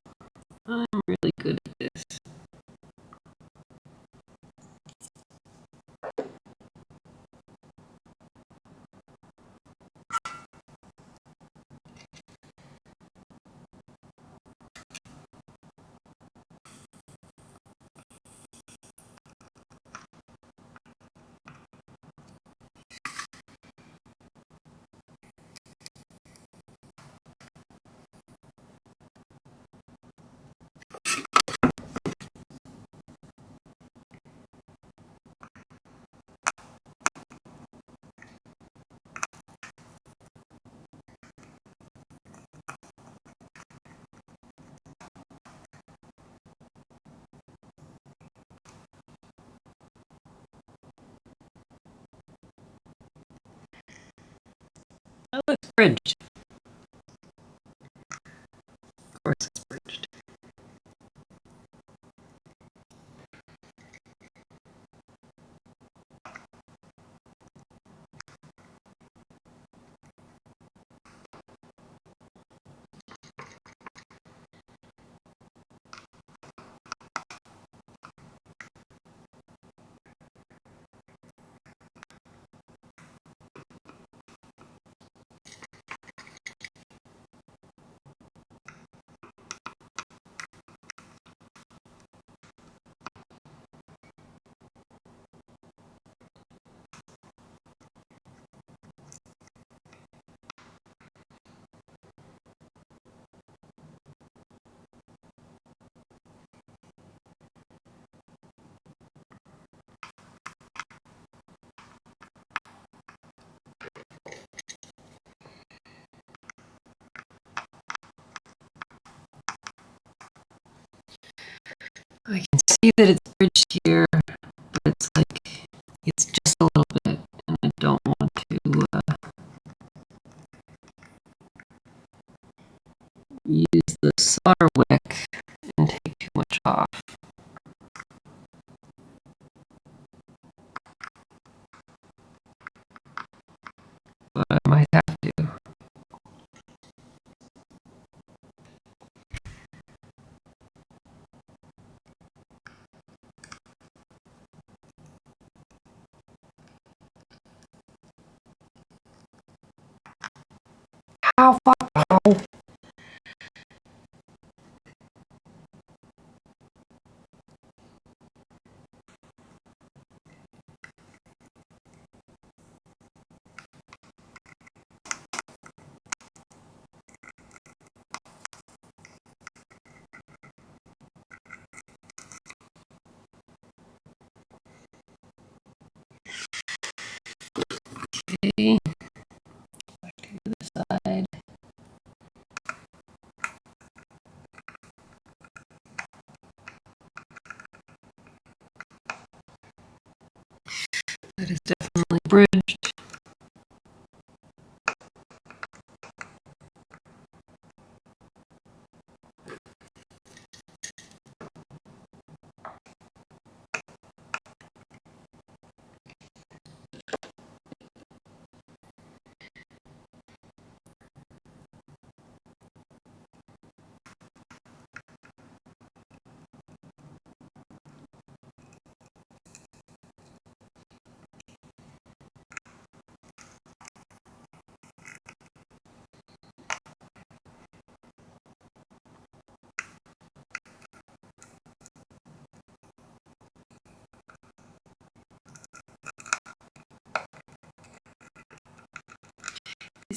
I'm really good at this. That looks bridged. Of course it's bridged. I can see that it's bridged here, but it's like, it's just a little bit, and I don't want to use the solder wick and take too much off. But I might have to. Ow, fuck, ow. Okay. Back to the other side. That is definitely bridged.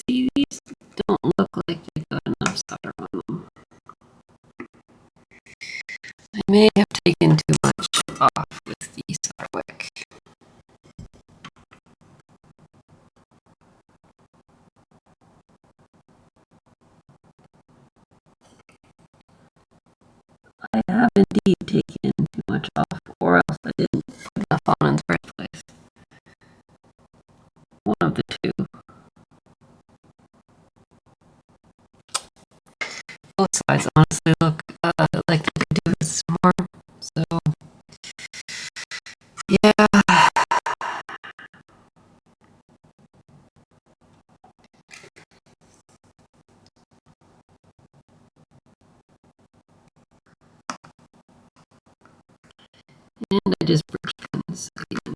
See, these don't look like they've got enough solder on them. I may have taken too much off with the solder wick. I have indeed taken too much off, or else I didn't put enough on in the first place. One of the two. Both sides honestly look like they could do this more. So, yeah. just bridge pins again.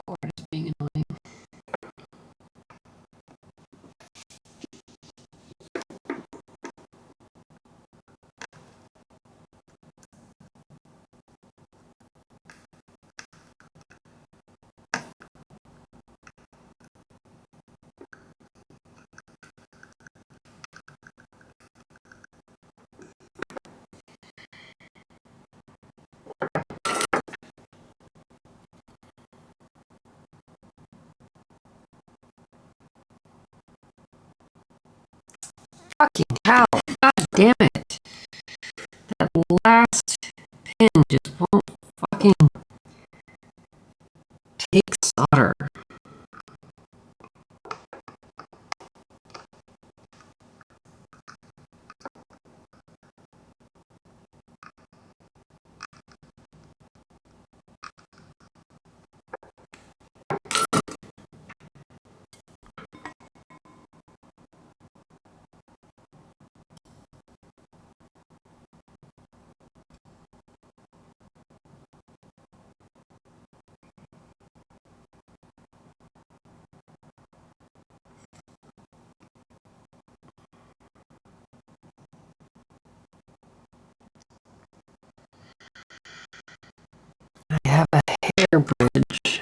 Cord is being annoying. Fucking cow! God damn it! That last pin just won't fucking take solder. I have a hair bridge.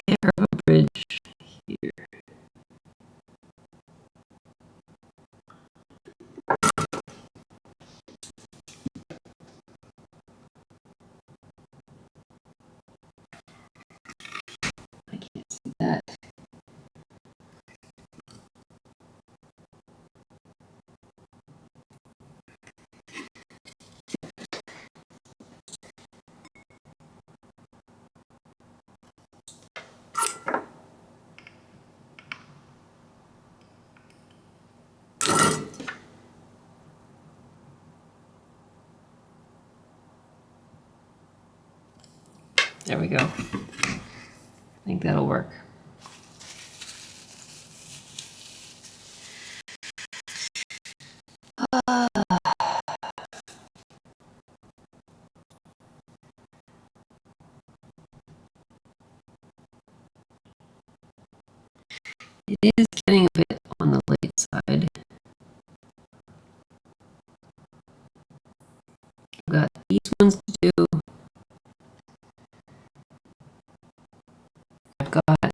Hair of a bridge here. I can't see that. There we go. I think that'll work. It is getting a bit on the late side. I've got these ones to do. I've got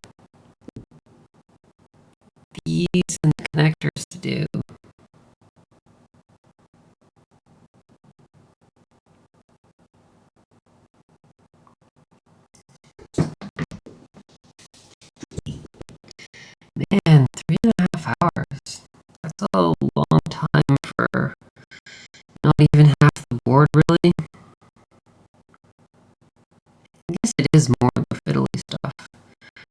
these and the connectors to do. Man, 3.5 hours. That's a long time for not even half the board, really. I guess it is more of the fiddly stuff.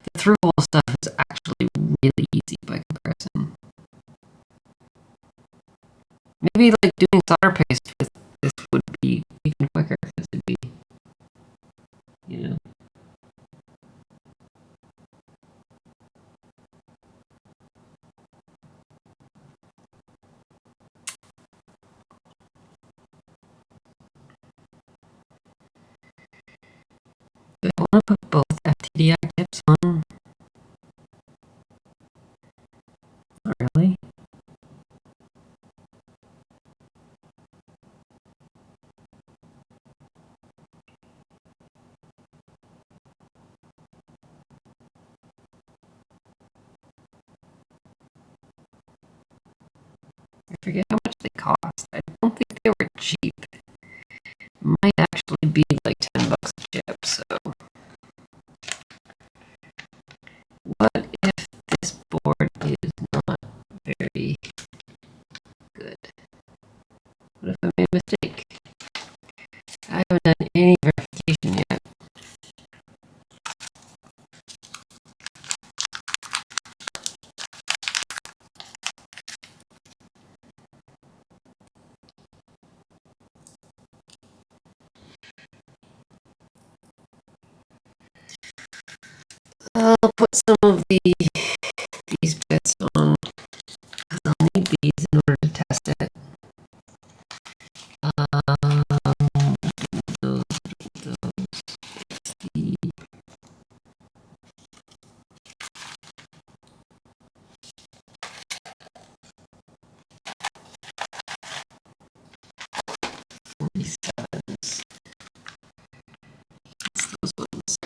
The through-hole stuff is actually really easy by comparison. Maybe like doing solder paste with this would be even quicker because it'd be, you know. Do I want to put both FTDI tips on? Not really. I forget how much they cost. I don't think they were cheap. Might actually be like $10 a chip, so. What if this board is not mistake. I haven't done any verification yet. I'll put some of these bits on. I'll need these in order to test it. Those, the those ones.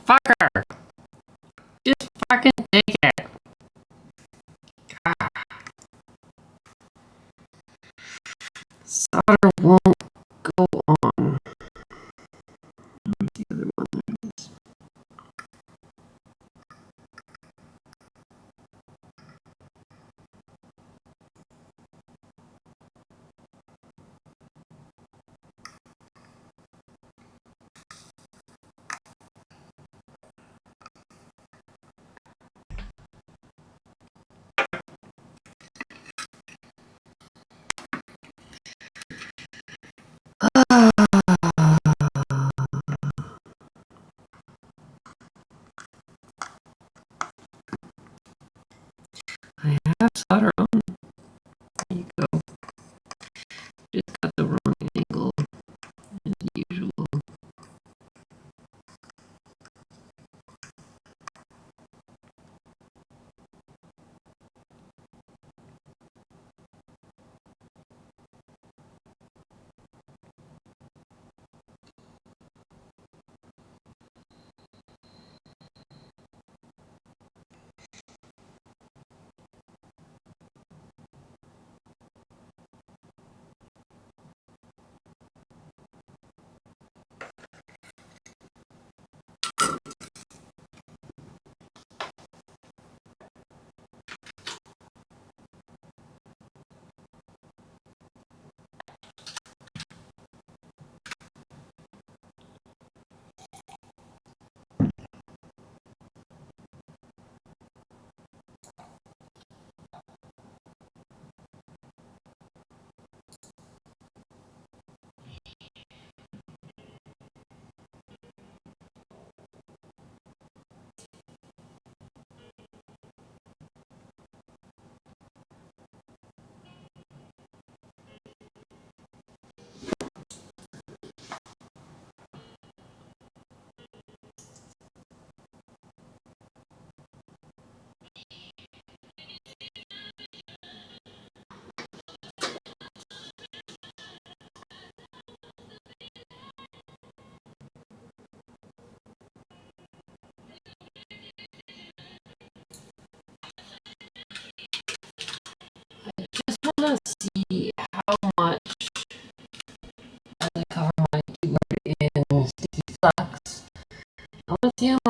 Fucker! Just fucking take it. Solder won't go on. Where's the other one? There it is.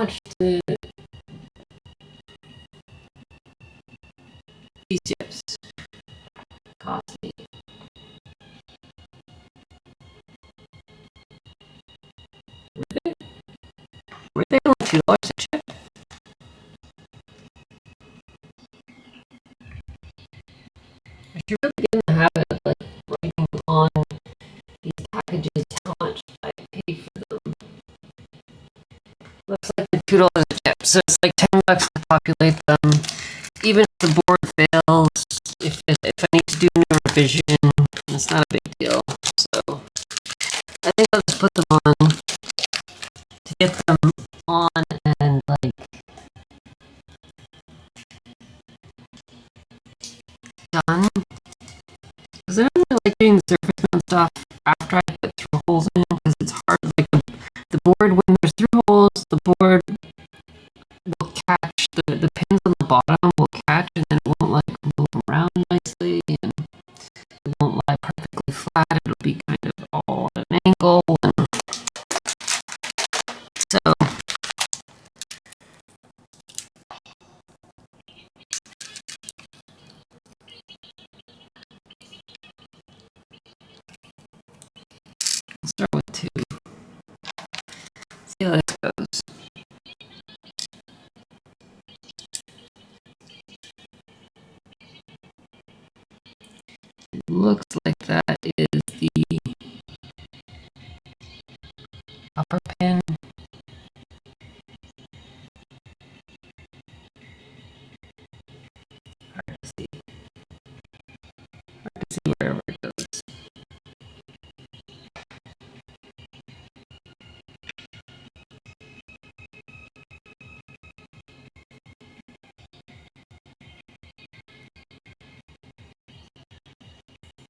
much do these chips cost me? Were they only $2 a chip? I should really get in the habit of like writing on these packages how much I pay for them. Looks like they're $2 a chip, so it's like $10 to populate them. Even if the board fails, if I need to do a new revision, it's not a big deal. So I think I'll just put them on to get them on and like done. Because I don't really like doing the surface mount stuff after I put through holes in, because it's hard. Like the board, when there's through holes, the board will catch, the pins on the bottom will catch, and then it won't like move around nicely, and it won't lie perfectly flat. It'll be kind of all at an angle, and so I'll start with 2. See how this goes. It looks like that is the upper pin. Hard to see. Hard to see wherever it goes.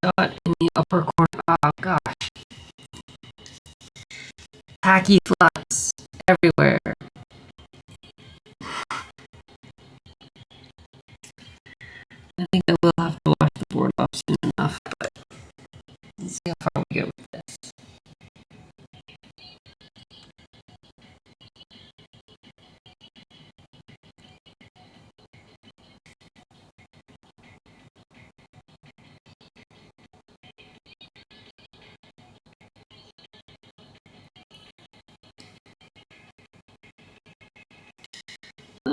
Dot in the upper corner. Oh gosh. Tacky flux everywhere. I think I will have to wash the board off soon enough, but let's see how far we get with this.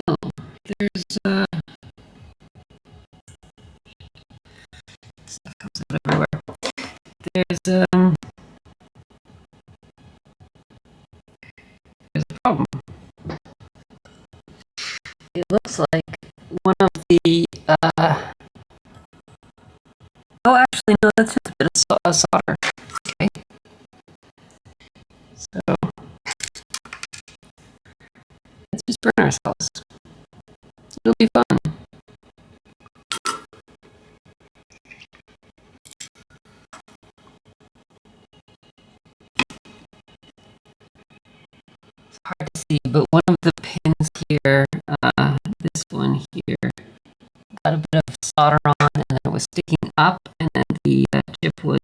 Oh, there's stuff comes out everywhere. There's a problem. It looks like one of the oh, actually no, that's just a bit of solder. Okay, so let's just burn ourselves. It'll be fun. It's hard to see, but one of the pins here, this one here, got a bit of solder on, and then it was sticking up, and then the chip was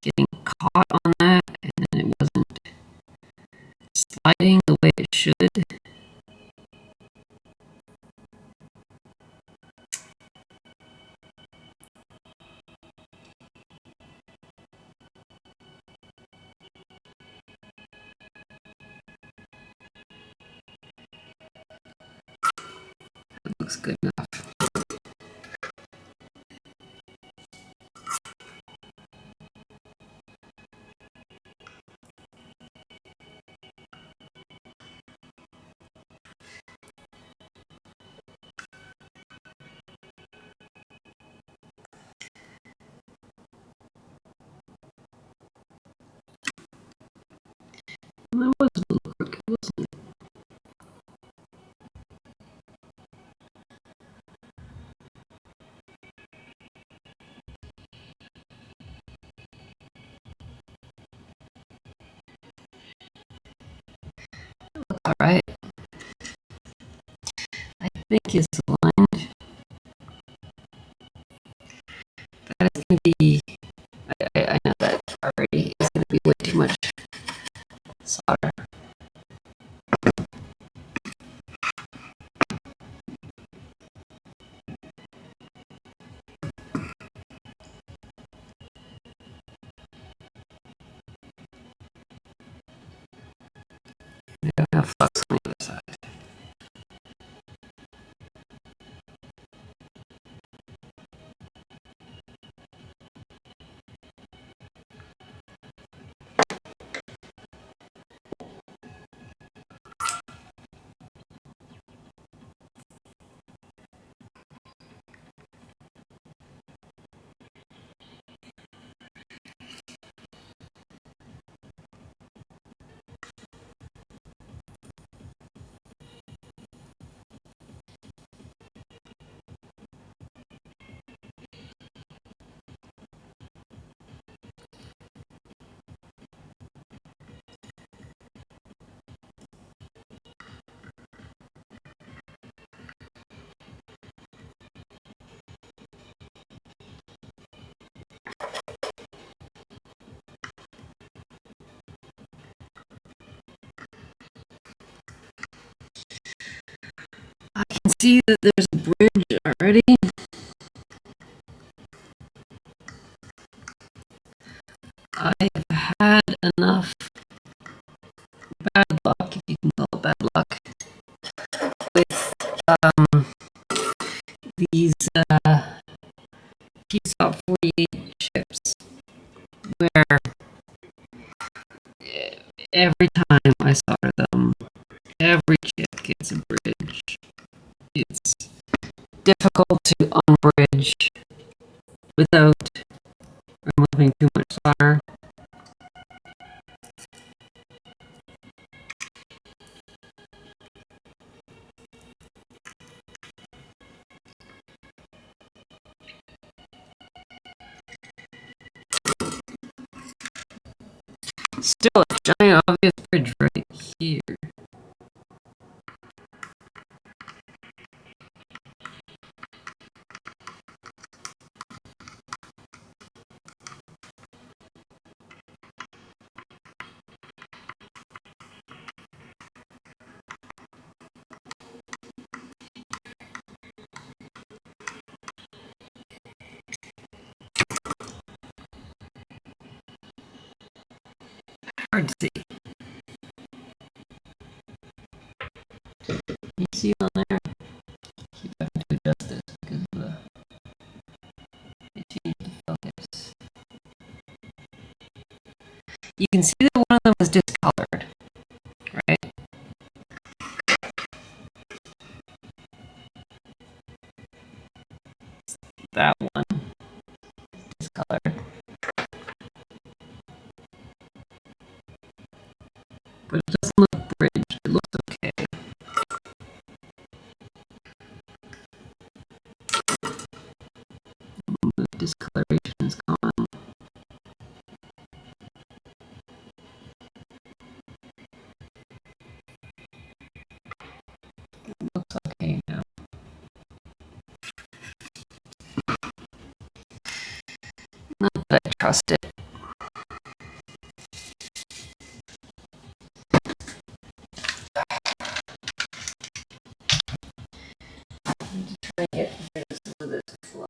getting caught on that, and then it wasn't sliding the way it should. That looks good enough. Well, that was a little crooked, wasn't it? Alright. I think it's aligned. That is going to be, I know that already is going to be way too much solder. can see that there's a bridge already. I've had enough bad luck, if you can call it bad luck, with these PSOP 48 chips, where every time I solder them, every chip gets a bridge. It's difficult to unbridge without removing too much solder. Still a giant obvious bridge right here. Hard to see. You see on there? Keep having to adjust this because of it changed the focus. You can see that one of them is discolored, right? That one is discolored. But it doesn't look bridged. It looks okay. The discoloration is gone. It looks okay now. Not that I trust it. I need to try and get rid of some of this flux.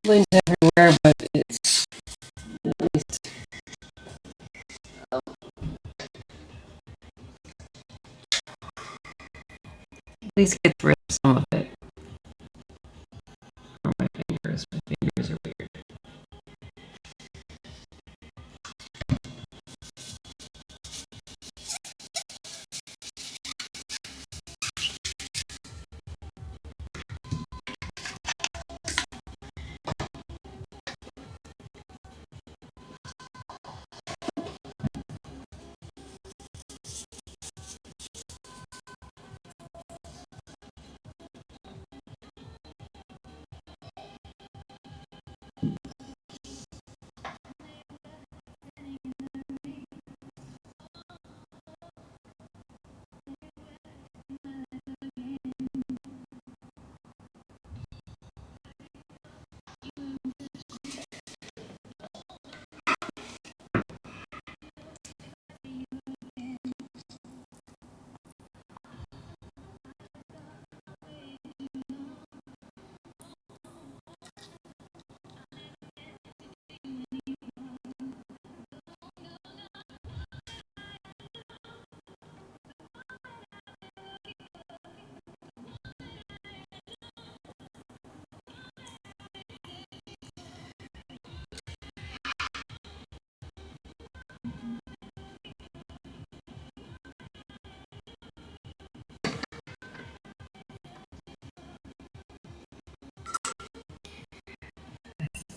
Lanes everywhere, but it's at least gets rid of some of it. Or my fingers are weird.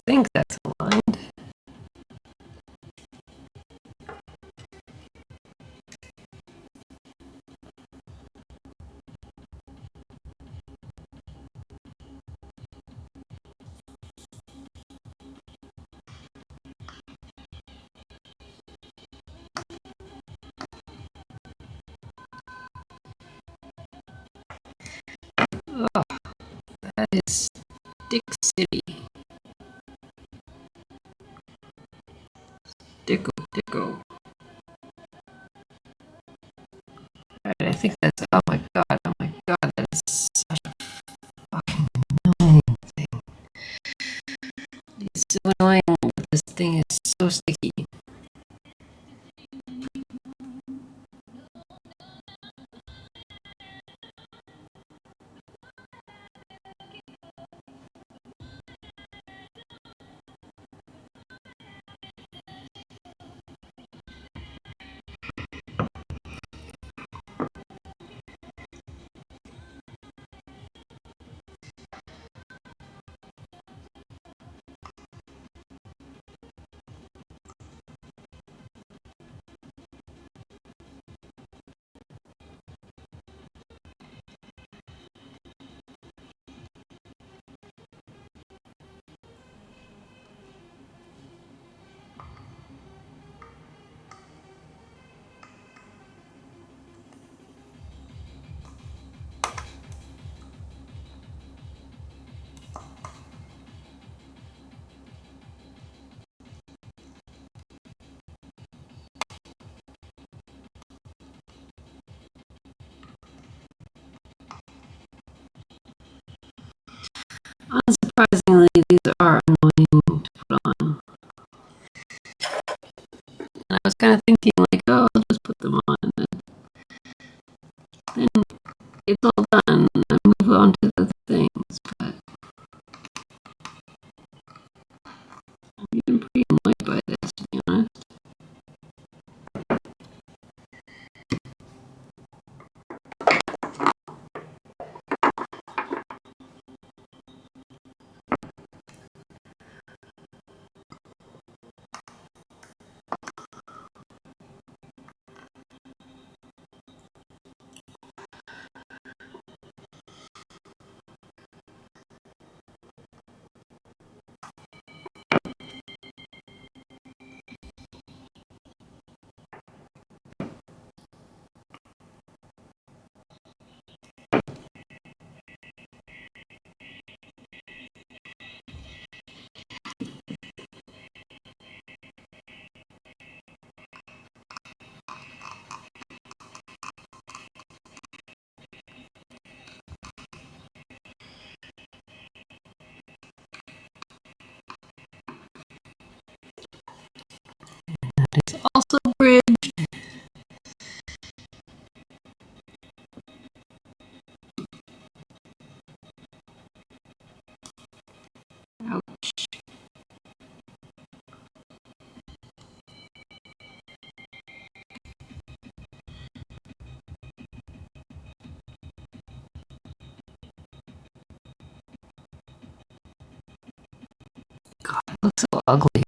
think that's aligned. Oh, that is Dick City. Dicko. Alright, I think that's, oh my god, that is such a fucking annoying thing. It's so annoying that this thing is so sticky. Unsurprisingly, these are annoying to put on. And I was kind of thinking like, oh, I'll just put them on. And then it's all done. I move on to the things. But I'm getting pretty annoyed by this, to be honest. It's also bridged. Ouch. God, it looks so ugly.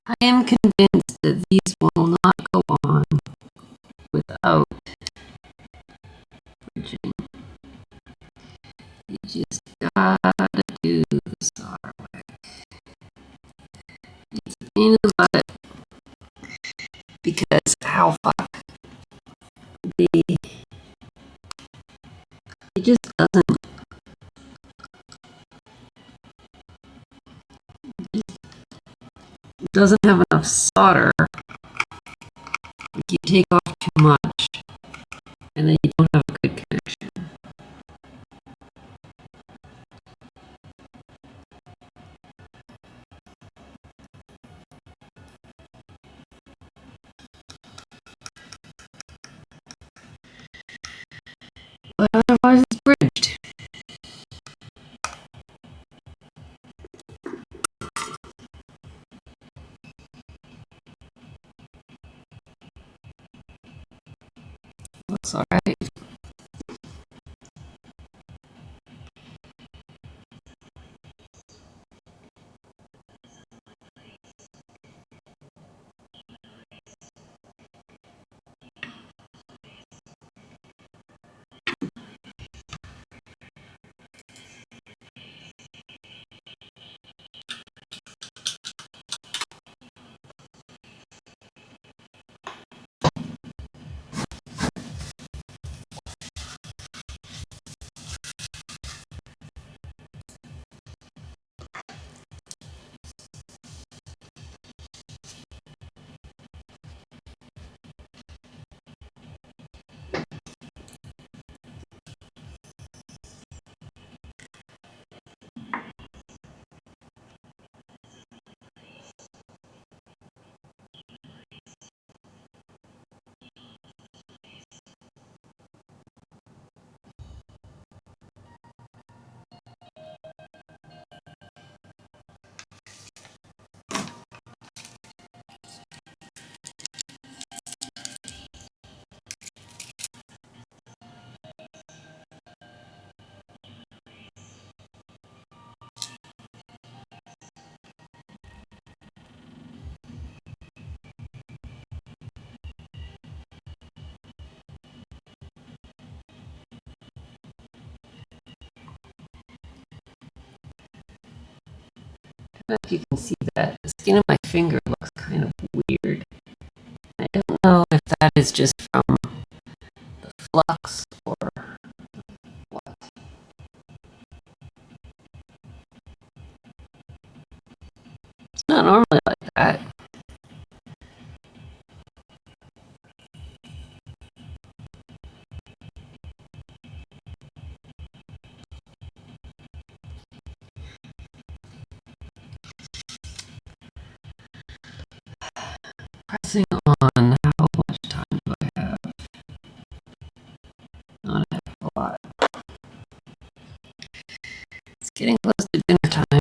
I am convinced that these will not go on without bridging. You just gotta do the solder way. It's a pain in the butt because how fuck it just doesn't have enough solder. If you take off too much, and then you don't have a good connection. But otherwise, it's bridged. Looks alright. I don't know if you can see that. The skin of my finger looks kind of weird. I don't know if that is just from the flux or what. It's not normally like that. Pressing on. How much time do I have? Not a heck of a lot. It's getting close to dinner time.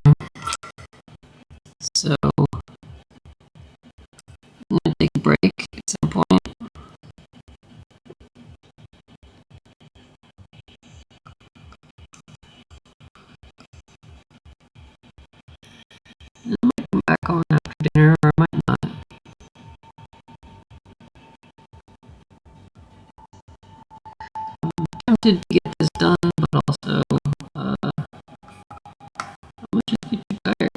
So I'm gonna take a break at some point. And I might come back on after dinner or I might not. I'm tempted to get this done, but also I might just be too tired.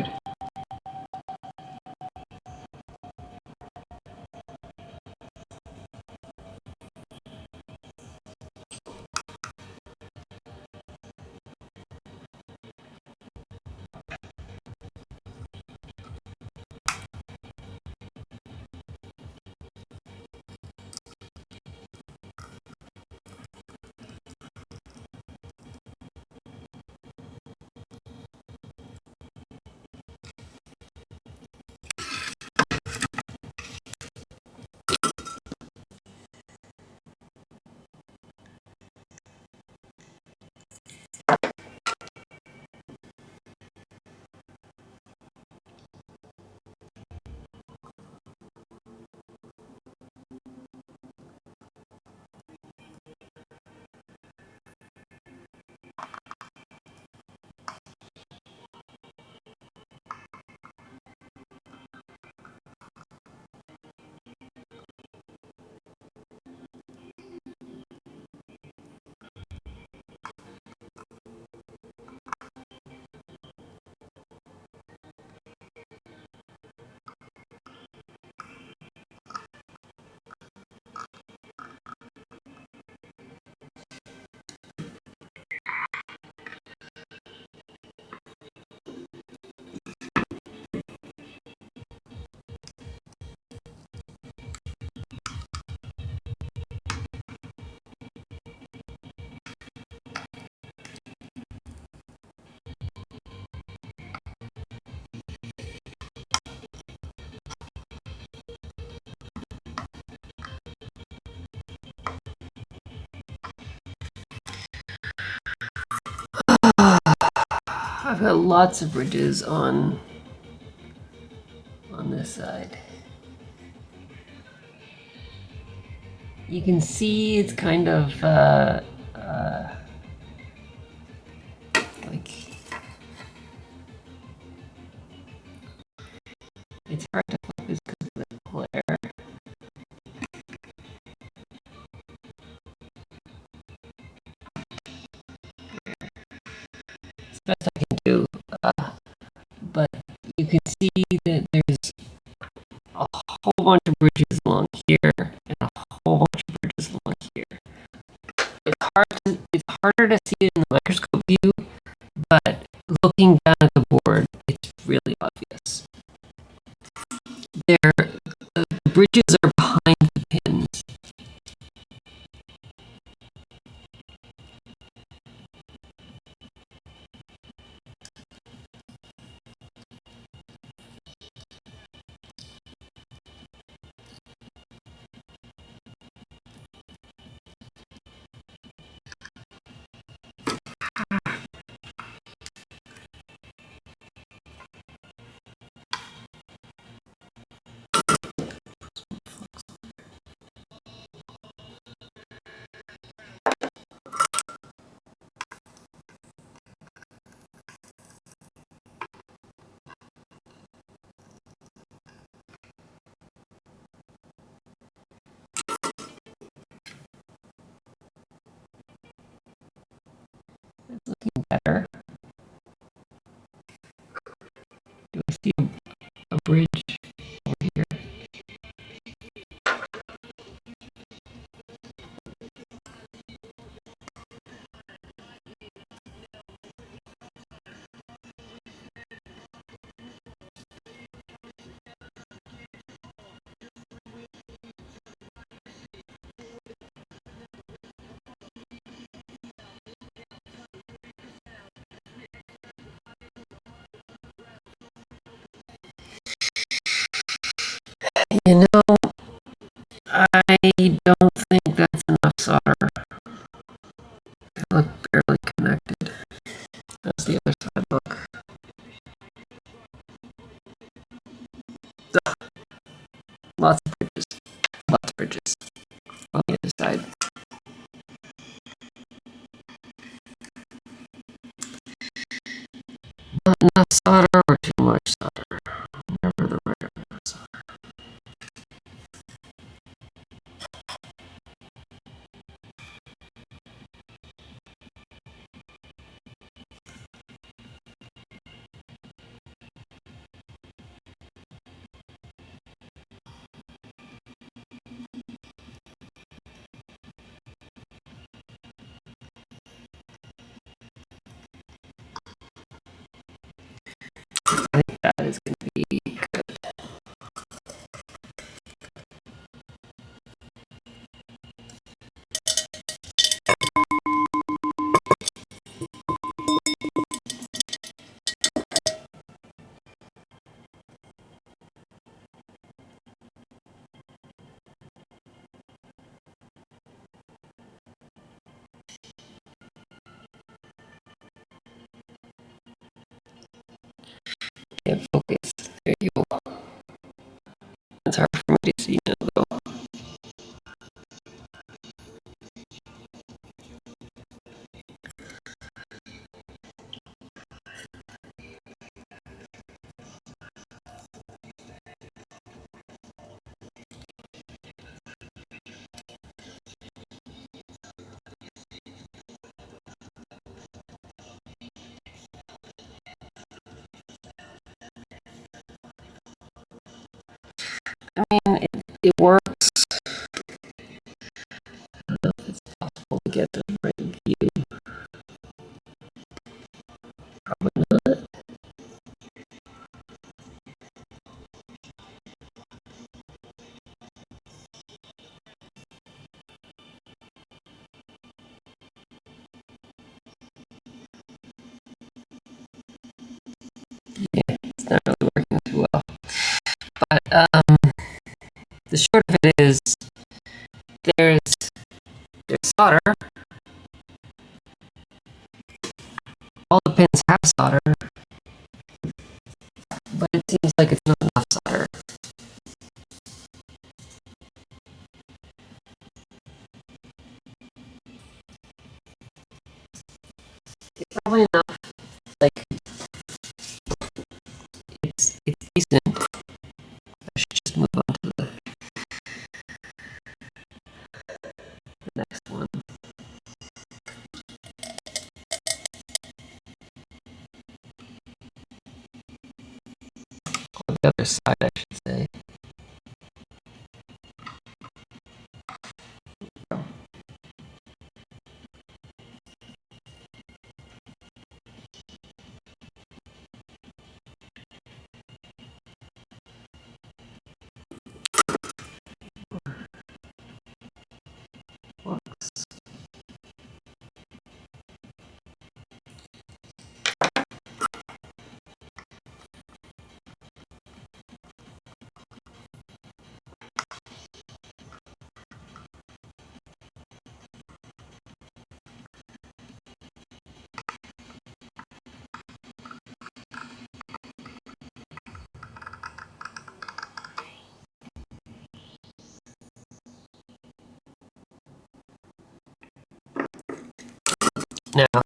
got lots of bridges on this side. You can see it's kind of like it's hard to focus because of the glare. It's the best I can do, but you can see that there's a whole bunch of bridges along here and a whole bunch of bridges along here. It's harder to see it in the microscope view, but looking down at the board, it's really obvious. The bridges are behind the pins. It's looking better. Do I see a bridge over here? You know, I don't think that's enough solder. They look barely connected. That's the other side. Look. Ugh. Lots of bridges. Lots of bridges on the other side. Not enough solder or too much solder. Never the right amount of solder. I think that is going to be good. Can't focus. There you go. It's hard for me to see now, though. I mean, it works. I don't know if it's possible to get the right view. Probably not. Yeah, it's not really working too well. But the short of it is, there's solder, all the pins have solder, but it seems like it's not enough solder. It's probably enough. Like, it's decent. I should just move on to the next one. Or the other side, I should say. Now,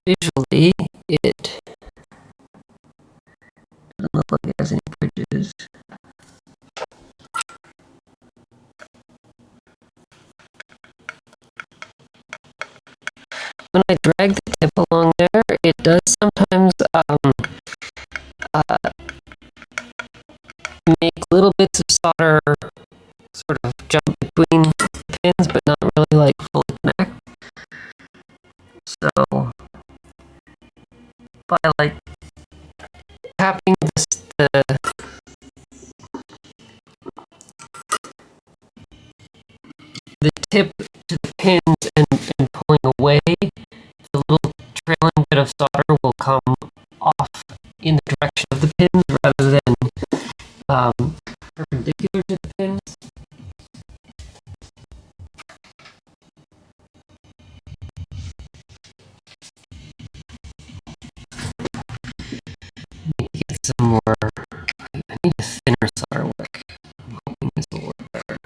visually, it doesn't look like it has any bridges. When I drag the tip along there, it does sometimes make little bits of solder sort of jump between pins, but not really like fully connect. So, by like tapping the tip to the pins and pulling away, the little trailing bit of solder will come off in the direction of the pins rather than perpendicular to the pins. Get some more. I need a thinner solder wick. I'm hoping this will work better.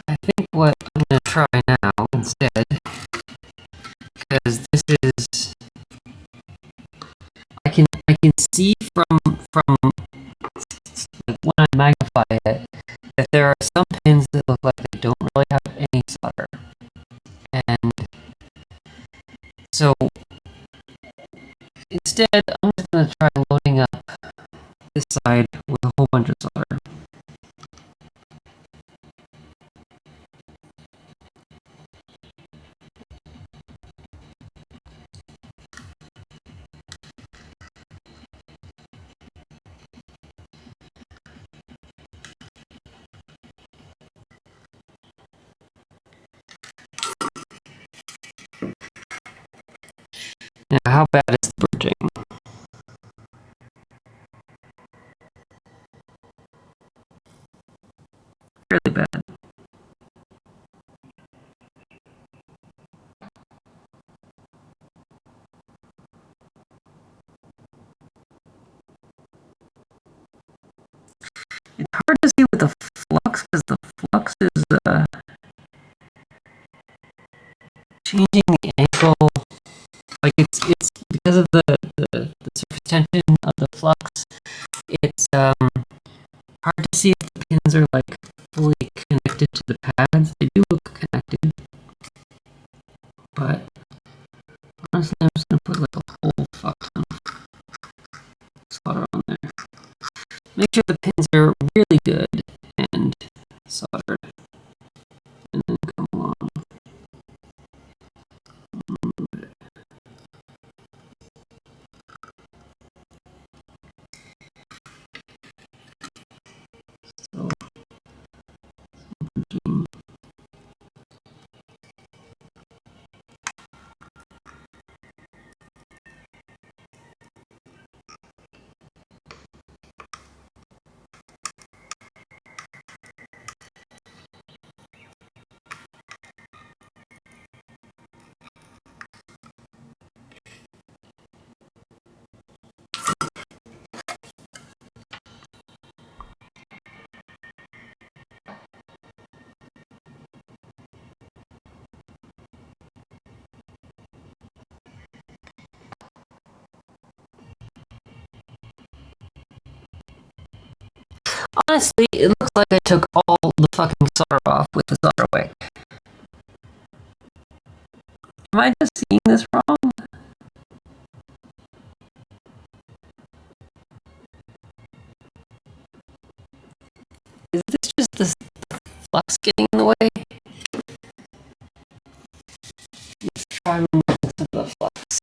I think what I'm going to try now instead, because this is, I can see from like when I magnify it that there are some pins that look like they don't really have any solder, and so instead I'm just going to try loading up this side with a whole bunch of solder. Now, how bad is the bridging? Really bad. It's hard to see with the flux because the flux is changing the angle. Like it's because of the surface tension of the flux. It's hard to see if the pins are like fully connected to the pads. They do look connected, but honestly, I'm just gonna put like a whole fuck ton of solder on there. Make sure the pins are really good and soldered, and then come along. So, Honestly, it looks like I took all the fucking solder off with the solder wick. Am I just seeing this wrong? Is this just the flux getting in the way? Let's try removing some of the flux.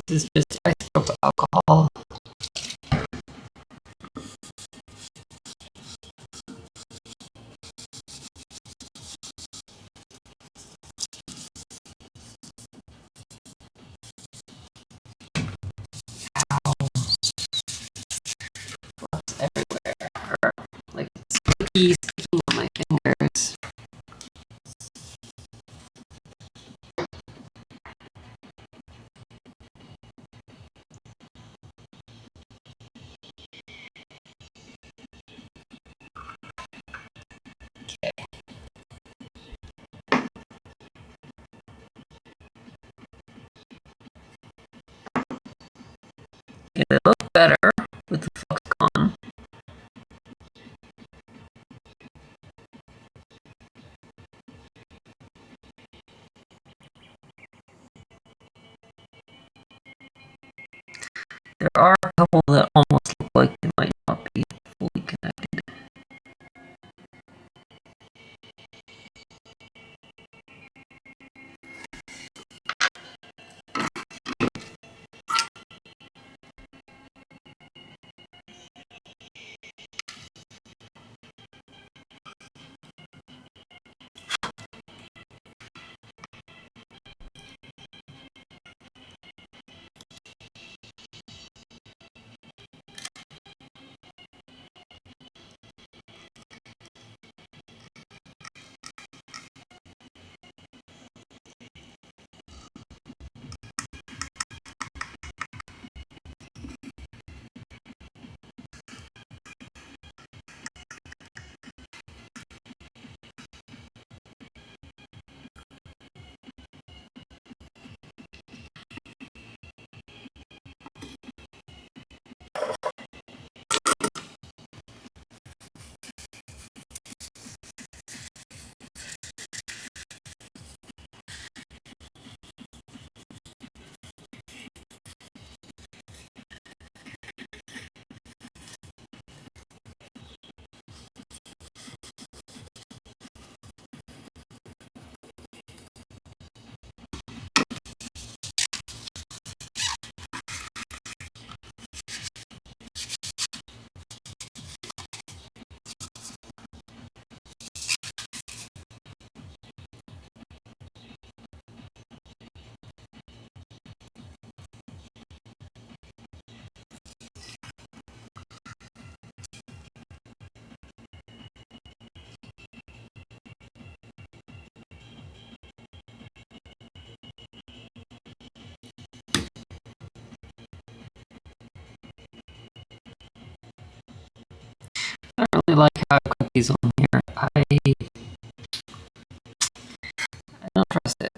This is just isopropyl alcohol. Flux everywhere. Like sticky on my fingers. They look better with the flux gone. There are a couple that almost look like they might not be fully connected. I don't really like how I put these on here. I don't trust it.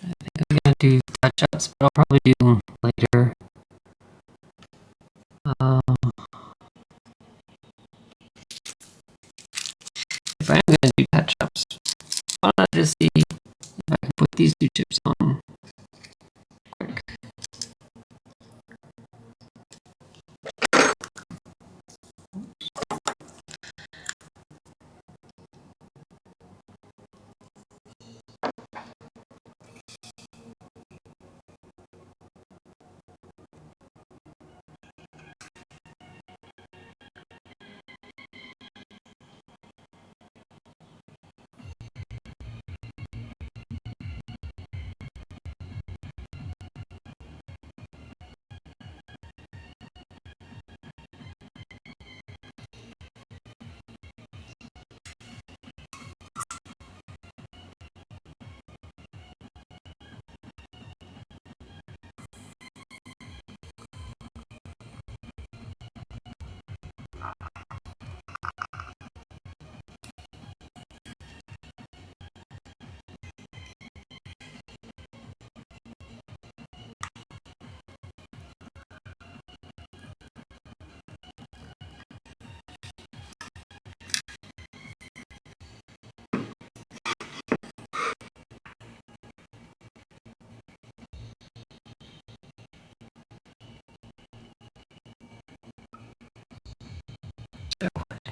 I think I'm gonna do touch-ups, but I'll probably do them later. If I am gonna do touch-ups, why don't I just see if I can put these two chips on quick.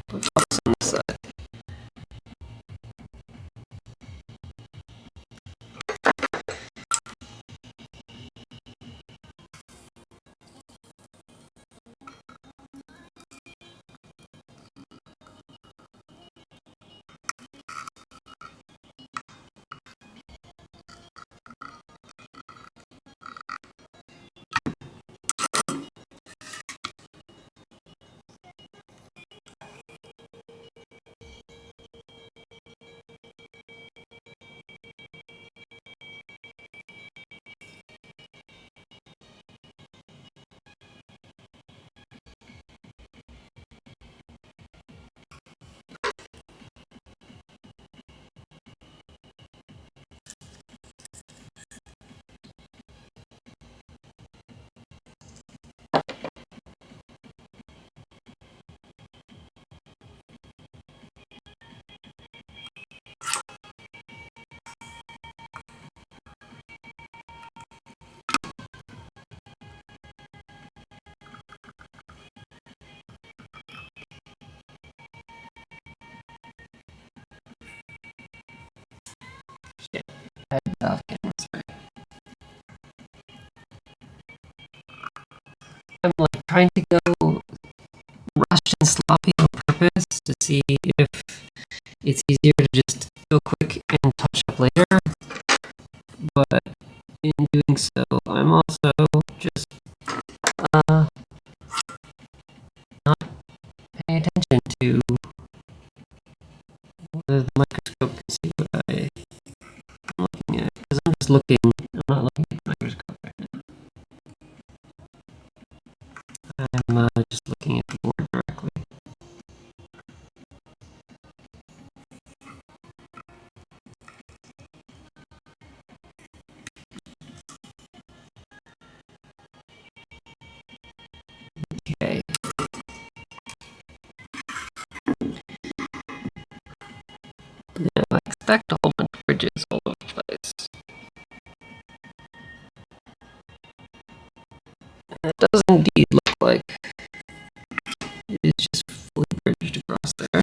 put buffs on this side. Shit. Sorry. I'm like trying to go rushed and sloppy on purpose to see if it's easier to just go quick and touch up later. But in doing so, I'm also just not paying attention to whether the microscope can see what I'm looking at. Because I'm just looking, I'm not looking at the microscope right now. I'm just looking at the board directly. Okay. Now I expect a whole bunch of bridges all over the place. And it does indeed look like it is just fully bridged across there.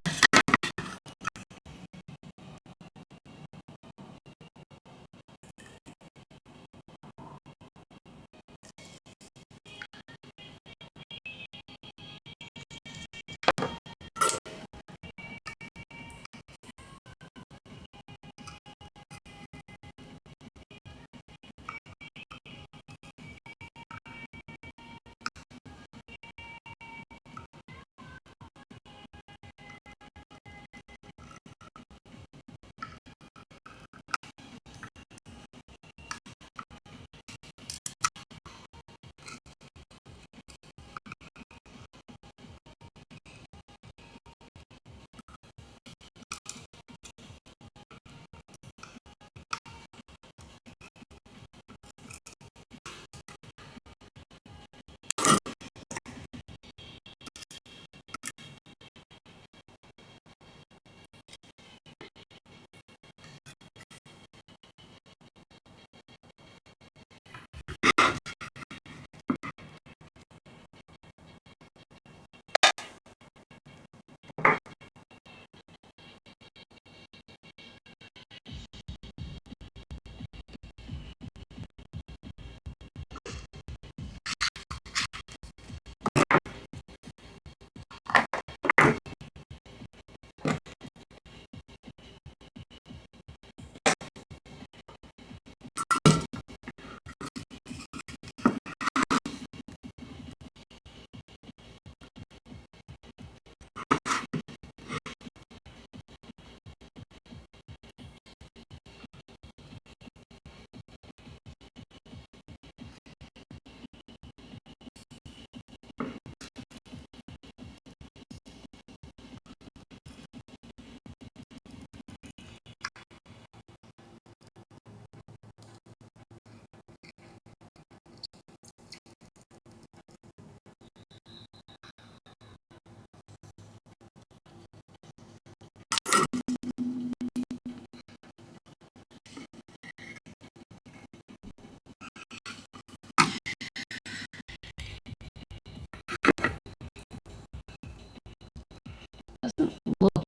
doesn't look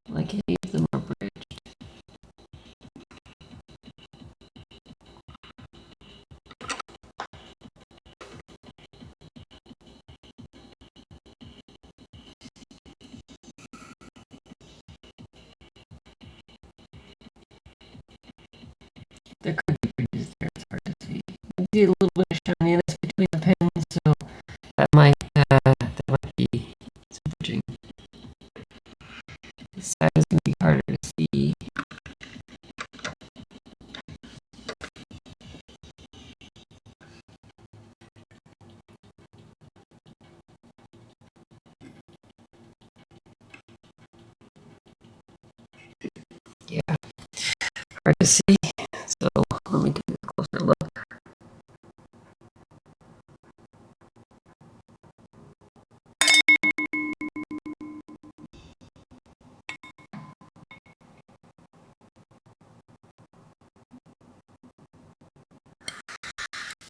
like any of them are bridged. There could be bridges there, it's hard to see. I see a little bit of shininess between the pins, so that might be some bridging. This side is going to be harder to see. Yeah, hard to see. So let me take a closer look.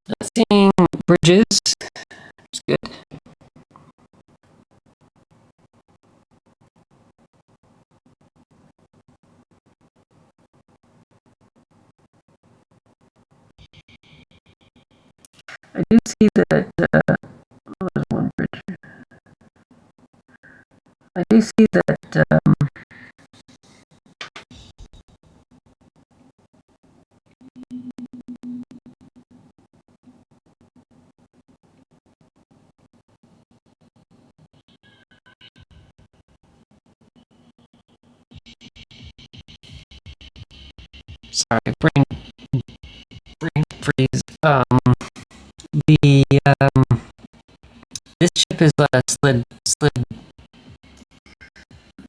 Not seeing bridges. It's good. I do see that, there's one bridge. I do see that, sorry, brain freeze. This chip is slid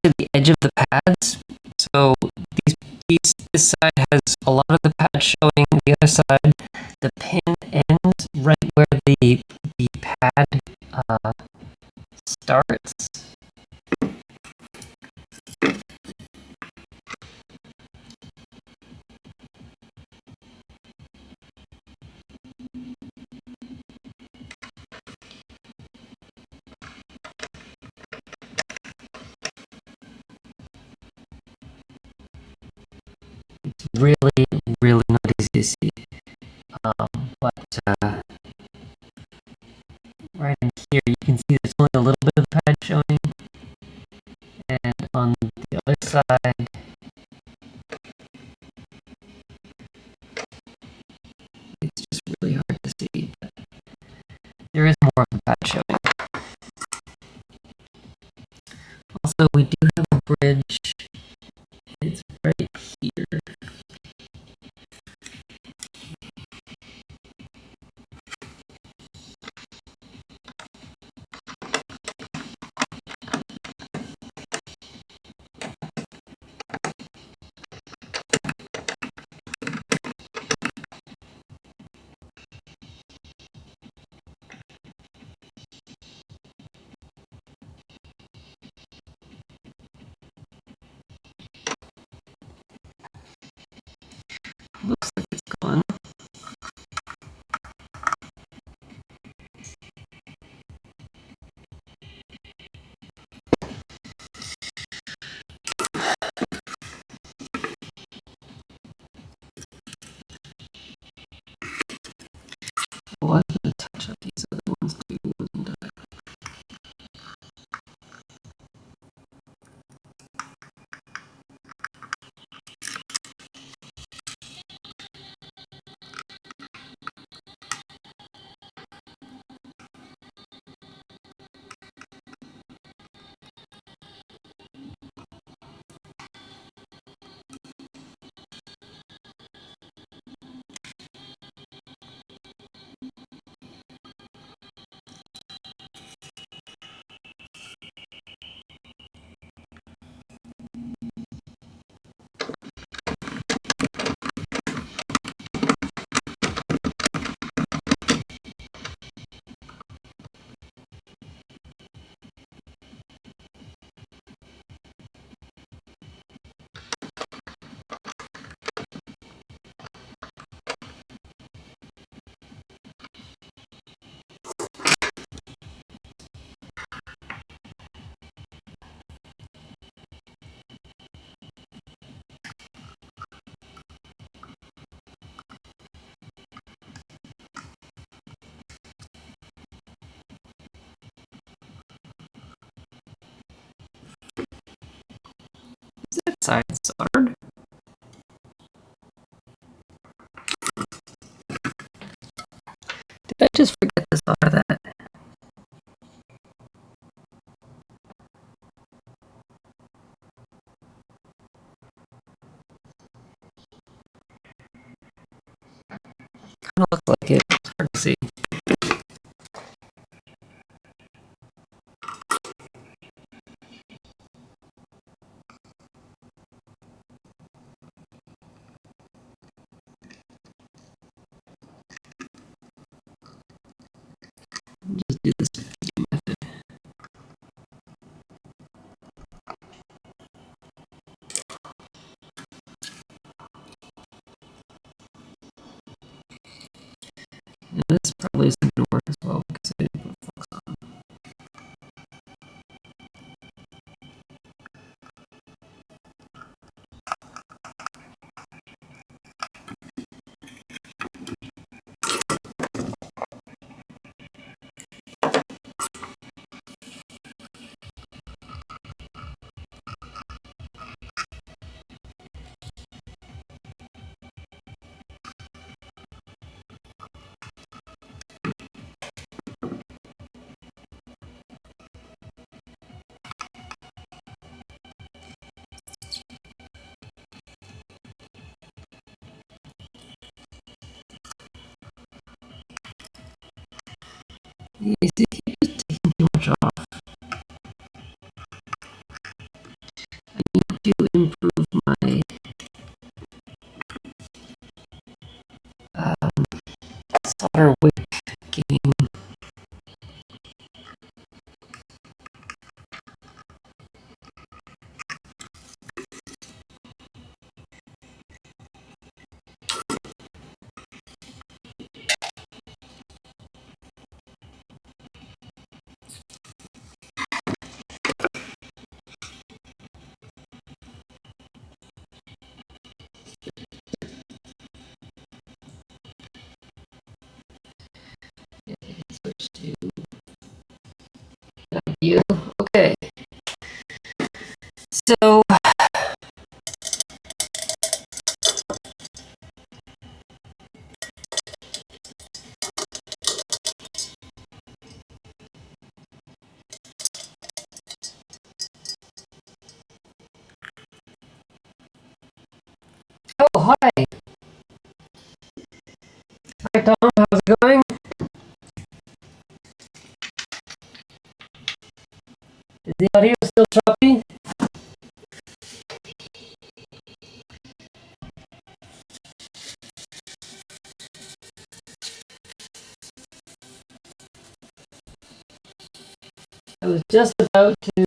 to the edge of the pads. So this side has a lot of the pad showing. The other side, the pin ends right where the pad starts. It's really not easy to see. But right in here, you can see there's only a little bit of pad showing, and on the other side, it's just really hard to see. But there is more of the pad showing. Also, we do have a bridge. It's right here. that side soldered. Did I just forget to solder that? Kind of looks like it. It's hard to see. Just do this method. And this probably isn't going to work as well because I didn't put flux on. You see, keep just taking too much off. I need to improve my solder wick gain. Switch to view. Okay. So oh, hi. Hi, Tom. How's it going? Is the audio still choppy? I was just about to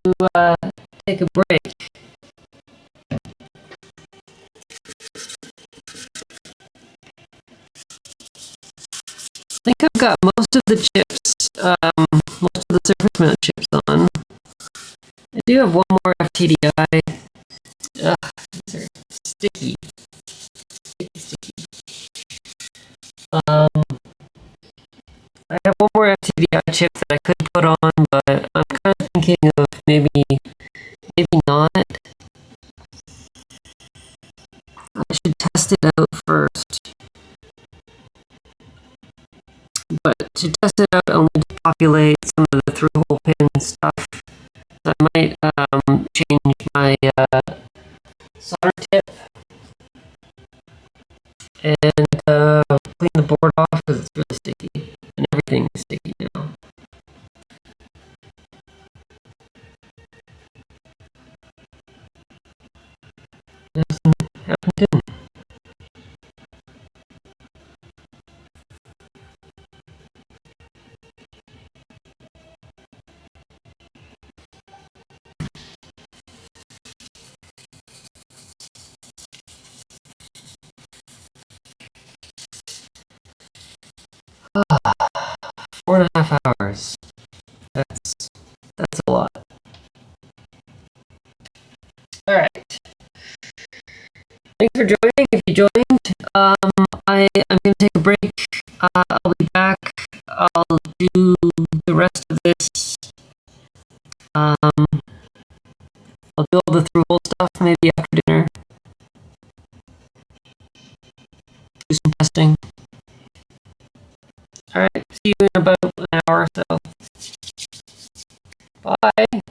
take a break. I think I've got most of the chips, most of the surface mount chips on. I do have one more FTDI. Ugh, these are sticky. Sticky. I have one more FTDI chip that I could put on, but I'm kind of thinking of maybe not. I should test it out first. But to test it out, I'll need to populate some of the through-hole pin stuff. So I might change my solder tip and clean the board off because it's really sticky, and everything is sticky now. Have some tin. Ah, 4.5 hours. That's a lot. All right. Thanks for joining. If you joined, I'm gonna take a break. I'll be back. I'll do the rest of this. I'll do all the through-hole stuff maybe after testing. All right, see you in about an hour or so. Bye.